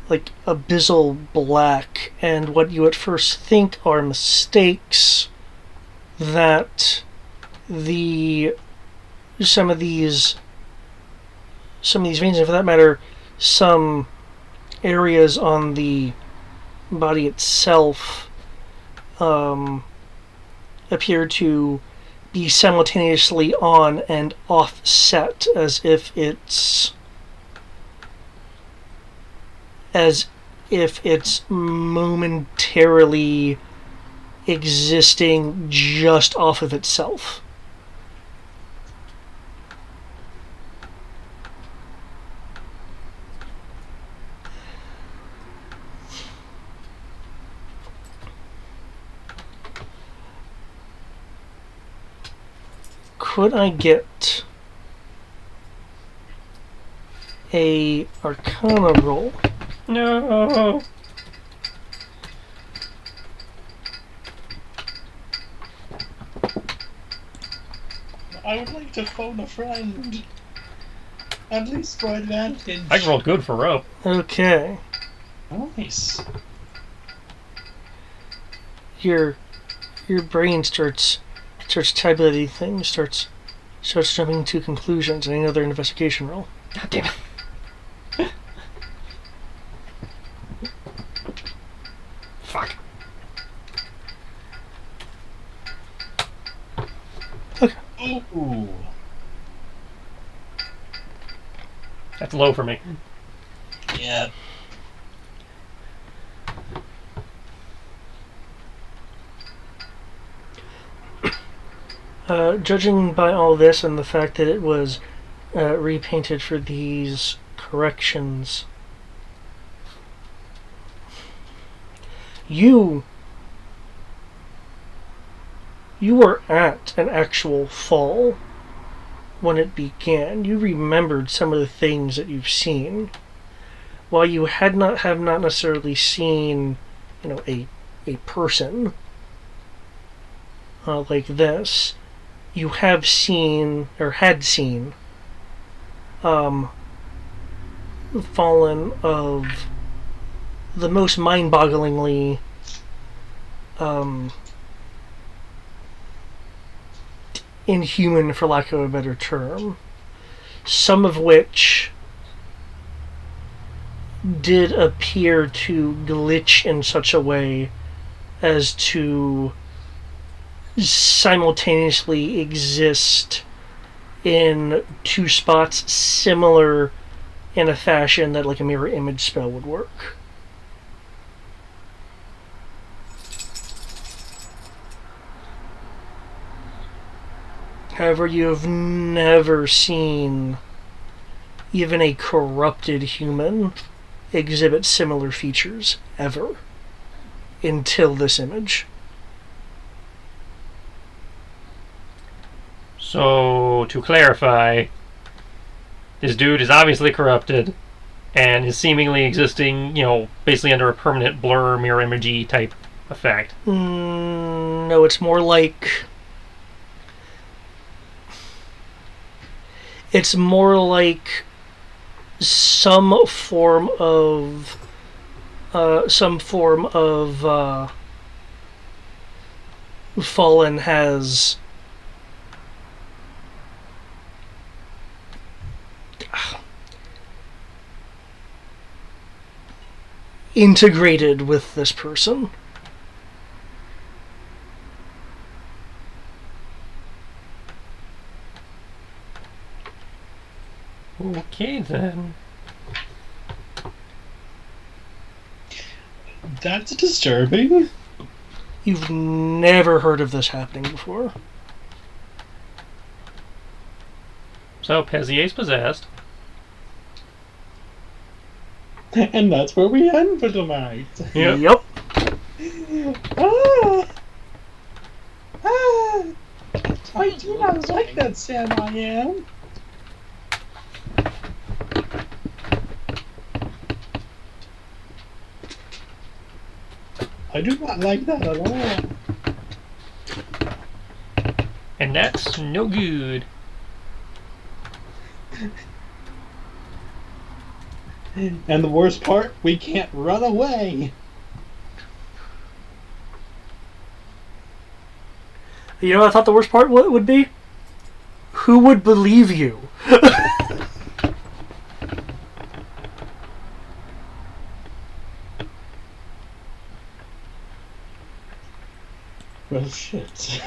Speaker 1: like abyssal black, and what you at first think are mistakes that some of these veins, and for that matter some areas on the body itself, appear to be simultaneously on and offset, as if it's momentarily existing just off of itself. Could I get a Arcana roll.
Speaker 4: No.
Speaker 3: I would like to phone a friend. At least for advantage.
Speaker 4: I rolled good for rope.
Speaker 1: Okay.
Speaker 3: Nice.
Speaker 1: Your brain starts tabulating things, starts jumping to conclusions, and another investigation roll.
Speaker 4: God damn it. Fuck.
Speaker 3: Ooh.
Speaker 4: That's low for me.
Speaker 3: Yeah.
Speaker 1: Judging by all this and the fact that it was repainted for these corrections, you were at an actual fall when it began. You remembered some of the things that you've seen. While you have not necessarily seen, a person like this, you have seen or had seen fallen of the most mind-bogglingly inhuman, for lack of a better term, some of which did appear to glitch in such a way as to simultaneously exist in two spots similar in a fashion that like a mirror image spell would work. However, you have never seen even a corrupted human exhibit similar features ever until this image.
Speaker 4: So, to clarify, this dude is obviously corrupted and is seemingly existing, basically under a permanent blur, mirror imagey type effect.
Speaker 1: No, it's more like... It's more like some form of fallen has integrated with this person.
Speaker 4: Okay, then.
Speaker 3: That's disturbing.
Speaker 1: You've never heard of this happening before.
Speaker 4: So, Pezier's possessed.
Speaker 3: And that's where we end for tonight.
Speaker 4: Yep.
Speaker 1: Yep.
Speaker 3: Ah! Ah! I do not like that Sam I am. I do not like that at all.
Speaker 4: And that's no good.
Speaker 3: And the worst part, we can't run away.
Speaker 1: You know what I thought the worst part would be? Who would believe you?
Speaker 3: Well, shit.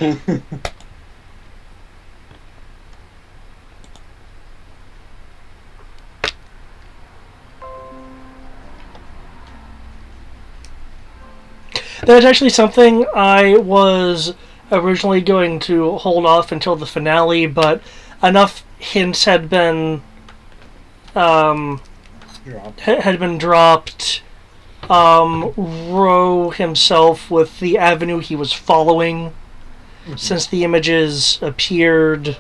Speaker 1: That's actually something I was originally going to hold off until the finale, but enough hints had been dropped. Roe himself, with the avenue he was following, since the images appeared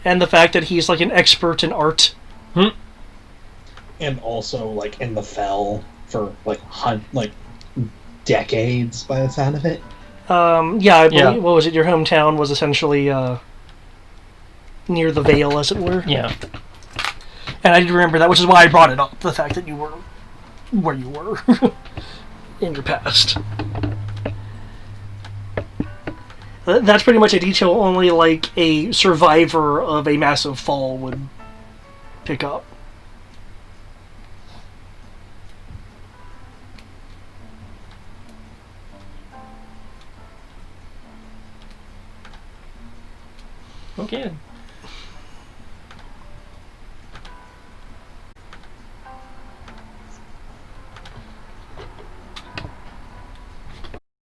Speaker 1: and the fact that he's like an expert in art.
Speaker 8: And also like in the Fell for like decades by the sound of it.
Speaker 1: Yeah, I believe,
Speaker 4: Yeah.
Speaker 1: what was it? Your hometown was essentially near the Vale, as it were.
Speaker 4: Yeah.
Speaker 1: And I did remember that, which is why I brought it up. The fact that you were where you were in your past. That's pretty much a detail only like a survivor of a massive fall would pick up.
Speaker 4: Okay.